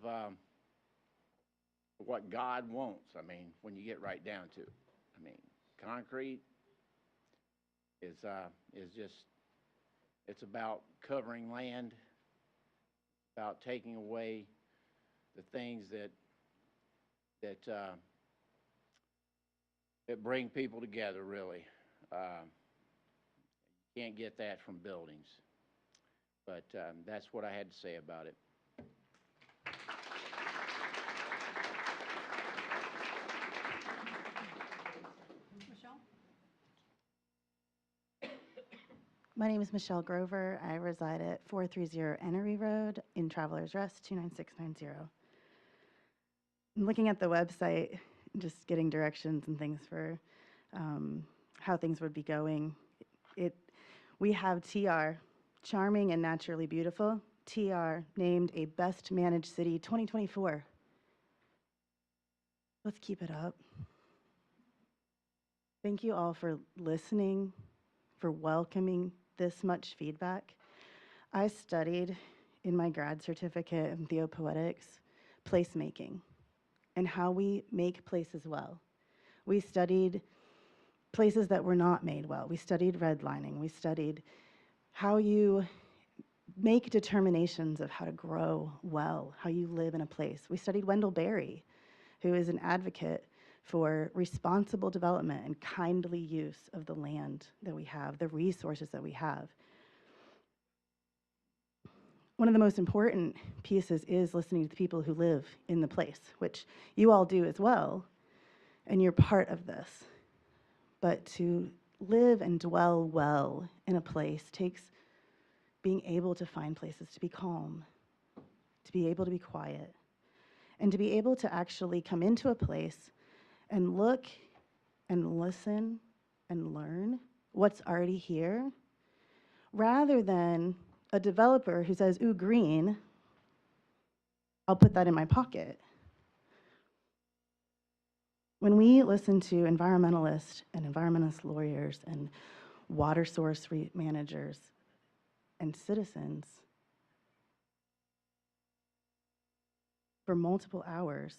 what God wants. I mean, when you get right down to it. I mean, concrete is just, it's about covering land, about taking away the things that bring people together, really. You can't get that from buildings. But that's what I had to say about it. Michelle? My name is Michelle Grover. I reside at 430 Enery Road in Travelers Rest, 29690. I'm looking at the website, just getting directions and things for how things would be going. We have TR, charming and naturally beautiful. TR named a Best Managed City 2024. Let's keep it up. Thank you all for listening, for welcoming this much feedback. I studied in my grad certificate in theopoetics, placemaking, and how we make places well. We studied places that were not made well. We studied redlining. We studied how you make determinations of how to grow well, how you live in a place. We studied Wendell Berry, who is an advocate for responsible development and kindly use of the land that we have, the resources that we have. One of the most important pieces is listening to the people who live in the place, which you all do as well, and you're part of this. But to live and dwell well in a place takes being able to find places to be calm, to be able to be quiet, and to be able to actually come into a place and look and listen and learn what's already here, rather than a developer who says, ooh, green, I'll put that in my pocket. When we listen to environmentalists and environmentalist lawyers and water source managers and citizens for multiple hours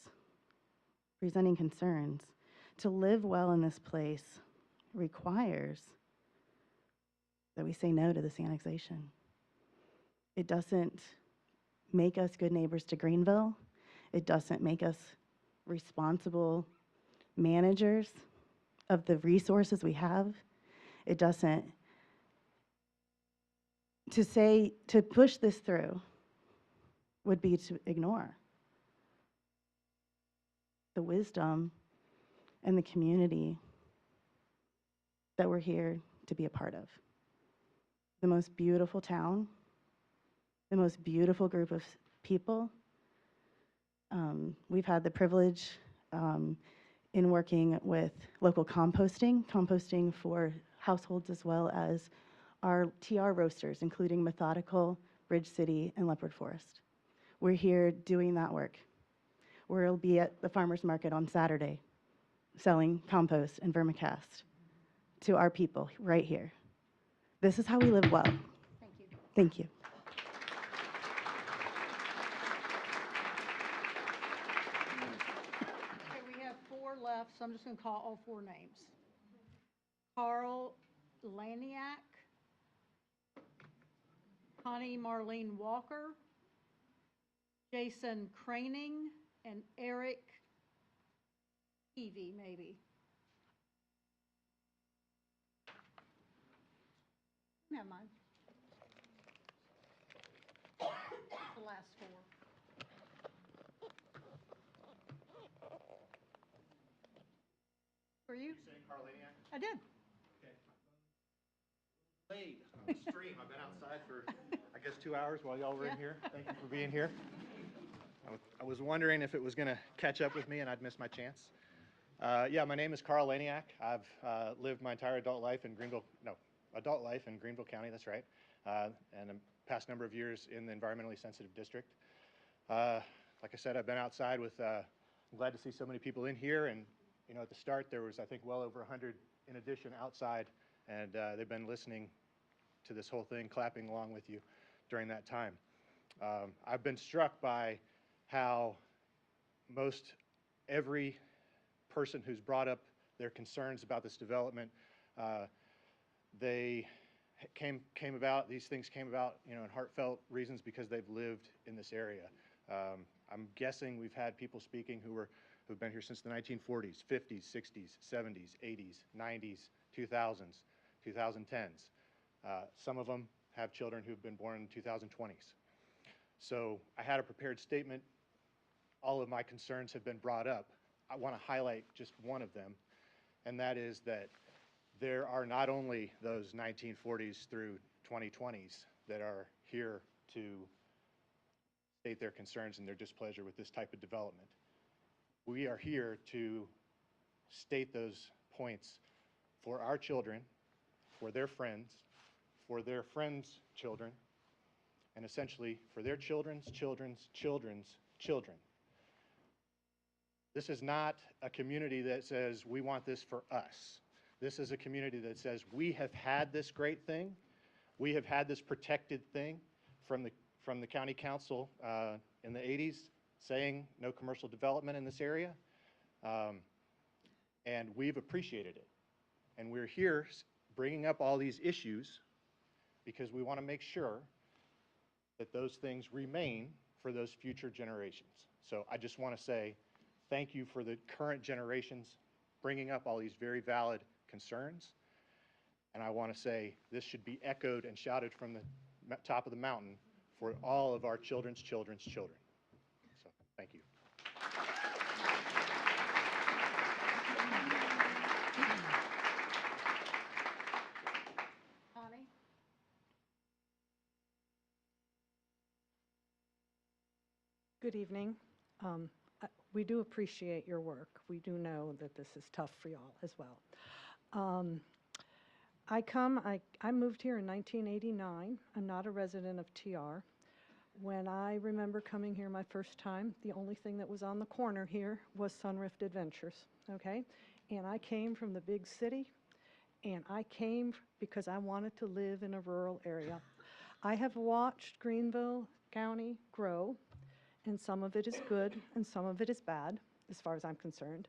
presenting concerns, to live well in this place requires that we say no to this annexation. It doesn't make us good neighbors to Greenville. It doesn't make us responsible managers of the resources we have. It doesn't. To push this through would be to ignore the wisdom and the community that we're here to be a part of. The most beautiful town, the most beautiful group of people. We've had the privilege in working with local composting for households as well as our TR roasters, including Methodical, Bridge City, and Leopard Forest. We're here doing that work. We'll be at the farmer's market on Saturday selling compost and vermicast to our people right here. This is how we live well. Thank you. Thank you. Okay, we have 4 left, so I'm just going to call all 4 names. Carl Laniak, Connie Marlene Walker, Jason Craning, and Eric Evie, maybe. Never mind. The last 4. Were you? saying Carl Laniak? I did. Played on the stream. I've been outside for, I guess, 2 hours while y'all were in here. Thank you for being here. I was wondering if it was going to catch up with me and I'd miss my chance. Yeah, my name is Carl Laniak. I've lived my entire adult life in Greenville County, that's right, and a past number of years in the environmentally sensitive district. Like I said, I've been outside with, I'm glad to see so many people in here, and you know, at the start there was, I think, well over 100 in addition outside, and they've been listening to this whole thing, clapping along with you during that time. I've been struck by how most every person who's brought up their concerns about this development, these things came about, you know, in heartfelt reasons because they've lived in this area. I'm guessing we've had people speaking who've been here since the 1940s, 50s, 60s, 70s, 80s, 90s, 2000s, 2010s. Some of them have children who've been born in 2020s. So I had a prepared statement. All of my concerns have been brought up. I want to highlight just one of them, and that is that there are not only those 1940s through 2020s that are here to state their concerns and their displeasure with this type of development. We are here to state those points for our children, for their friends, for their friends' children, and essentially for their children's children's children's children. This is not a community that says we want this for us. This is a community that says we have had this great thing. We have had this protected thing from the county council in the 80s saying no commercial development in this area. And we've appreciated it. And we're here bringing up all these issues because we want to make sure that those things remain for those future generations. So I just want to say thank you for the current generations bringing up all these very valid concerns. And I want to say this should be echoed and shouted from the top of the mountain for all of our children's children's children. So thank you. Connie? Good evening. We do appreciate your work. We do know that this is tough for y'all as well. I moved here in 1989. I'm not a resident of TR. When I remember coming here my first time, the only thing that was on the corner here was Sunrift Adventures, okay? And I came from the big city, and I came because I wanted to live in a rural area. I have watched Greenville County grow, and some of it is good and some of it is bad, as far as I'm concerned.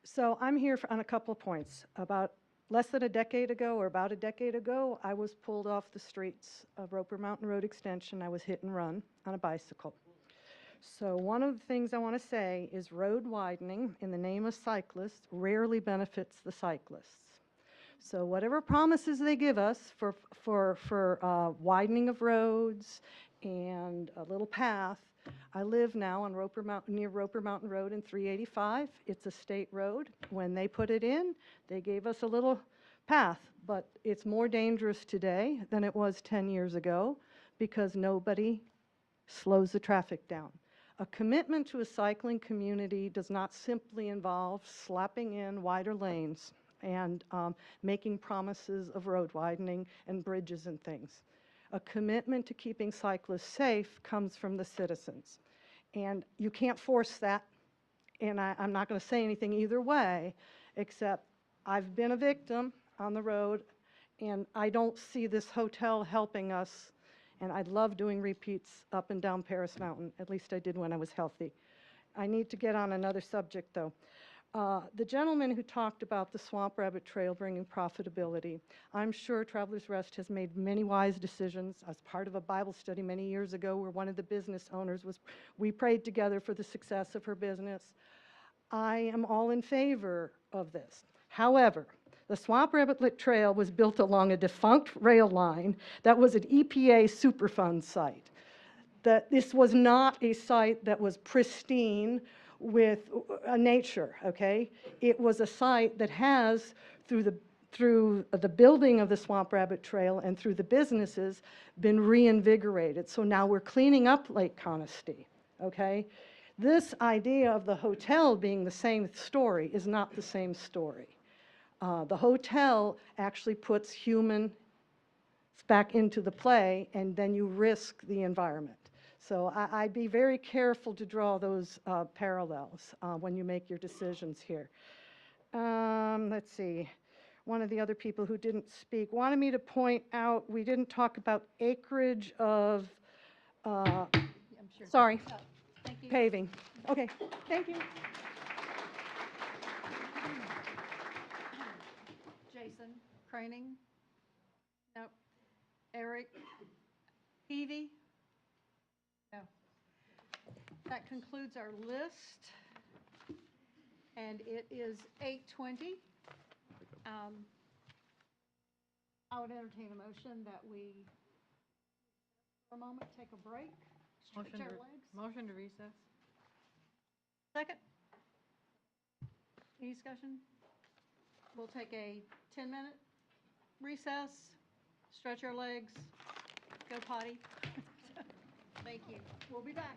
So I'm here on a couple of points. About less than a decade ago, or about a decade ago, I was pulled off the streets of Roper Mountain Road Extension. I was hit and run on a bicycle. So one of the things I want to say is road widening in the name of cyclists rarely benefits the cyclists. So whatever promises they give us for widening of roads and a little path, I live now on Roper Mountain, near Roper Mountain Road in 385. It's a state road. When they put it in, they gave us a little path, but it's more dangerous today than it was 10 years ago because nobody slows the traffic down. A commitment to a cycling community does not simply involve slapping in wider lanes and making promises of road widening and bridges and things. A commitment to keeping cyclists safe comes from the citizens. And you can't force that, and I'm not going to say anything either way, except I've been a victim on the road, and I don't see this hotel helping us, and I love doing repeats up and down Paris Mountain. At least I did when I was healthy. I need to get on another subject, though. The gentleman who talked about the Swamp Rabbit Trail bringing profitability, I'm sure Travelers Rest has made many wise decisions. I was part of a Bible study many years ago where one of the business owners we prayed together for the success of her business. I am all in favor of this. However, the Swamp Rabbit Trail was built along a defunct rail line that was an EPA Superfund site. This was not a site that was pristine with nature, okay? It was a site that has, through the building of the Swamp Rabbit Trail and through the businesses, been reinvigorated. So now we're cleaning up Lake Conisty, okay? This idea of the hotel being the same story is not the same story. The hotel actually puts humans back into the play, and then you risk the environment. So I'd be very careful to draw those parallels when you make your decisions here. Let's see. One of the other people who didn't speak wanted me to point out we didn't talk about acreage of, sorry, Thank you. paving. Okay, thank you. Jason Craning? Nope. Eric Peavy? No. That concludes our list. And it is 8:20. I would entertain a motion that we, for a moment, take a break, stretch our legs. Motion to recess. Second? Any discussion? We'll take a 10-minute recess. stretch our legs, go potty. Thank you. We'll be back.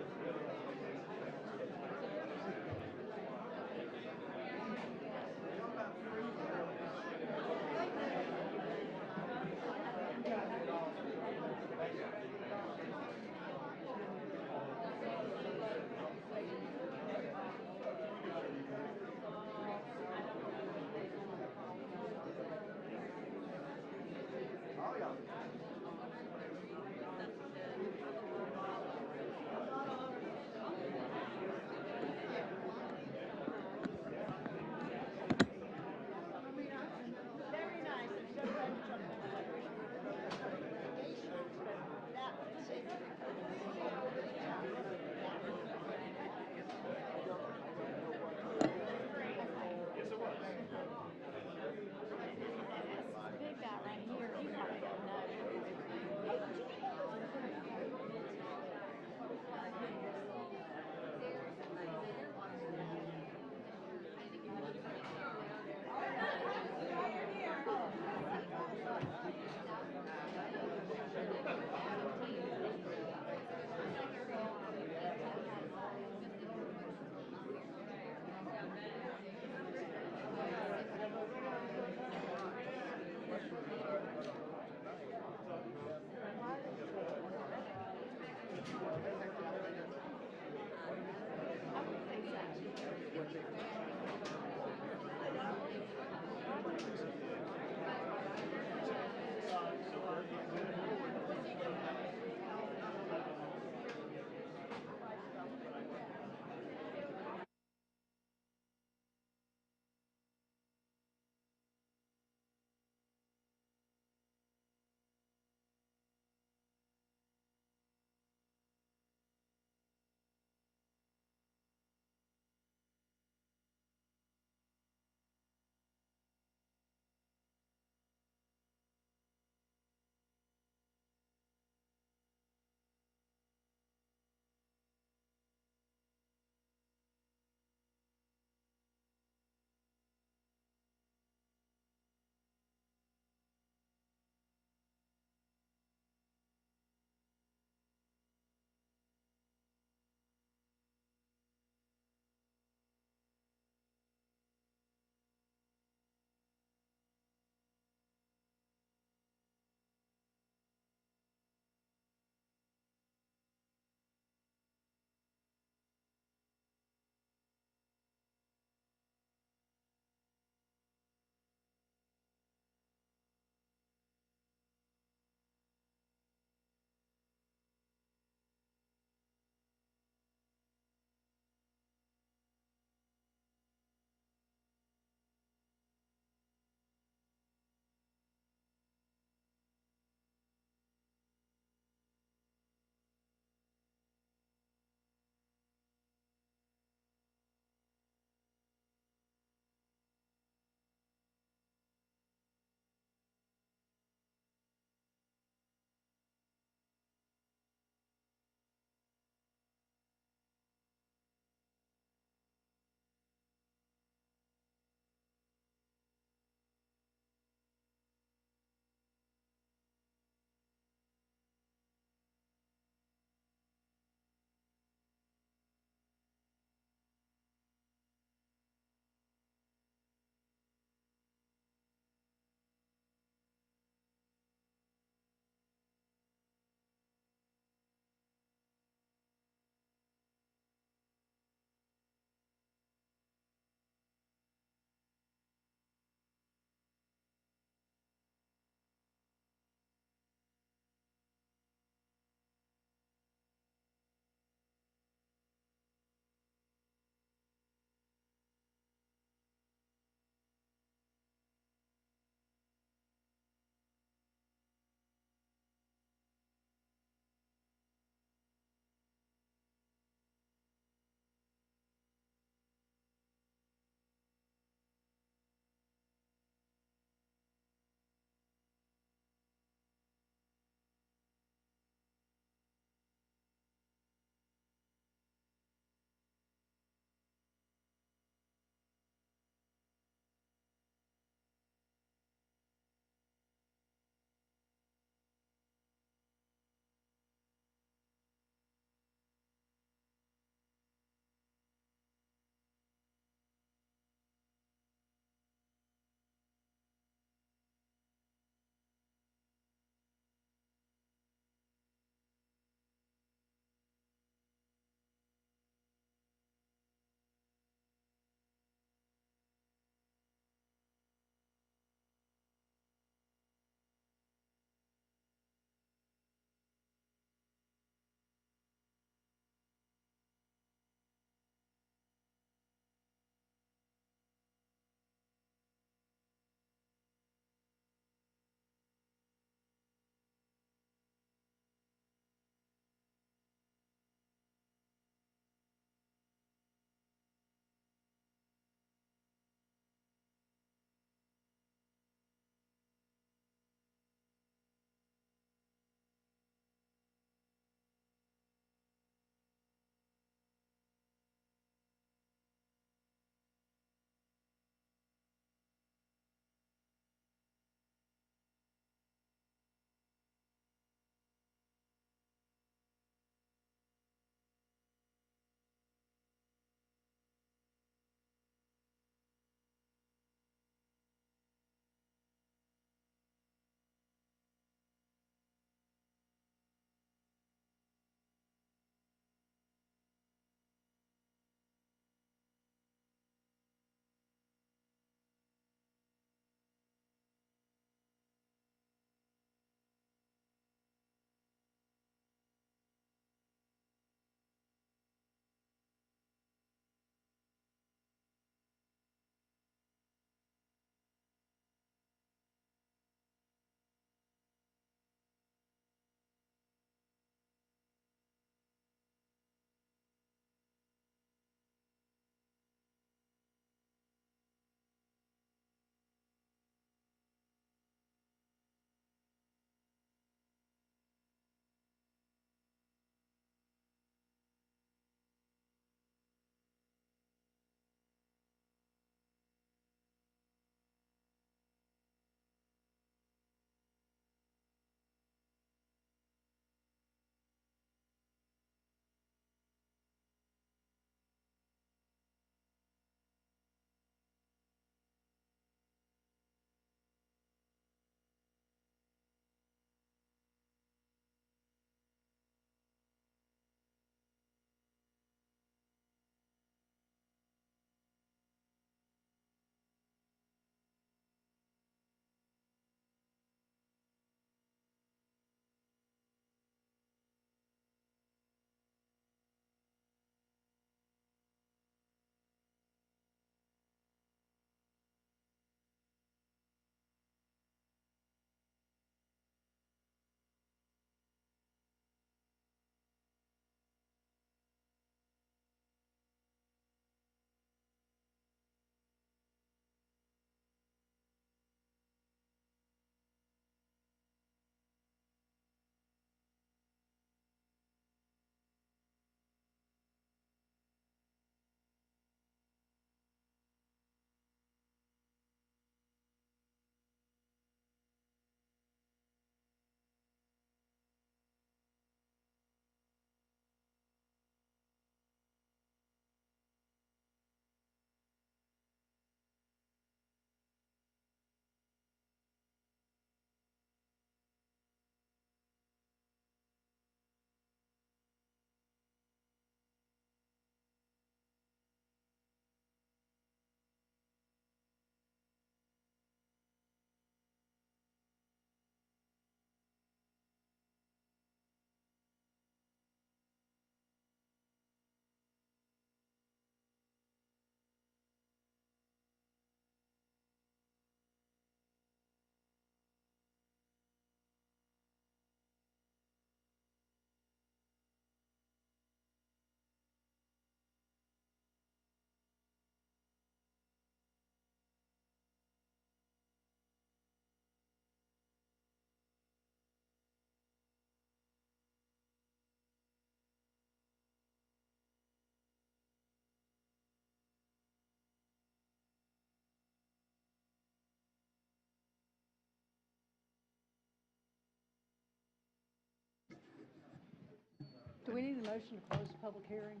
Do we need a motion to close the public hearing?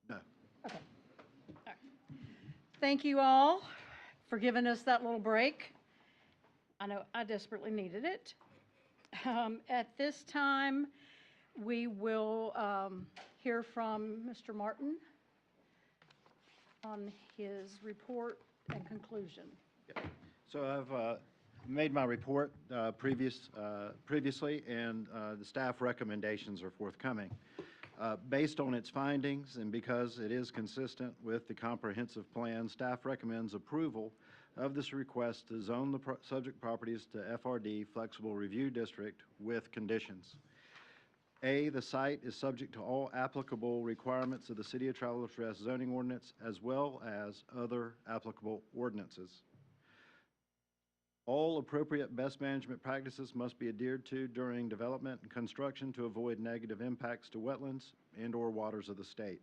No. Okay. All right. Thank you all for giving us that little break. I know I desperately needed it. At this time, we will hear from Mr. Martin on his report and conclusion. So I've made my report previously, and the staff recommendations are forthcoming. Based on its findings, and because it is consistent with the comprehensive plan, staff recommends approval of this request to zone the subject properties to FRD Flexible Review District with conditions. A, the site is subject to all applicable requirements of the City of Travelers Rest zoning ordinance as well as other applicable ordinances. All appropriate best management practices must be adhered to during development and construction to avoid negative impacts to wetlands and/or waters of the state.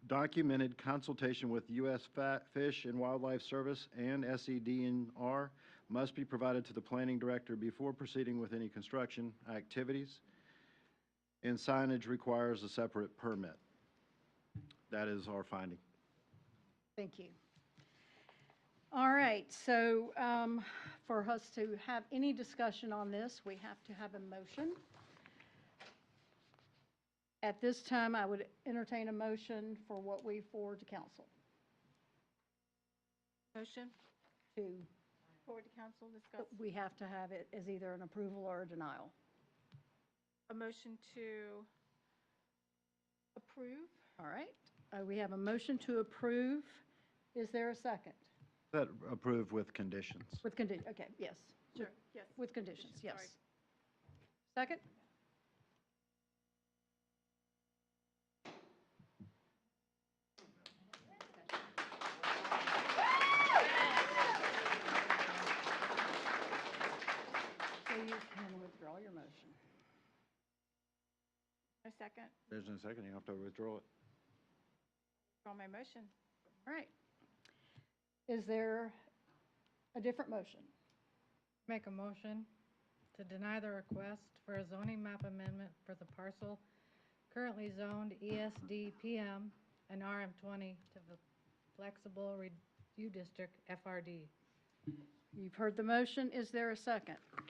Documented consultation with U.S. Fish and Wildlife Service and SEDNR must be provided to the planning director before proceeding with any construction activities, and signage requires a separate permit. That is our finding. Thank you. All right, so for us to have any discussion on this, we have to have a motion. At this time, I would entertain a motion for what we forward to council. Motion To, forward to council, discuss. we have to have it as either an approval or a denial. A motion to approve. All right, we have a motion to approve. Is there a second? That approved with conditions. With okay, yes. Sure, yes. With conditions, yes. Sorry. Second? So you can withdraw your motion. A second. There's no second. You have to withdraw it. On my motion. All right. Is there a different motion? Make a motion to deny the request for a zoning map amendment for the parcel currently zoned ESD PM and RM20 to the Flexible Review District FRD. You've heard the motion. Is there a second? All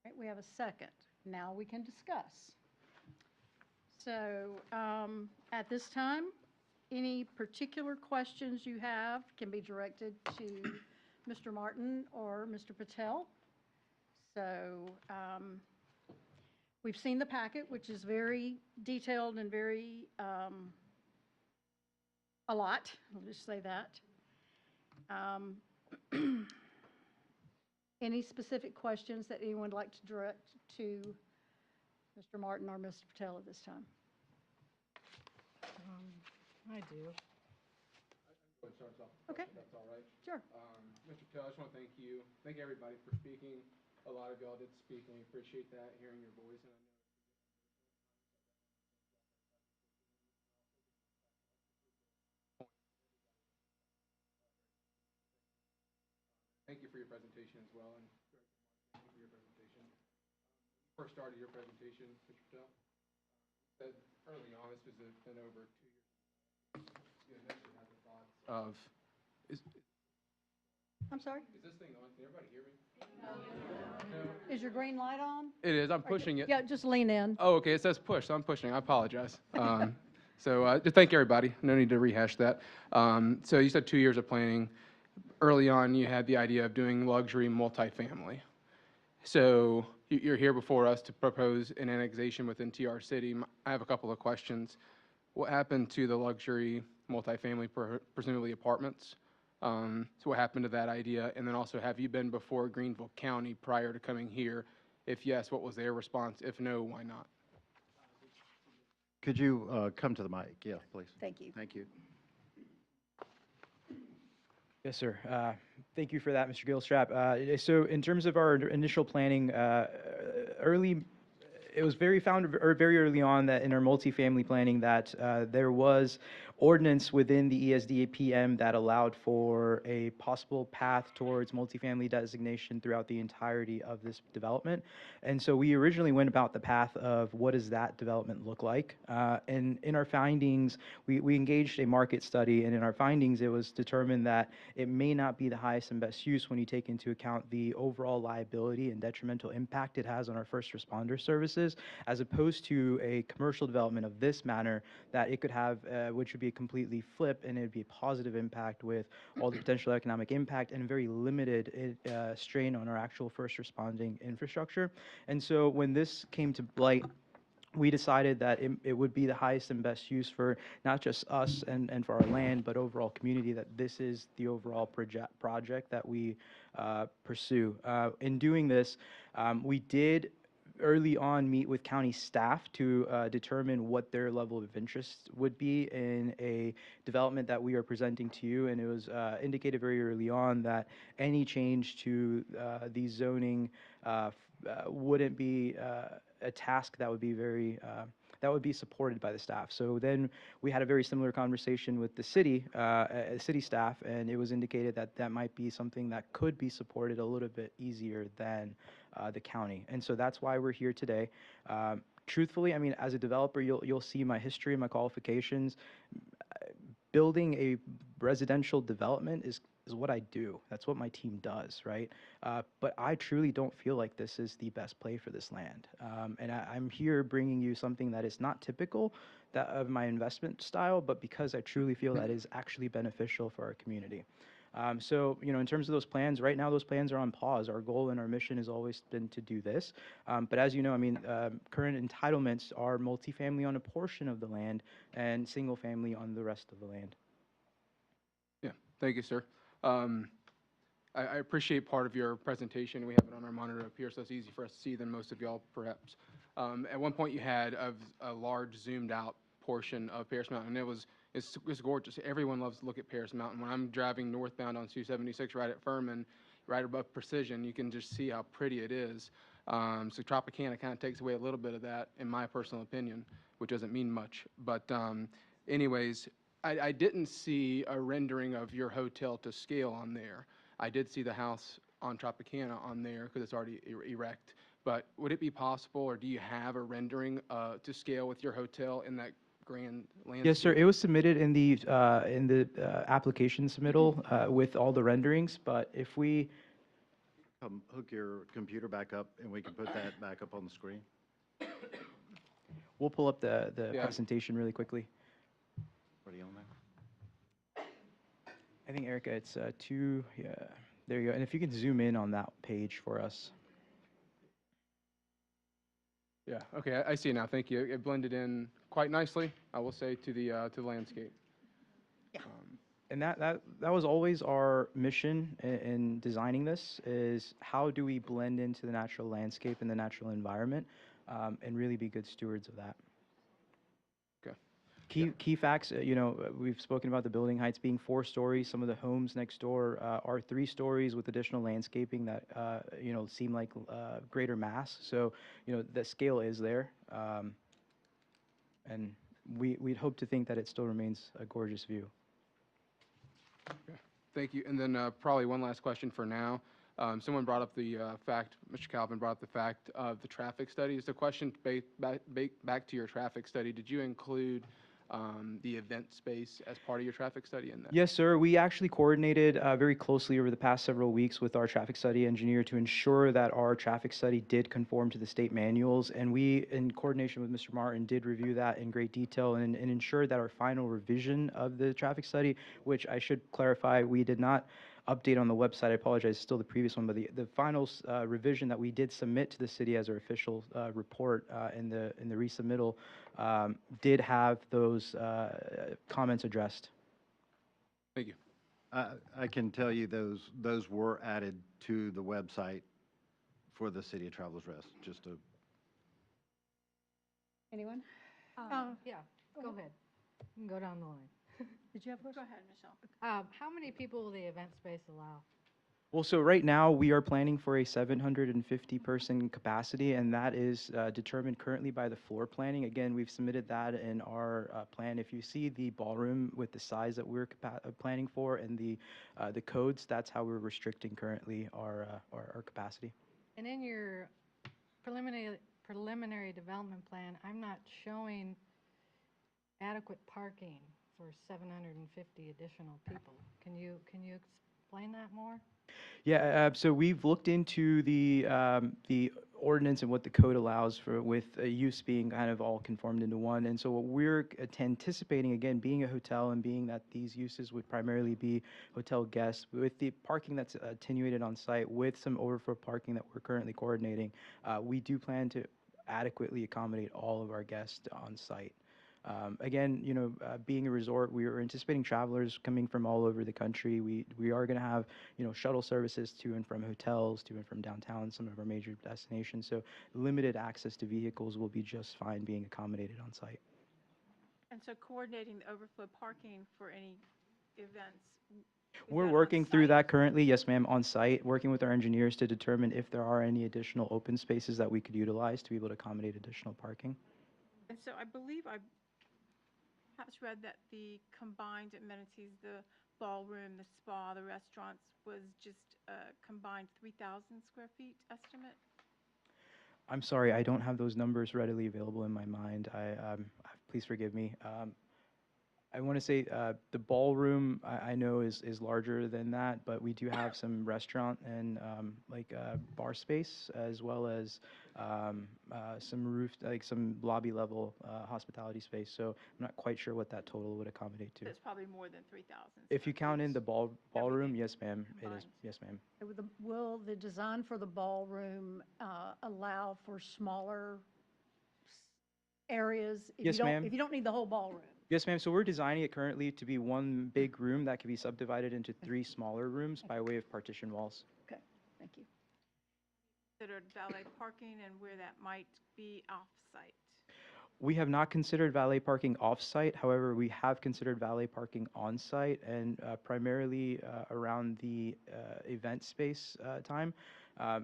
right, we have a second. Now we can discuss. So at this time, any particular questions you have can be directed to Mr. Martin or Mr. Patel. So we've seen the packet, which is very detailed and very, a lot, I'll just say that. Any specific questions that anyone would like to direct to Mr. Martin or Mr. Patel at this time? I do. Okay. If that's all right. Sure. Mr. Patel, I just want to thank everybody for speaking. A lot of y'all did speak, and we appreciate that, hearing your voice. And thank you for your presentation as well, and thank you for your presentation. First started your presentation, Mr. Patel, said early on, this has been over 2 years. You initially had the thoughts of, I'm sorry? is this thing on? Can everybody hear me? No. Is your green light on? It is. I'm pushing it. Yeah, just lean in. Oh, okay. It says push, so I'm pushing. I apologize. Just thank everybody. No need to rehash that. So you said 2 years of planning. Early on, you had the idea of doing luxury multifamily. So you're here before us to propose an annexation within TR City. I have a couple of questions. What happened to the luxury multifamily, presumably apartments? So what happened to that idea? And then also, have you been before Greenville County prior to coming here? If yes, what was their response? If no, why not? Could you come to the mic? Yeah, please. Thank you. Thank you. Yes, sir. Thank you for that, Mr. Gilstrap. So in terms of our initial planning, it was very early on that in our multifamily planning that there was ordinance within the ESDPM that allowed for a possible path towards multifamily designation throughout the entirety of this development. And so we originally went about the path of what does that development look like? And in our findings, we engaged a market study, and in our findings, it was determined that it may not be the highest and best use when you take into account the overall liability and detrimental impact it has on our first responder services, as opposed to a commercial development of this manner that it could have, which would be completely flip, and it would be a positive impact with all the potential economic impact and very limited strain on our actual first responding infrastructure. And so when this came to light, we decided that it would be the highest and best use for not just us and for our land, but overall community, that this is the overall project that we pursue. In doing this, we did early on meet with county staff to determine what their level of interest would be in a development that we are presenting to you. And it was indicated very early on that any change to the zoning wouldn't be a task that would be very that would be supported by the staff. So then we had a very similar conversation with the city staff, and it was indicated that that might be something that could be supported a little bit easier than the county. And so that's why we're here today. Truthfully, I mean, as a developer, you'll see my history, my qualifications. Building a residential development is what I do. That's what my team does, right? But I truly don't feel like this is the best play for this land. And I'm here bringing you something that is not typical of my investment style, but because I truly feel that is actually beneficial for our community. So, you know, in terms of those plans, right now those plans are on pause. Our goal and our mission has always been to do this. But as you know, I mean, current entitlements are multifamily on a portion of the land and single family on the rest of the land. Yeah, thank you, sir. I appreciate part of your presentation. We have it on our monitor up here, so it's easy for us to see than most of y'all, perhaps. At one point, you had a large zoomed-out portion of Paris Mountain, and it's gorgeous. Everyone loves to look at Paris Mountain. When I'm driving northbound on 276 right at Furman, right above Precision, you can just see how pretty it is. So Tropicana kind of takes away a little bit of that, in my personal opinion, which doesn't mean much. But anyways, I didn't see a rendering of your hotel to scale on there. I did see the house on Tropicana on there because it's already erect. But would it be possible, or do you have a rendering to scale with your hotel in that grand landscape? Yes, sir. It was submitted in the application submittal with all the renderings. But if we Hook your computer back up, and we can put that back up on the screen. we'll pull up the Yeah. presentation really quickly. What are you on there? I think, Erica, it's two. Yeah, there you go. And if you can zoom in on that page for us. Yeah, okay, I see it now, thank you. It blended in quite nicely, I will say, to the landscape. And that was always our mission in designing this, is how do we blend into the natural landscape and the natural environment, and really be good stewards of that. Okay. Key facts, you know, we've spoken about the building heights being 4 stories. Some of the homes next door are 3 stories with additional landscaping that, you know, seem like greater mass. So, you know, the scale is there. And we'd hope to think that it still remains a gorgeous view. Okay. Thank you. And then probably one last question for now. Someone brought up the fact, Mr. Calvin brought up the fact of the traffic study. Is the question back to your traffic study? Did you include the event space as part of your traffic study in that? Yes, sir. We actually coordinated very closely over the past several weeks with our traffic study engineer to ensure that our traffic study did conform to the state manuals. And we, in coordination with Mr. Martin, did review that in great detail and ensure that our final revision of the traffic study, which I should clarify, we did not update on the website. I apologize, it's still the previous one, but the final revision that we did submit to the city as our official report in the resubmittal did have those comments addressed. Thank you. I can tell you those were added to the website for the City of Travelers Rest, just to. Anyone? Yeah, go ahead. You can go down the line. Did you have a question? Go ahead, Michelle. How many people will the event space allow? Well, so right now, we are planning for a 750-person capacity, and that is determined currently by the floor planning. Again, we've submitted that in our plan. If you see the ballroom with the size that we're planning for and the codes, that's how we're restricting currently our capacity. And in your preliminary development plan, I'm not showing adequate parking for 750 additional people. Can you explain that more? Yeah, so we've looked into the ordinance and what the code allows for, with use being kind of all conformed into one. And so what we're anticipating, again, being a hotel and being that these uses would primarily be hotel guests, with the parking that's attenuated on site, with some overflow parking that we're currently coordinating, we do plan to adequately accommodate all of our guests on site. Again, being a resort, we are anticipating travelers coming from all over the country. We are going to have, shuttle services to and from hotels, to and from downtown, some of our major destinations. So limited access to vehicles will be just fine being accommodated on site. And so coordinating the overflow parking for any events. We're working through that currently, yes, ma'am, on site, working with our engineers to determine if there are any additional open spaces that we could utilize to be able to accommodate additional parking. And so I believe I perhaps read that the combined amenities, the ballroom, the spa, the restaurants, was just a combined 3,000 square feet estimate? I'm sorry, I don't have those numbers readily available in my mind. Please forgive me. I want to say the ballroom I know is larger than that, but we do have some restaurant and bar space, as well as some roof, some lobby level hospitality space. So I'm not quite sure what that total would accommodate to. It's probably more than 3,000. If you count in the ballroom, yes, ma'am, it is. Yes, ma'am. Will the design for the ballroom allow for smaller areas? Yes, ma'am. If you don't need the whole ballroom? Yes, ma'am. So we're designing it currently to be one big room that can be subdivided into 3 smaller rooms by way of partition walls. Okay, thank you. Considered valet parking and where that might be off-site? We have not considered valet parking off-site. However, we have considered valet parking on-site, and primarily around the event space time.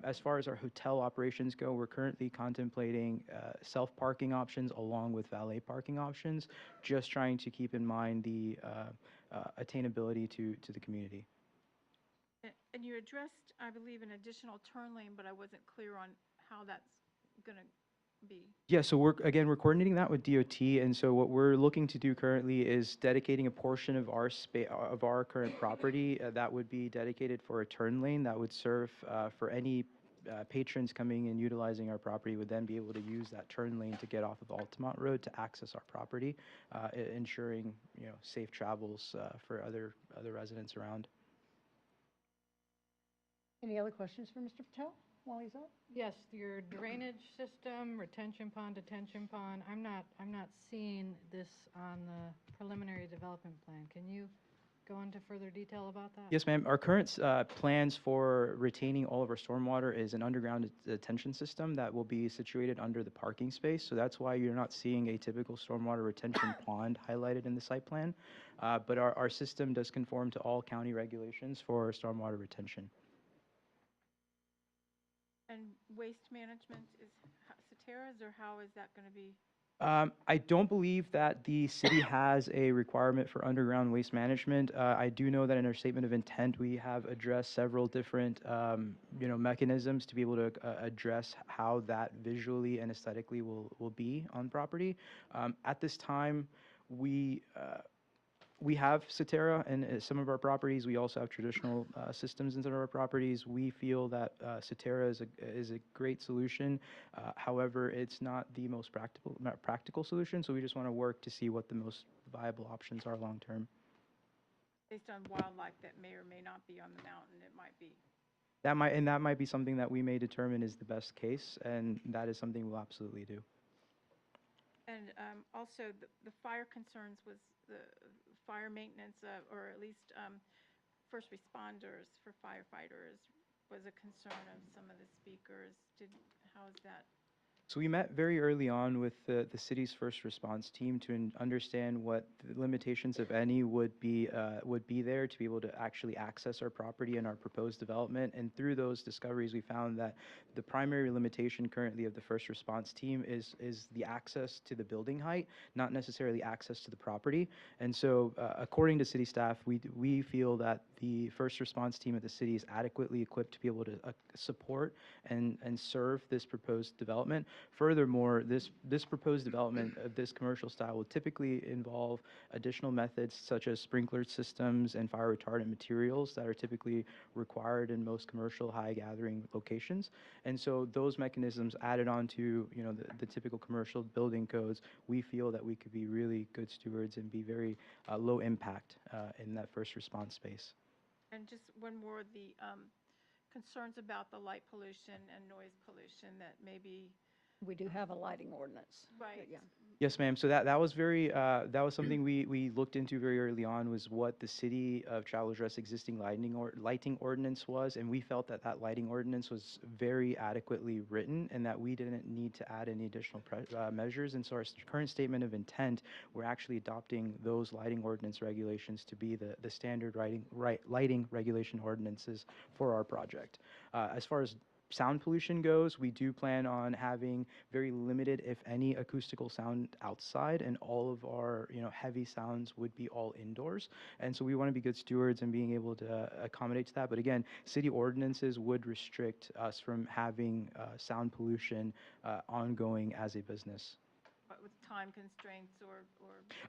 As far as our hotel operations go, we're currently contemplating self-parking options along with valet parking options, just trying to keep in mind the attainability to the community. And you addressed, I believe, an additional turn lane, but I wasn't clear on how that's going to be. Yeah, so we're coordinating that with DOT, and so what we're looking to do currently is dedicating a portion of our current property that would be dedicated for a turn lane that would serve for any patrons coming and utilizing our property would then be able to use that turn lane to get off of Altamont Road to access our property, ensuring safe travels for other residents around. Any other questions for Mr. Patel while he's up? Yes, your drainage system, retention pond, detention pond, I'm not seeing this on the preliminary development plan. Can you go into further detail about that? Yes, ma'am. Our current plans for retaining all of our stormwater is an underground detention system that will be situated under the parking space. So that's why you're not seeing a typical stormwater retention pond highlighted in the site plan. But our system does conform to all county regulations for stormwater retention. And waste management is Cetera's, or how is that going to be? I don't believe that the city has a requirement for underground waste management. I do know that in our statement of intent, we have addressed several different, mechanisms to be able to address how that visually and aesthetically will be on property. At this time, we have Cetera in some of our properties. We also have traditional systems in some of our properties. We feel that Cetera is a great solution. However, it's not the most practical solution, so we just want to work to see what the most viable options are long term. Based on wildlife that may or may not be on the mountain, it might be. That might be something that we may determine is the best case, and that is something we'll absolutely do. And also, the fire concerns was the fire maintenance, or at least first responders for firefighters was a concern of some of the speakers. How is that So we met very early on with the city's first response team to understand what the limitations, if any, would be there to be able to actually access our property and our proposed development. And through those discoveries, we found that the primary limitation currently of the first response team is the access to the building height, not necessarily access to the property. And so, according to city staff, we feel that the first response team at the city is adequately equipped to be able to support and serve this proposed development. Furthermore, this proposed development of this commercial style will typically involve additional methods such as sprinkler systems and fire retardant materials that are typically required in most commercial high gathering locations. And so those mechanisms added on to, you know, the typical commercial building codes, we feel that we could be really good stewards and be very low impact in that first response space. And just one more, the concerns about the light pollution and noise pollution that maybe. We do have a lighting ordinance. Right. Yeah. Yes, ma'am. So that was very that was something we looked into very early on, was what the city of Travelers Rest existing lighting ordinance was, and we felt that that lighting ordinance was very adequately written, and that we didn't need to add any additional measures. And so our current statement of intent, we're actually adopting those lighting ordinance regulations to be the standard lighting regulation ordinances for our project. As far as sound pollution goes, we do plan on having very limited, if any, acoustical sound outside, and all of our, you know, heavy sounds would be all indoors. And so we want to be good stewards and being able to accommodate to that. But again, city ordinances would restrict us from having sound pollution ongoing as a business. But with time constraints or.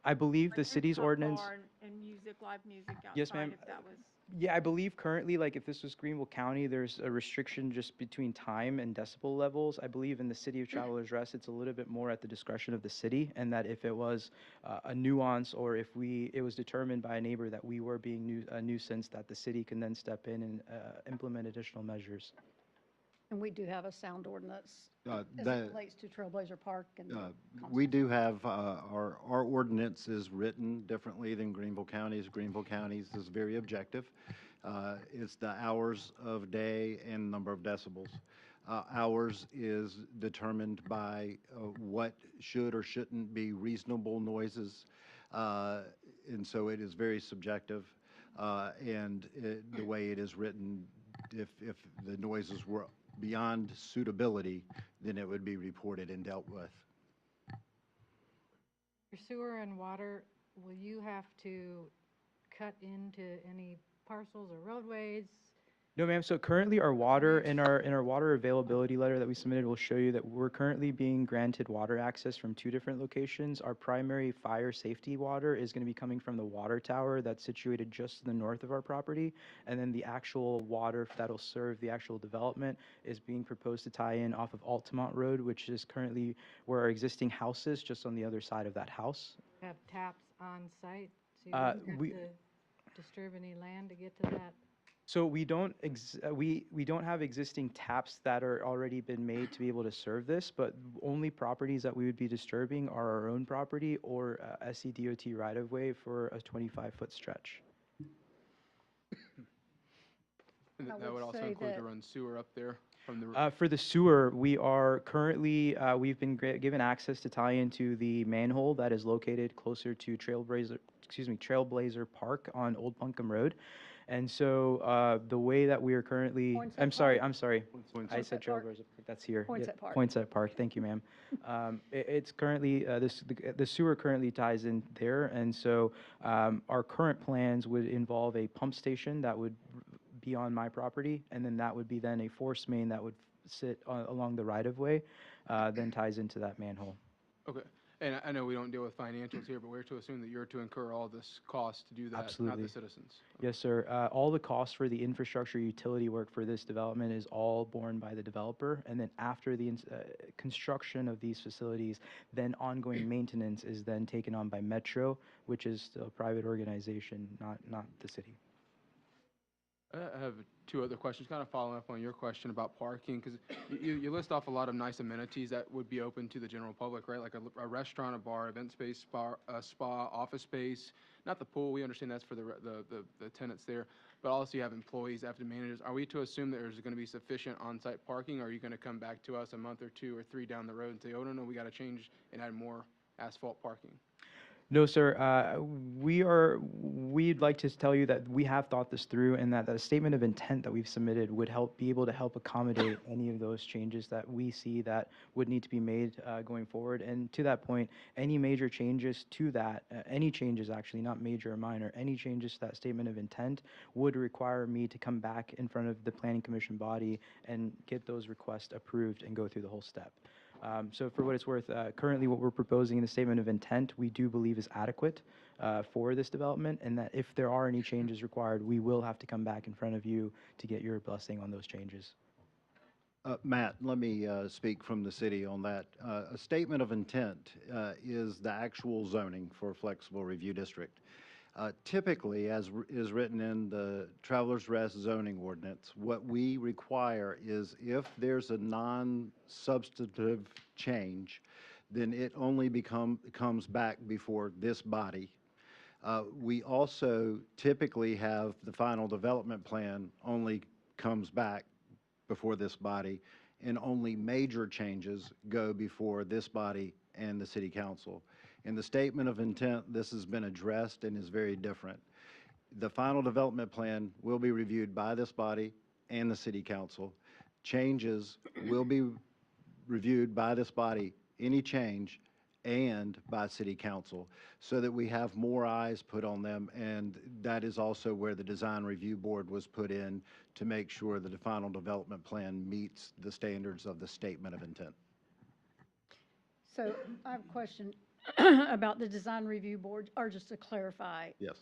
I believe like the city's rooftop ordinance. bar and music, live music outside. Yes, ma'am. If that was. Yeah, I believe currently, like if this was Greenville County, there's a restriction just between time and decibel levels. I believe in the city of Travelers Rest, it's a little bit more at the discretion of the city, and that if it was a nuance, or if it was determined by a neighbor that we were being a nuisance, that the city can then step in and implement additional measures. And we do have a sound ordinance as that- it relates to Trailblazer Park and. We do have, our ordinance is written differently than Greenville County's. Greenville County's is very objective. It's the hours of day and number of decibels. Ours is determined by what should or shouldn't be reasonable noises. And so it is very subjective. And the way it is written, if the noises were beyond suitability, then it would be reported and dealt with. Your sewer and water, will you have to cut into any parcels or roadways? No, ma'am. So currently our water, in our water availability letter that we submitted, will show you that we're currently being granted water access from 2 different locations. Our primary fire safety water is going to be coming from the water tower that's situated just to the north of our property. And then the actual water that'll serve the actual development is being proposed to tie in off of Altamont Road, which is currently where our existing house is, just on the other side of that house. Have taps on site, so you don't have to disturb any land to get to that? So we don't we don't have existing taps that are already been made to be able to serve this, but only properties that we would be disturbing are our own property or SCDOT right-of-way for a 25-foot stretch. And I that would would also say include that- to run sewer up there from the. For the sewer, we are currently, we've been given access to tie into the manhole that is located closer to Trailblazer Park on Old Buncombe Road. And so the way that we are currently, Poinsett I'm sorry, Park. I said Poinsett Park. Trailblazer Park, that's here. Poinsett Yeah, Park. Poinsett Park, thank you, ma'am. It's currently, the sewer currently ties in there, and so our current plans would involve a pump station that would be on my property, and then that would be then a force main that would sit along the right-of-way, then ties into that manhole. Okay. And I know we don't deal with financials here, but we're to assume that you're to incur all this cost to do that, not Absolutely. the citizens. Yes, sir. All the costs for the infrastructure utility work for this development is all borne by the developer. And then after the construction of these facilities, then ongoing maintenance is then taken on by Metro, which is still a private organization, not the city. I have two other questions, kind of following up on your question about parking, because you list off a lot of nice amenities that would be open to the general public, right? Like a restaurant, a bar, event space, spa, office space, not the pool, we understand that's for the tenants there, but also you have employees, after managers. Are we to assume that there's going to be sufficient on-site parking, or are you going to come back to us a month or 2 or 3 down the road and say, oh, no, we got to change and add more asphalt parking? No, sir. We'd like to tell you that we have thought this through and that the statement of intent that we've submitted would be able to help accommodate any of those changes that we see that would need to be made going forward. And to that point, any major changes to that, any changes actually, not major or minor, any changes to that statement of intent would require me to come back in front of the Planning Commission body and get those requests approved and go through the whole step. So for what it's worth, currently what we're proposing in the statement of intent, we do believe is adequate for this development, and that if there are any changes required, we will have to come back in front of you to get your blessing on those changes. Matt, let me speak from the city on that. A statement of intent is the actual zoning for a flexible review district. Typically, as is written in the Travelers Rest zoning ordinance, what we require is if there's a non-substantive change, then it only comes back before this body. We also typically have the final development plan only comes back before this body, and only major changes go before this body and the city council. In the statement of intent, this has been addressed and is very different. The final development plan will be reviewed by this body and the city council. Changes will be reviewed by this body, any change, and by city council, so that we have more eyes put on them, and that is also where the design review board was put in to make sure that the final development plan meets the standards of the statement of intent. So I have a question about the design review board, or just to clarify. Yes.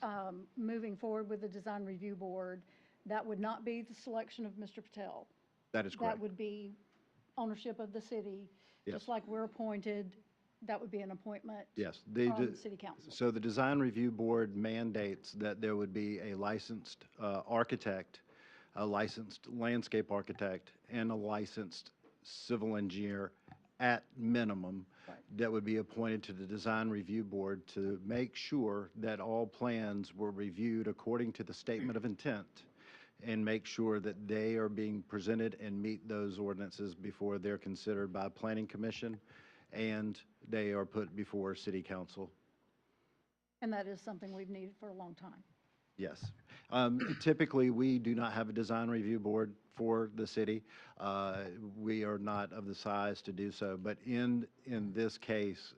Moving forward with the design review board, that would not be the selection of Mr. Patel. That is correct. That would be ownership of the city. Yes. Just like we're appointed, that would be an appointment Yes. from the city council. So the design review board mandates that there would be a licensed architect, a licensed landscape architect, and a licensed civil engineer at minimum that would be appointed to the design review board to make sure that all plans were reviewed according to the statement of intent and make sure that they are being presented and meet those ordinances before they're considered by Planning Commission and they are put before City Council. And that is something we've needed for a long time. Yes. Typically, we do not have a design review board for the city. We are not of the size to do so, but in this case,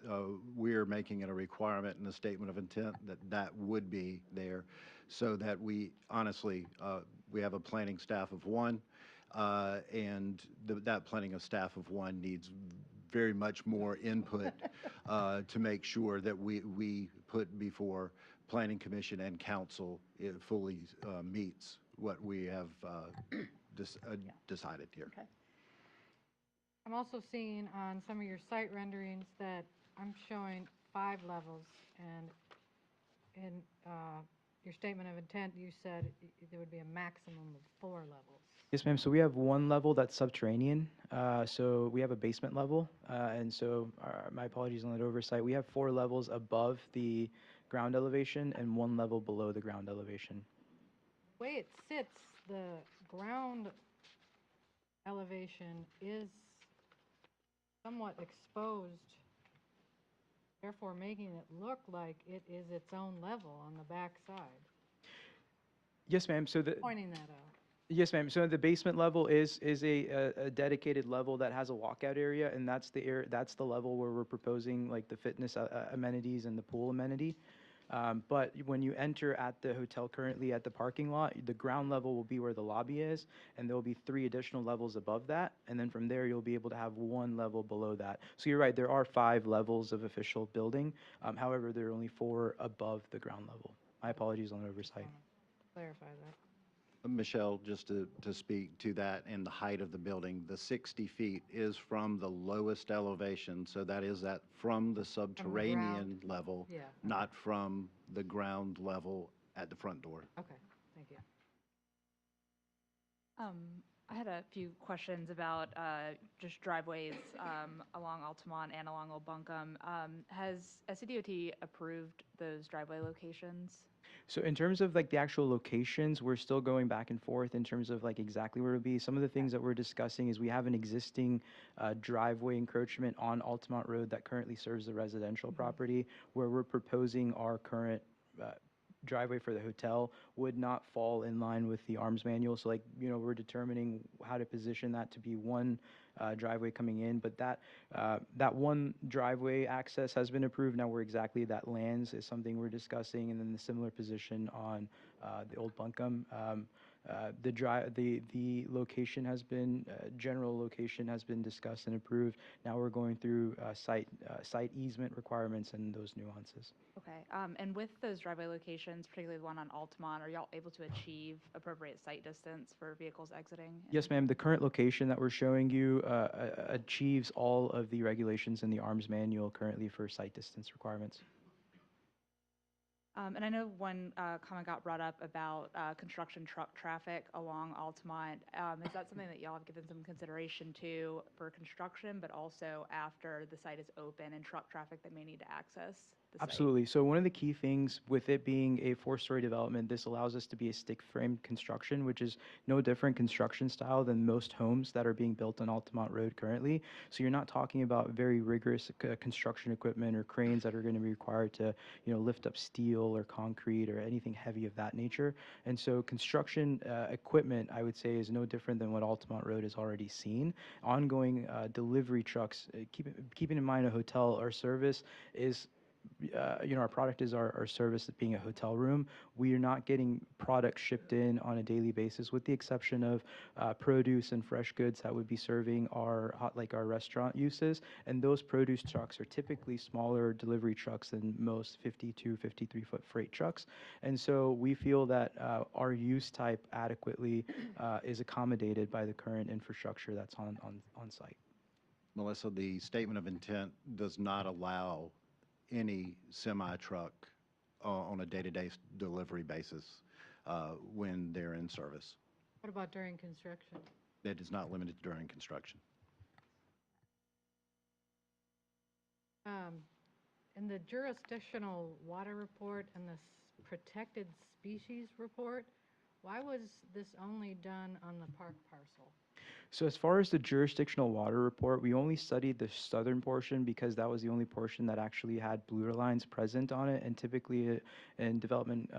we are making it a requirement in the statement of intent that that would be there, so that we honestly, we have a planning staff of 1, and that planning staff of 1 needs very much more input to make sure that we put before Planning Commission and Council, it fully meets what we have decided here. Okay. I'm also seeing on some of your site renderings that I'm showing 5 levels, and in your statement of intent, you said there would be a maximum of 4 levels. Yes, ma'am. So we have 1 level that's subterranean. So we have a basement level. And so my apologies on that oversight. We have 4 levels above the ground elevation and 1 level below the ground elevation. The way it sits, the ground elevation is somewhat exposed, therefore making it look like it is its own level on the back side. Yes, ma'am. So Pointing that out. Yes, ma'am. So the basement level is a dedicated level that has a walkout area, and that's the level where we're proposing like the fitness amenities and the pool amenity. But when you enter at the hotel currently at the parking lot, the ground level will be where the lobby is, and there will be 3 additional levels above that, and then from there you'll be able to have 1 level below that. So you're right, there are 5 levels of official building. However, there are only 4 above the ground level. My apologies on the oversight. Clarify that. Michelle, just to speak to that and the height of the building, the 60 feet is from the lowest elevation, so that is that from the subterranean level, Yeah. not from the ground level at the front door. Okay, thank you. I had a few questions about just driveways along Altamont and along Old Buncombe. Has SCDOT approved those driveway locations? So in terms of like the actual locations, we're still going back and forth in terms of like exactly where it'll be. Some of the things that we're discussing is we have an existing driveway encroachment on Altamont Road that currently serves the residential property, where we're proposing our current driveway for the hotel would not fall in line with the arms manual. So like, you know, we're determining how to position that to be one driveway coming in, but that one driveway access has been approved. Now where exactly that lands is something we're discussing, and then the similar position on the Old Buncombe. The location has been, general location has been discussed and approved. Now we're going through site easement requirements and those nuances. Okay, and with those driveway locations, particularly the one on Altamont, are y'all able to achieve appropriate site distance for vehicles exiting? Yes, ma'am. The current location that we're showing you achieves all of the regulations in the arms manual currently for site distance requirements. And I know one comment got brought up about construction truck traffic along Altamont. Is that something that y'all have given some consideration to for construction, but also after the site is open and truck traffic that may need to access the site? Absolutely. So one of the key things with it being a 4-story development, this allows us to be a stick frame construction, which is no different construction style than most homes that are being built on Altamont Road currently. So you're not talking about very rigorous construction equipment or cranes that are going to be required to, you know, lift up steel or concrete or anything heavy of that nature. And so construction equipment, I would say, is no different than what Altamont Road has already seen. Ongoing delivery trucks, keeping in mind a hotel or service is, you know, our product is our service being a hotel room. We are not getting products shipped in on a daily basis, with the exception of produce and fresh goods that would be serving our our restaurant uses. And those produce trucks are typically smaller delivery trucks than most 52, 53-foot freight trucks. And so we feel that our use type adequately is accommodated by the current infrastructure that's on site. Melissa, the statement of intent does not allow any semi-truck on a day-to-day delivery basis when they're in service. What about during construction? It is not limited during construction. In the jurisdictional water report and the protected species report, why was this only done on the park parcel? So as far as the jurisdictional water report, we only studied the southern portion because that was the only portion that actually had blue lines present on it. And typically in development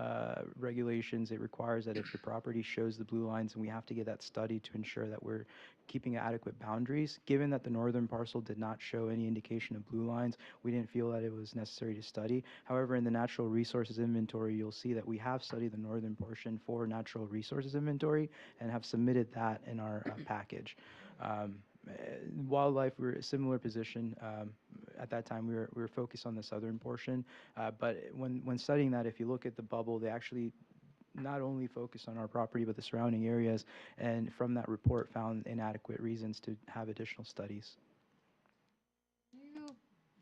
regulations, it requires that if your property shows the blue lines, and we have to get that study to ensure that we're keeping adequate boundaries. Given that the northern parcel did not show any indication of blue lines, we didn't feel that it was necessary to study. However, in the natural resources inventory, you'll see that we have studied the northern portion for natural resources inventory and have submitted that in our package. Wildlife, we're a similar position. At that time, we were focused on the southern portion. But when studying that, if you look at the bubble, they actually not only focused on our property, but the surrounding areas, and from that report found inadequate reasons to have additional studies. You,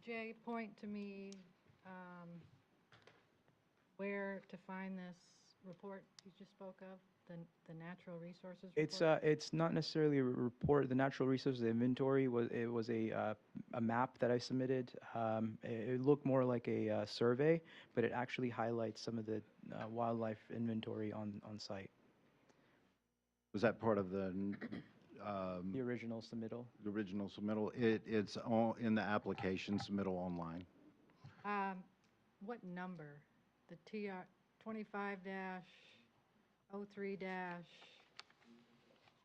Jay, point to me where to find this report you just spoke of, the natural resources report? It's not necessarily a report. The natural resources inventory was a map that I submitted. It looked more like a survey, but it actually highlights some of the wildlife inventory on site. Was that part of the original submittal? The original submittal. It's in the application submittal online. What number? The TR 25-03-.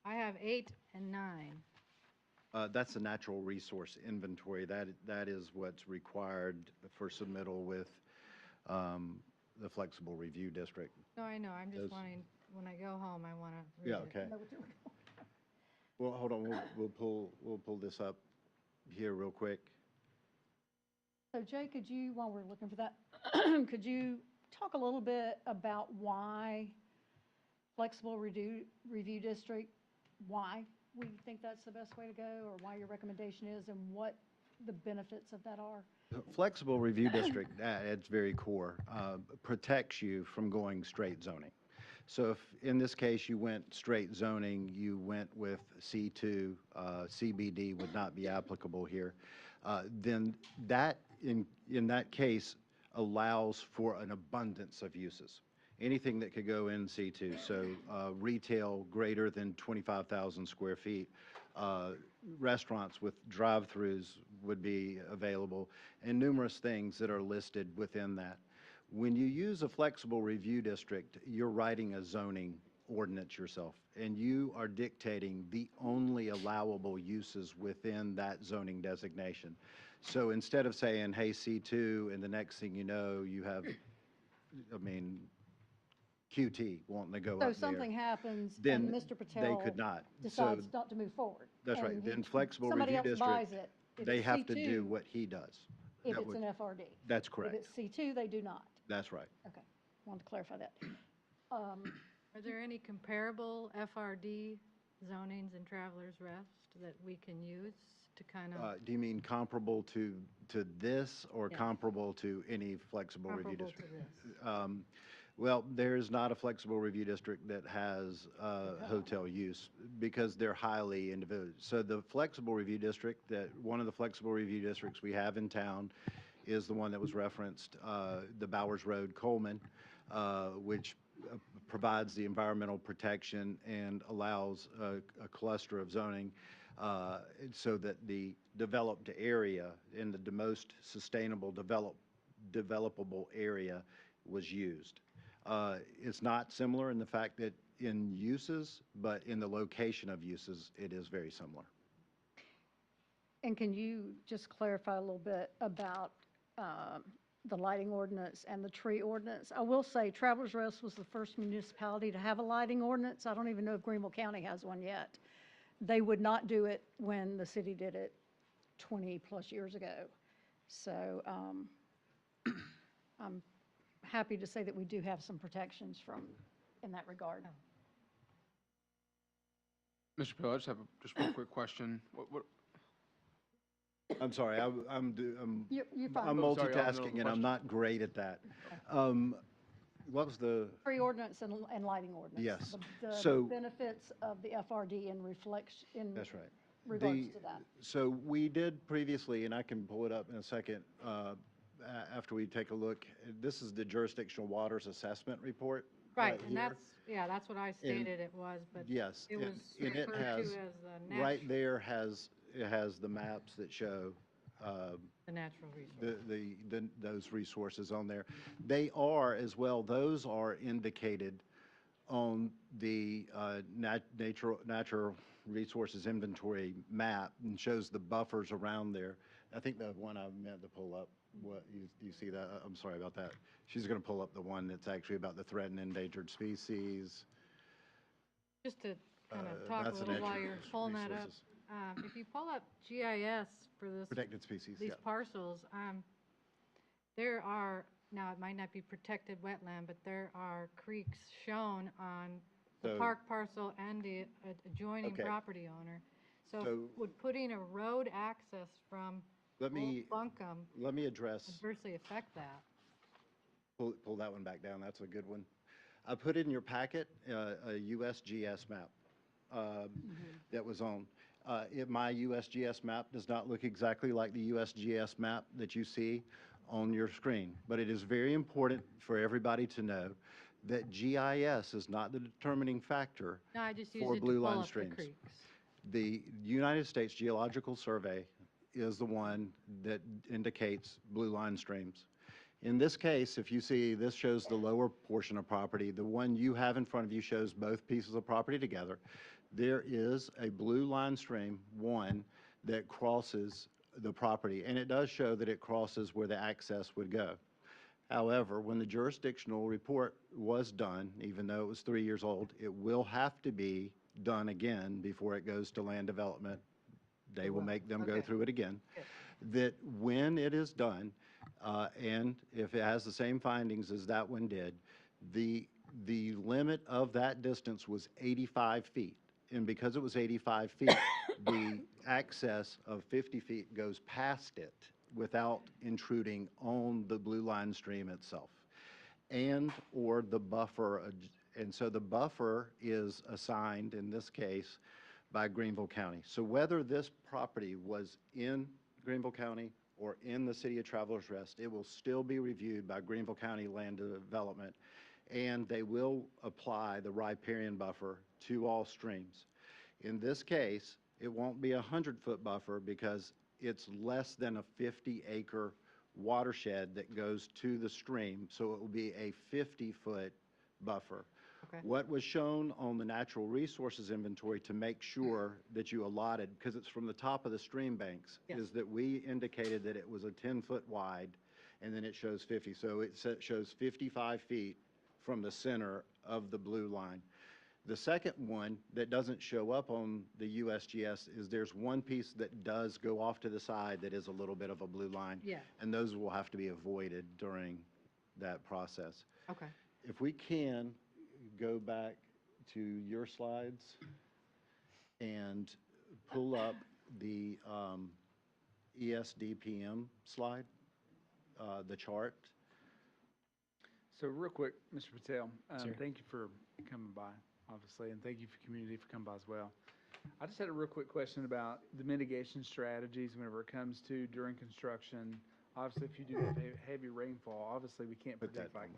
I have 8 and 9. That's the natural resource inventory. That is what's required for submittal with the flexible review district. No, I know. I'm just wanting, when I go home, I want to read Yeah, it. okay. Well, hold on. We'll pull this up here real quick. So Jay, could you, while we're looking for that, could you talk a little bit about why flexible review district, why we think that's the best way to go, or why your recommendation is, and what the benefits of that are? The flexible review district, at its very core, protects you from going straight zoning. So if, in this case, you went straight zoning, you went with C2, CBD would not be applicable here, then that, in that case, allows for an abundance of uses. Anything that could go in C2, so retail greater than 25,000 square feet, restaurants with drive-throughs would be available, and numerous things that are listed within that. When you use a flexible review district, you're writing a zoning ordinance yourself, and you are dictating the only allowable uses within that zoning designation. So instead of saying, hey, C2, and the next thing you know, you have, I mean, QT wanting to go up So there. something happens Then and Mr. they Patel could not. decides So not to move forward. that's right. and Then flexible somebody review else buys district, it. If they it's have to do C2, what he does. If That it's would- an FRD. That's correct. If it's C2, they do not. That's right. Okay, wanted to clarify that. Are there any comparable FRD zonings in Travelers Rest that we can use to kind of? Do you mean comparable to this, or Yes. comparable to any flexible review Comparable to district? Well, there's not a flexible review district that has hotel use, because they're highly individual. So the flexible review district, one of the flexible review districts we have in town is the one that was referenced, the Bowers Road Coleman, which provides the environmental protection and allows a cluster of zoning, so that the developed area in the most sustainable developable area was used. It's not similar in the fact that in uses, but in the location of uses, it is very similar. And can you just clarify a little bit about the lighting ordinance and the tree ordinance? I will say Travelers Rest was the first municipality to have a lighting ordinance. I don't even know if Greenville County has one yet. They would not do it when the city did it 20-plus years ago. So I'm happy to say that we do have some protections in that regard. Mr. Pill, I just have just one quick question. What, I'm sorry, I'm You're fine. I'm Oh, sorry, I have no multitasking, and I'm question. not great at that. What was the? Tree ordinance and lighting ordinance. Yes. The So- benefits of the FRD in That's right. regards to that. So we did previously, and I can pull it up in a second, after we take a look. This is the jurisdictional waters assessment report. Right, and here. that's what I stated it was, but Yes, it and- was and it referred to has, as the right there it has the maps that show the natural resource. those resources on there. They are as well, those are indicated on the natural resources inventory map, and shows the buffers around there. I think the one I meant to pull up, what, you see that? I'm sorry about that. She's going to pull up the one that's actually about the threatened and endangered species. Just to kind of talk a that's the little while natural you're pulling that up, resources. if you pull up GIS for Protected species, these yeah. parcels, there are, now it might not be protected wetland, but there are creeks shown on the So- park parcel and the adjoining Okay. property owner. So So- would putting a road access from Let me, Old Buncombe let me address, adversely affect that? pull that one back down, that's a good one. I put in your packet a USGS map that was on. My USGS map does not look exactly like the USGS map that you see on your screen, but it is very important for everybody to know that GIS is not the determining factor No, I just use for it to blue pull line up the streams. creeks. The United States Geological Survey is the one that indicates blue line streams. In this case, if you see, this shows the lower portion of property. The one you have in front of you shows both pieces of property together. There is a blue line stream, one, that crosses the property, and it does show that it crosses where the access would go. However, when the jurisdictional report was done, even though it was 3 years old, it will have to be done again before it goes to land development. They will make them go Okay. through it again. That when it is done, and if it has the same findings as that one did, the limit of that distance was 85 feet. And because it was 85 feet, the access of 50 feet goes past it without intruding on the blue line stream itself, and or the buffer And so the buffer is assigned, in this case, by Greenville County. So whether this property was in Greenville County or in the City of Travelers Rest, it will still be reviewed by Greenville County Land Development, and they will apply the riparian buffer to all streams. In this case, it won't be a 100-foot buffer because it's less than a 50-acre watershed that goes to the stream, so it will be a 50-foot buffer. Okay. What was shown on the natural resources inventory to make sure that you allotted, because it's from the top of the stream banks, Yes. is that we indicated that it was a 10-foot wide, and then it shows 50. So it shows 55 feet from the center of the blue line. The second one that doesn't show up on the USGS is there's one piece that does go off to the side that is a little bit of a blue line. Yeah. And those will have to be avoided during that process. Okay. If we can go back to your slides and pull up the ESDPM slide, the chart. So real quick, Mr. Patel, Sure. thank you for coming by, obviously, and thank you for community for coming by as well. I just had a real quick question about the mitigation strategies whenever it comes to during construction. Obviously, if you do have heavy rainfall, obviously we can't Put predict that like,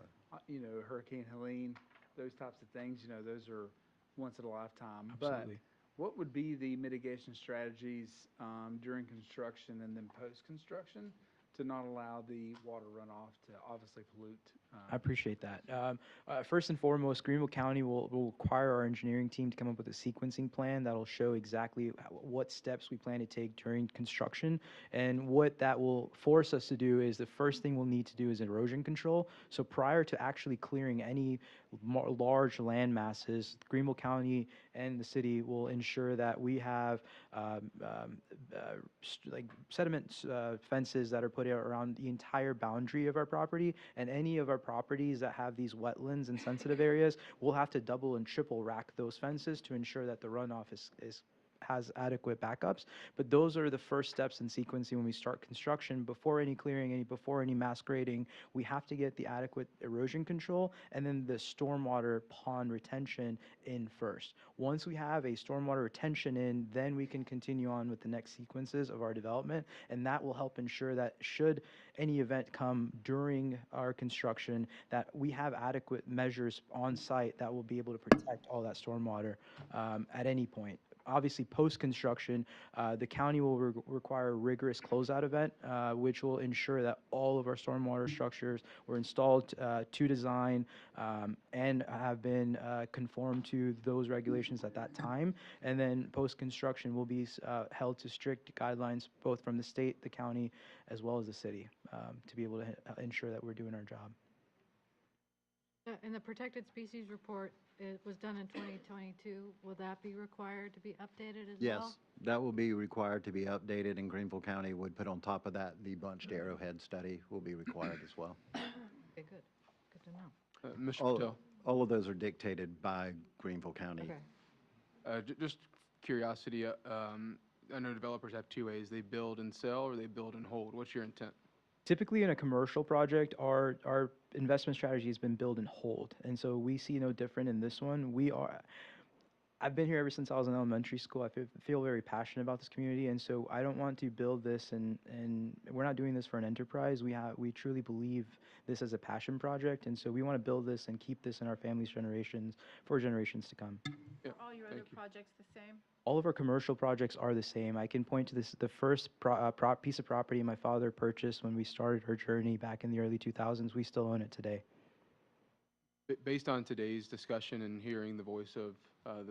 somewhere. Hurricane Helene, those types of things, those are once in a lifetime. Absolutely. But what would be the mitigation strategies during construction and then post-construction to not allow the water runoff to obviously pollute? I appreciate that. First and foremost, Greenville County will require our engineering team to come up with a sequencing plan that'll show exactly what steps we plan to take during construction. And what that will force us to do is the first thing we'll need to do is erosion control. So prior to actually clearing any large land masses, Greenville County and the city will ensure that we have like sediment fences that are put around the entire boundary of our property, and any of our properties that have these wetlands and sensitive areas, we'll have to double and triple rack those fences to ensure that the runoff has adequate backups. But those are the first steps in sequencing when we start construction. Before any clearing, before any mass grading, we have to get the adequate erosion control and then the stormwater pond retention in first. Once we have a stormwater retention in, then we can continue on with the next sequences of our development, and that will help ensure that should any event come during our construction, that we have adequate measures on site that will be able to protect all that stormwater at any point. Obviously, post-construction, the county will require a rigorous closeout event, which will ensure that all of our stormwater structures were installed to design and have been conformed to those regulations at that time. And then post-construction will be held to strict guidelines, both from the state, the county, as well as the city, to be able to ensure that we're doing our job. And the protected species report, it was done in 2022. Will that be required to be updated as well? Yes, that will be required to be updated, and Greenville County would put on top of that the bunched arrowhead study will be required as well. Okay, good. Good to know. Mr. Patel? All of those are dictated by Greenville County. Okay. Just curiosity, I know developers have two ways. They build and sell, or they build and hold. What's your intent? Typically, in a commercial project, our investment strategy has been build and hold, and so we see no different in this one. I've been here ever since I was in elementary school. I feel very passionate about this community, and so I don't want to build this, and we're not doing this for an enterprise. We truly believe this as a passion project, and so we want to build this and keep this in our family's generations for generations to come. Are all your other projects the same? All of our commercial projects are the same. I can point to the first piece of property my father purchased when we started our journey back in the early 2000s. We still own it today. Based on today's discussion and hearing the voice of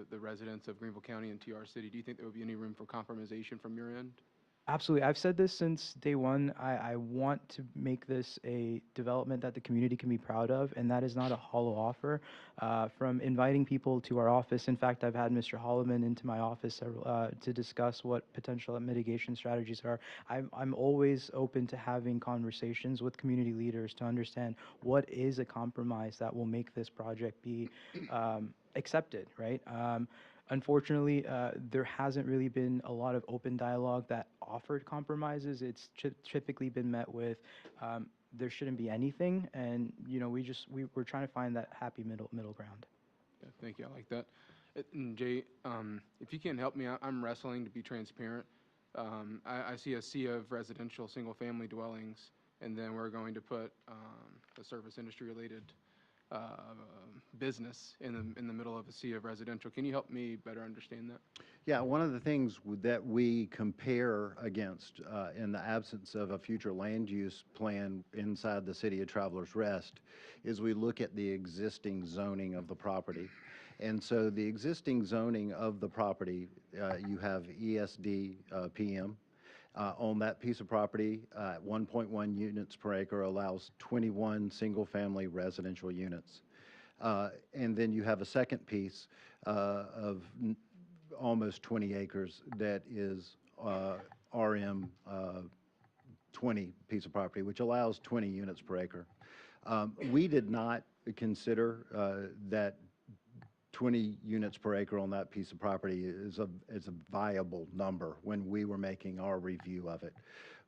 the residents of Greenville County and TR City, do you think there would be any room for compromisation from your end? Absolutely. I've said this since day one. I want to make this a development that the community can be proud of, and that is not a hollow offer. From inviting people to our office, in fact, I've had Mr. Holloman into my office to discuss what potential mitigation strategies are. I'm always open to having conversations with community leaders to understand what is a compromise that will make this project be accepted, right? Unfortunately, there hasn't really been a lot of open dialogue that offered compromises. It's typically been met with, there shouldn't be anything, and we're trying to find that happy middle ground. Thank you. I like that. And Jay, if you can help me, I'm wrestling to be transparent. I see a sea of residential single-family dwellings, and then we're going to put a service industry-related business in the middle of a sea of residential. Can you help me better understand that? Yeah, one of the things that we compare against in the absence of a future land use plan inside the city of Travelers Rest is we look at the existing zoning of the property. And so the existing zoning of the property, you have ESD PM. On that piece of property, 1.1 units per acre allows 21 single-family residential units. And then you have a second piece of almost 20 acres that is RM 20 piece of property, which allows 20 units per acre. We did not consider that 20 units per acre on that piece of property is a viable number when we were making our review of it.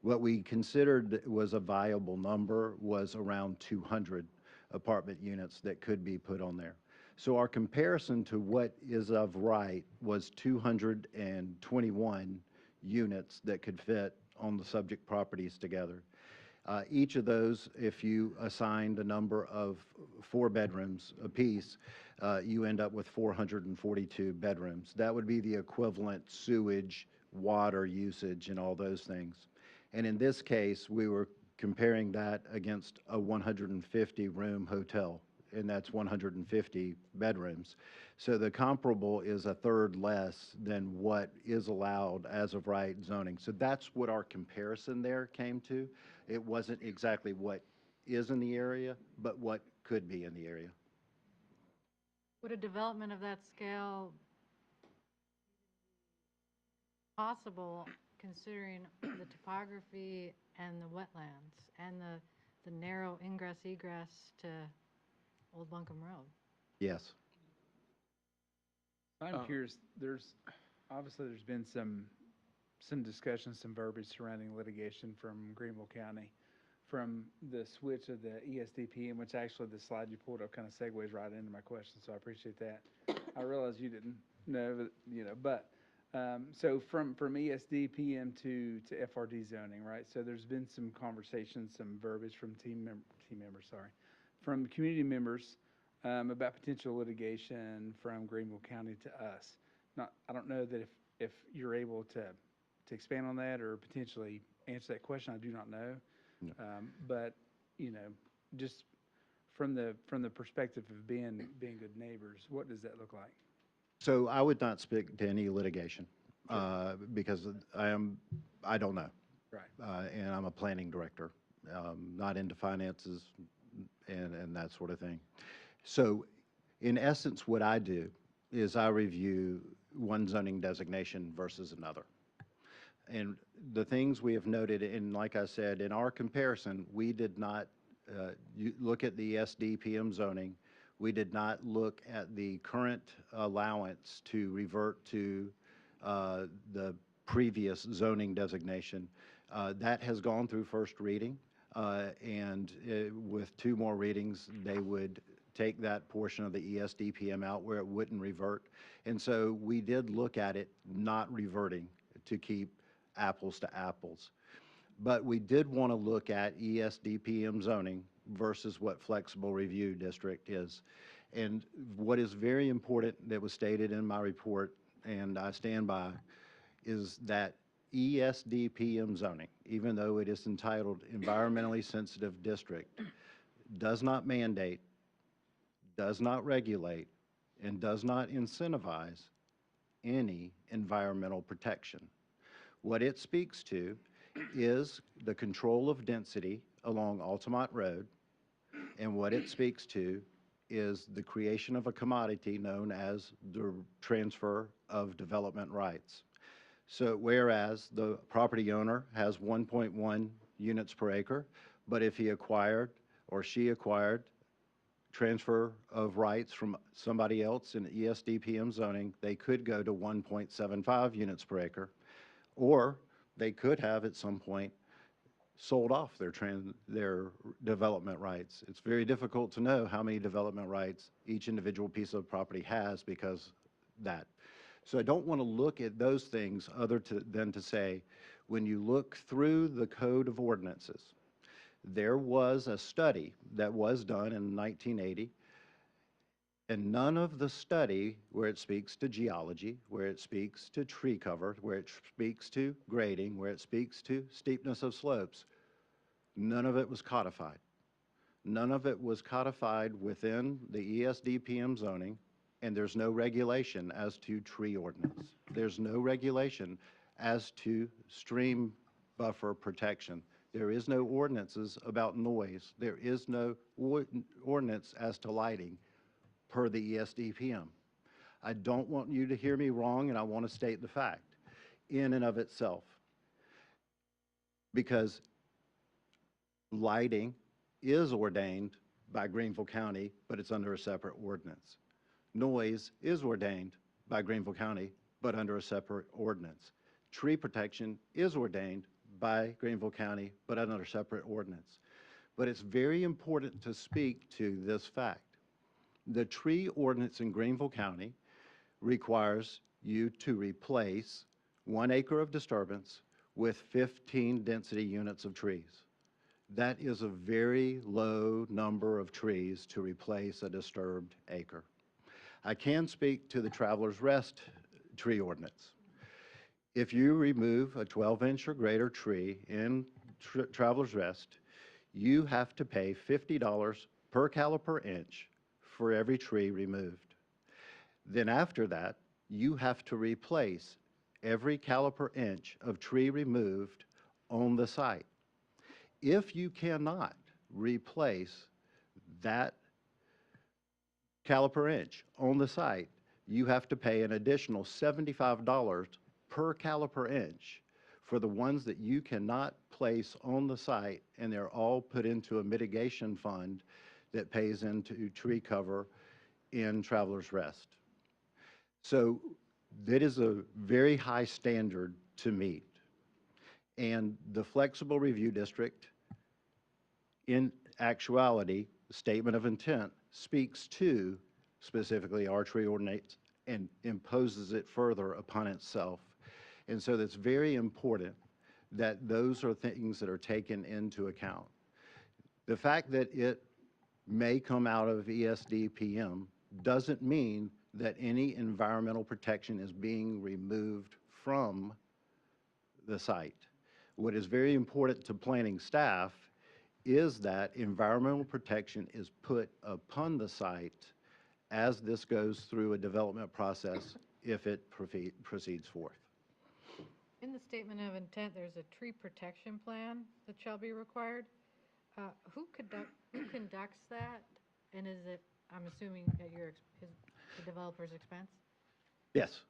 What we considered was a viable number was around 200 apartment units that could be put on there. So our comparison to what is of right was 221 units that could fit on the subject properties together. Each of those, if you assigned a number of 4 bedrooms apiece, you end up with 442 bedrooms. That would be the equivalent sewage, water usage, and all those things. And in this case, we were comparing that against a 150-room hotel, and that's 150 bedrooms. So the comparable is a third less than what is allowed as of right zoning. So that's what our comparison there came to. It wasn't exactly what is in the area, but what could be in the area. Would a development of that scale possible considering the topography and the wetlands and the narrow ingress egress to Old Buncombe Road? Yes. I'm curious, obviously there's been some discussion, some verbiage surrounding litigation from Greenville County, from the switch of the ESDPM, which actually the slide you pulled up kind of segues right into my question, so I appreciate that. I realize you didn't know, but so from ESDPM to FRD zoning, right? So there's been some conversations, some verbiage from from community members about potential litigation from Greenville County to us. I don't know that if you're able to expand on that or potentially answer that question. I do not know. No. But, just from the perspective of being good neighbors, what does that look like? So I would not speak to any litigation because I don't know. Right. And I'm a planning director, not into finances and that sort of thing. So in essence, what I do is I review one zoning designation versus another. And the things we have noted, and like I said, in our comparison, we did not look at the SDPM zoning. We did not look at the current allowance to revert to the previous zoning designation. That has gone through first reading, and with 2 more readings, they would take that portion of the ESDPM out where it wouldn't revert. And so we did look at it not reverting to keep apples to apples. But we did want to look at ESDPM zoning versus what flexible review district is. And what is very important that was stated in my report, and I stand by, is that ESDPM zoning, even though it is entitled environmentally sensitive district, does not mandate, does not regulate, and does not incentivize any environmental protection. What it speaks to is the control of density along Altamont Road, and what it speaks to is the creation of a commodity known as the transfer of development rights. So whereas the property owner has 1.1 units per acre, but if he acquired or she acquired transfer of rights from somebody else in ESDPM zoning, they could go to 1.75 units per acre, or they could have at some point sold off their development rights. It's very difficult to know how many development rights each individual piece of property has because that. So I don't want to look at those things than to say, when you look through the code of ordinances, there was a study that was done in 1980, and none of the study where it speaks to geology, where it speaks to tree cover, where it speaks to grading, where it speaks to steepness of slopes, none of it was codified. None of it was codified within the ESDPM zoning, and there's no regulation as to tree ordinance. There's no regulation as to stream buffer protection. There is no ordinances about noise. There is no ordinance as to lighting per the ESDPM. I don't want you to hear me wrong, and I want to state the fact in and of itself. Because lighting is ordained by Greenville County, but it's under a separate ordinance. Noise is ordained by Greenville County, but under a separate ordinance. Tree protection is ordained by Greenville County, but under a separate ordinance. But it's very important to speak to this fact. The tree ordinance in Greenville County requires you to replace 1 acre of disturbance with 15 density units of trees. That is a very low number of trees to replace a disturbed acre. I can speak to the Traveler's Rest tree ordinance. If you remove a 12-inch or greater tree in Traveler's Rest, you have to pay $50 per caliper inch for every tree removed. Then after that, you have to replace every caliper inch of tree removed on the site. If you cannot replace that caliper inch on the site, you have to pay an additional $75 per caliper inch for the ones that you cannot place on the site, and they're all put into a mitigation fund that pays into tree cover in Traveler's Rest. So that is a very high standard to meet. And the flexible review district, in actuality, the statement of intent speaks to specifically our tree ordinance and imposes it further upon itself. And so that's very important that those are things that are taken into account. The fact that it may come out of ESDPM doesn't mean that any environmental protection is being removed from the site. What is very important to planning staff is that environmental protection is put upon the site as this goes through a development process if it proceeds forth. In the statement of intent, there's a tree protection plan that shall be required. Who conducts that? And is it, I'm assuming, at the developer's expense? Yes.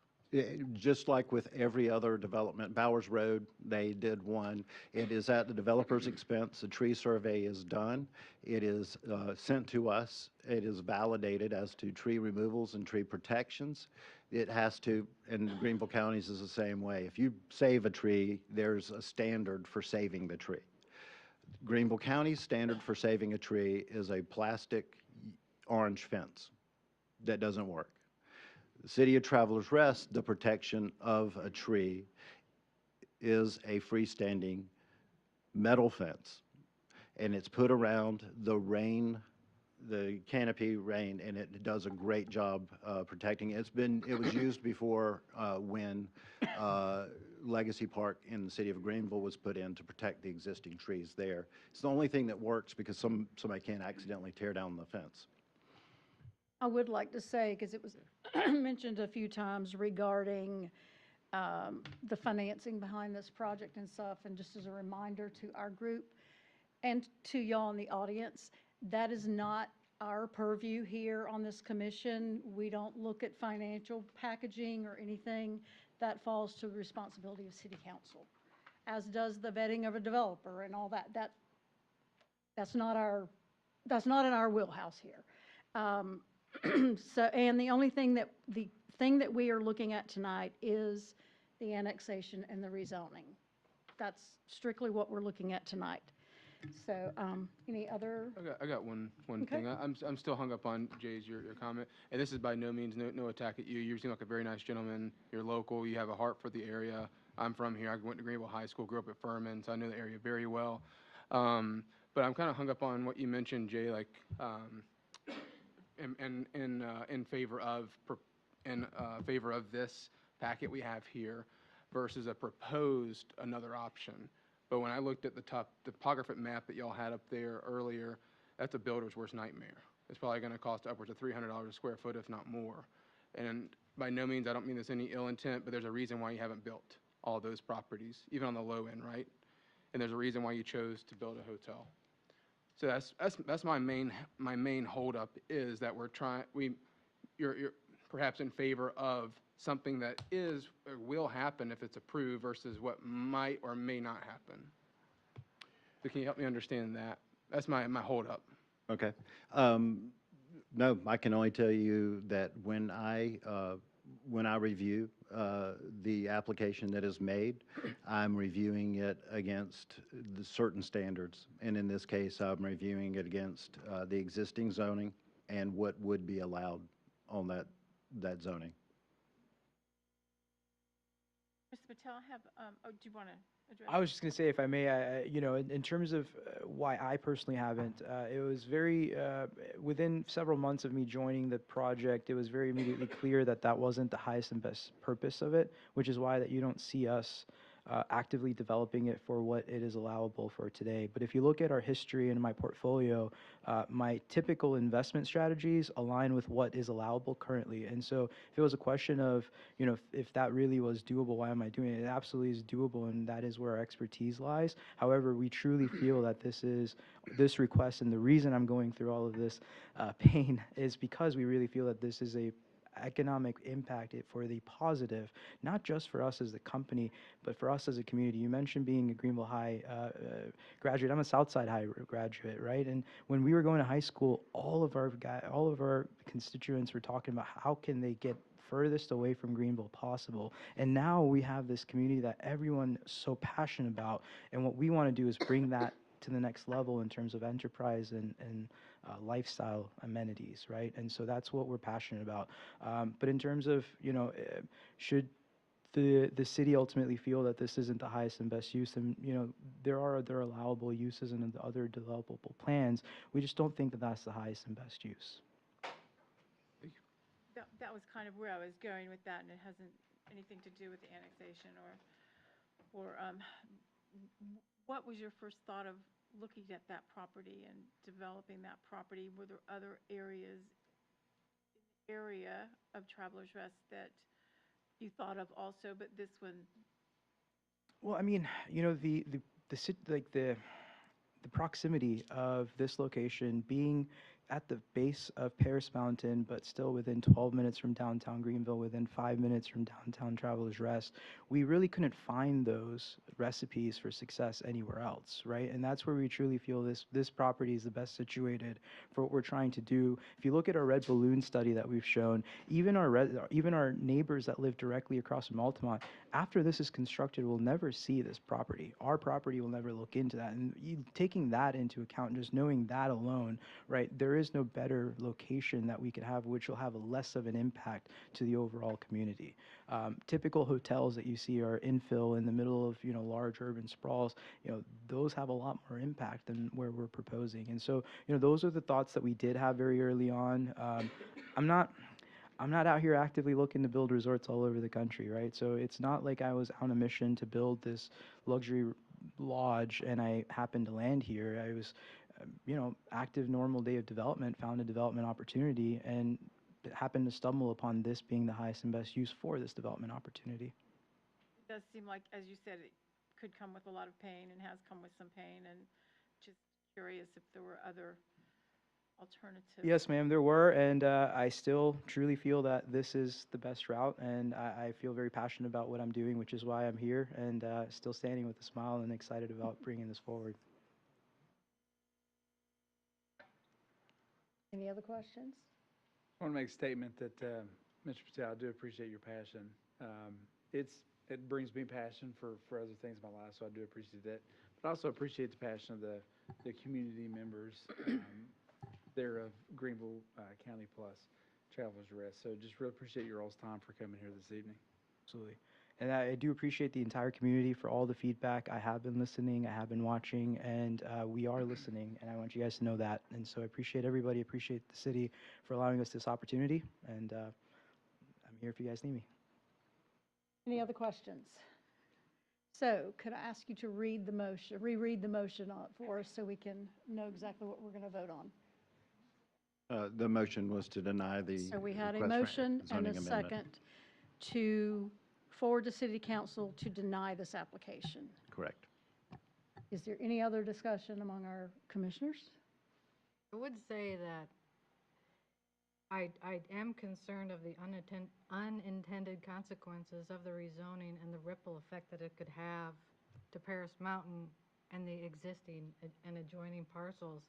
Just like with every other development, Bowers Road, they did one. It is at the developer's expense. A tree survey is done. It is sent to us. It is validated as to tree removals and tree protections. It has to, and Greenville County's is the same way. If you save a tree, there's a standard for saving the tree. Greenville County's standard for saving a tree is a plastic orange fence. That doesn't work. The City of Travelers Rest, the protection of a tree is a freestanding metal fence, and it's put around the canopy rain, and it does a great job protecting it. It was used before when Legacy Park in the city of Greenville was put in to protect the existing trees there. It's the only thing that works because somebody can't accidentally tear down the fence. I would like to say, because it was mentioned a few times regarding the financing behind this project and stuff, and just as a reminder to our group and to y'all in the audience, that is not our purview here on this commission. We don't look at financial packaging or anything. That falls to the responsibility of City Council, as does the vetting of a developer and all that. That's not in our wheelhouse here. So, and the thing that we are looking at tonight is the annexation and the rezoning. that's strictly what we're looking at tonight. So, any other? I got one Okay. thing. I'm still hung up on Jay's, your comment. And this is by no means, no attack at you. You seem like a very nice gentleman. You're local. You have a heart for the area. I'm from here. I went to Greenville High School, grew up at Furman, so I know the area very well. But I'm kind of hung up on what you mentioned, Jay, like, in favor of, favor of this packet we have here versus a proposed another option. But when I looked at the topographic map that y'all had up there earlier, that's a builder's worst nightmare. It's probably going to cost upwards of $300 a square foot, if not more. And by no means, I don't mean this any ill intent, but there's a reason why you haven't built all those properties, even on the low end, right? And there's a reason why you chose to build a hotel. So that's my main holdup is that you're perhaps in favor of something that is or will happen if it's approved versus what might or may not happen. So can you help me understand that? That's my holdup. Okay. No, I can only tell you that when I review the application that is made, I'm reviewing it against the certain standards. And in this case, I'm reviewing it against the existing zoning and what would be allowed on that zoning. Mr. Patel, do you want to address? I was just going to say, if I may, in terms of why I personally haven't, it was very, within several months of me joining the project, it was very immediately clear that that wasn't the highest and best purpose of it, which is why that you don't see us actively developing it for what it is allowable for today. But if you look at our history and my portfolio, my typical investment strategies align with what is allowable currently. And so if it was a question of, if that really was doable, why am I doing it? It absolutely is doable, and that is where our expertise lies. However, we truly feel that this request, and the reason I'm going through all of this pain is because we really feel that this is a economic impact for the positive, not just for us as the company, but for us as a community. You mentioned being a Greenville High graduate. I'm a Southside High graduate, right? And when we were going to high school, all of our constituents were talking about how can they get furthest away from Greenville possible. And now we have this community that everyone is so passionate about. And what we want to do is bring that to the next level in terms of enterprise and lifestyle amenities, right? And so that's what we're passionate about. But in terms of, should the city ultimately feel that this isn't the highest and best use, and there are other allowable uses and other developable plans, we just don't think that that's the highest and best use. That was kind of where I was going with that, and it hasn't anything to do with the annexation or what was your first thought of looking at that property and developing that property? Were there other areas in the area of Travelers Rest that you thought of also, but this one? Well, I mean, the proximity of this location being at the base of Paris Mountain, but still within 12 minutes from downtown Greenville, within 5 minutes from downtown Travelers Rest, we really couldn't find those recipes for success anywhere else, right? And that's where we truly feel this property is the best situated for what we're trying to do. If you look at our red balloon study that we've shown, even our neighbors that live directly across from Altamont, after this is constructed, will never see this property. Our property will never look into that. And taking that into account, just knowing that alone, right, there is no better location that we could have which will have less of an impact to the overall community. Typical hotels that you see are infill in the middle of large urban sprawls. Those have a lot more impact than where we're proposing. And so those are the thoughts that we did have very early on. I'm not out here actively looking to build resorts all over the country, right? So it's not like I was on a mission to build this luxury lodge and I happened to land here. I was, active normal day of development, found a development opportunity, and happened to stumble upon this being the highest and best use for this development opportunity. It does seem like, as you said, it could come with a lot of pain and has come with some pain, and just curious if there were other alternatives. Yes, ma'am, there were, and I still truly feel that this is the best route, and I feel very passionate about what I'm doing, which is why I'm here, and still standing with a smile and excited about bringing this forward. Any other questions? I want to make a statement that, Mr. Patel, I do appreciate your passion. It's it brings me passion for other things in my life, so I do appreciate that. But I also appreciate the passion of the community members there of Greenville County Plus Travelers Rest. So just really appreciate your all's time for coming here this evening. Absolutely. And I do appreciate the entire community for all the feedback. I have been listening, I have been watching, and we are listening, and I want you guys to know that. And so I appreciate everybody, appreciate the city for allowing us this opportunity, and I'm here if you guys need me. Any other questions? So could I ask you to reread the motion for us so we can know exactly what we're going to vote on? The motion was to deny the So we had a request for motion and zoning a amendment. second to forward to city council to deny this application. Correct. Is there any other discussion among our commissioners? I would say that I am concerned of the unintended consequences of the rezoning and the ripple effect that it could have to Paris Mountain and the existing and adjoining parcels.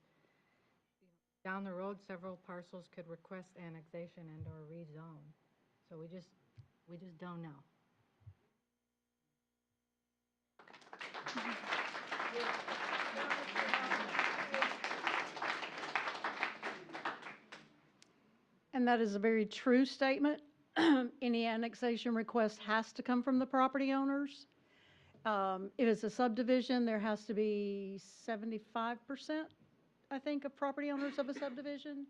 Down the road, several parcels could request annexation and/or rezone. So we just don't know. And that is a very true statement. Any annexation request has to come from the property owners. If it's a subdivision, there has to be 75%, I think, of property owners of a subdivision.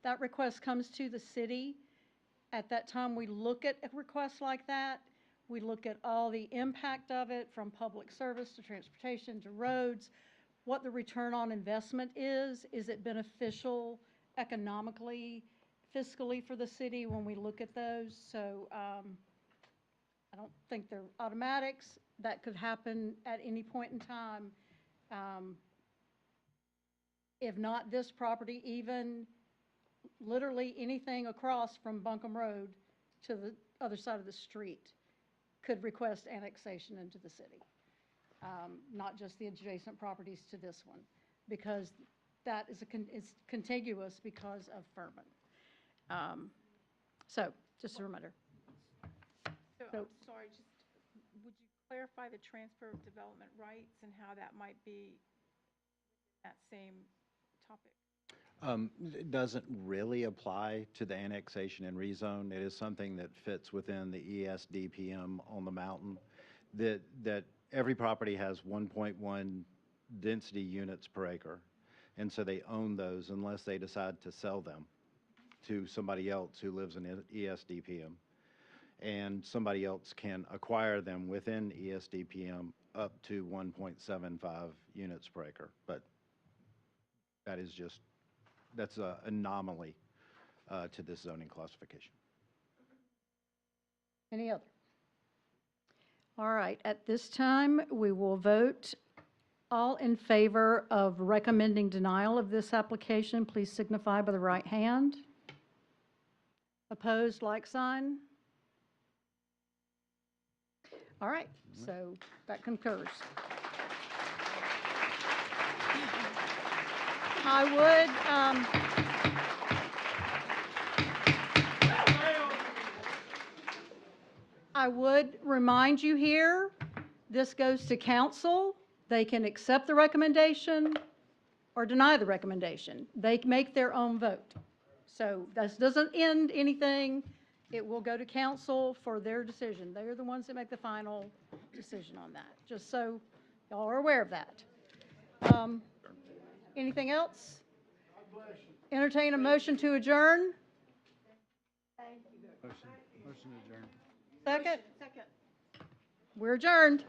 That request comes to the city. At that time, we look at a request like that. We look at all the impact of it, from public service to transportation to roads, what the return on investment is. Is it beneficial economically, fiscally for the city when we look at those? So I don't think they're automatics. That could happen at any point in time. If not this property, even literally anything across from Buncombe Road to the other side of the street could request annexation into the city. Not just the adjacent properties to this one, because that is it's contiguous because of Furman. So, just a reminder. So, I'm sorry, just, would you clarify the transfer of development rights and how that might be that same topic? It doesn't really apply to the annexation and rezone. It is something that fits within the ESDPM on the mountain. That every property has 1.1 density units per acre. And so they own those unless they decide to sell them to somebody else who lives in ESDPM. And somebody else can acquire them within ESDPM up to 1.75 units per acre. But that is just, that's an anomaly to this zoning classification. Any other? All right, at this time, we will vote. All in favor of recommending denial of this application, please signify by the right hand. Opposed, like sign. All right, so that concurs. I would remind you here, this goes to council. They can accept the recommendation or deny the recommendation. They make their own vote. So this doesn't end anything. It will go to council for their decision. They're the ones that make the final decision on that, just so y'all are aware of that. Anything else? Entertain a motion to adjourn? Motion to adjourn. Second? Second. We're adjourned.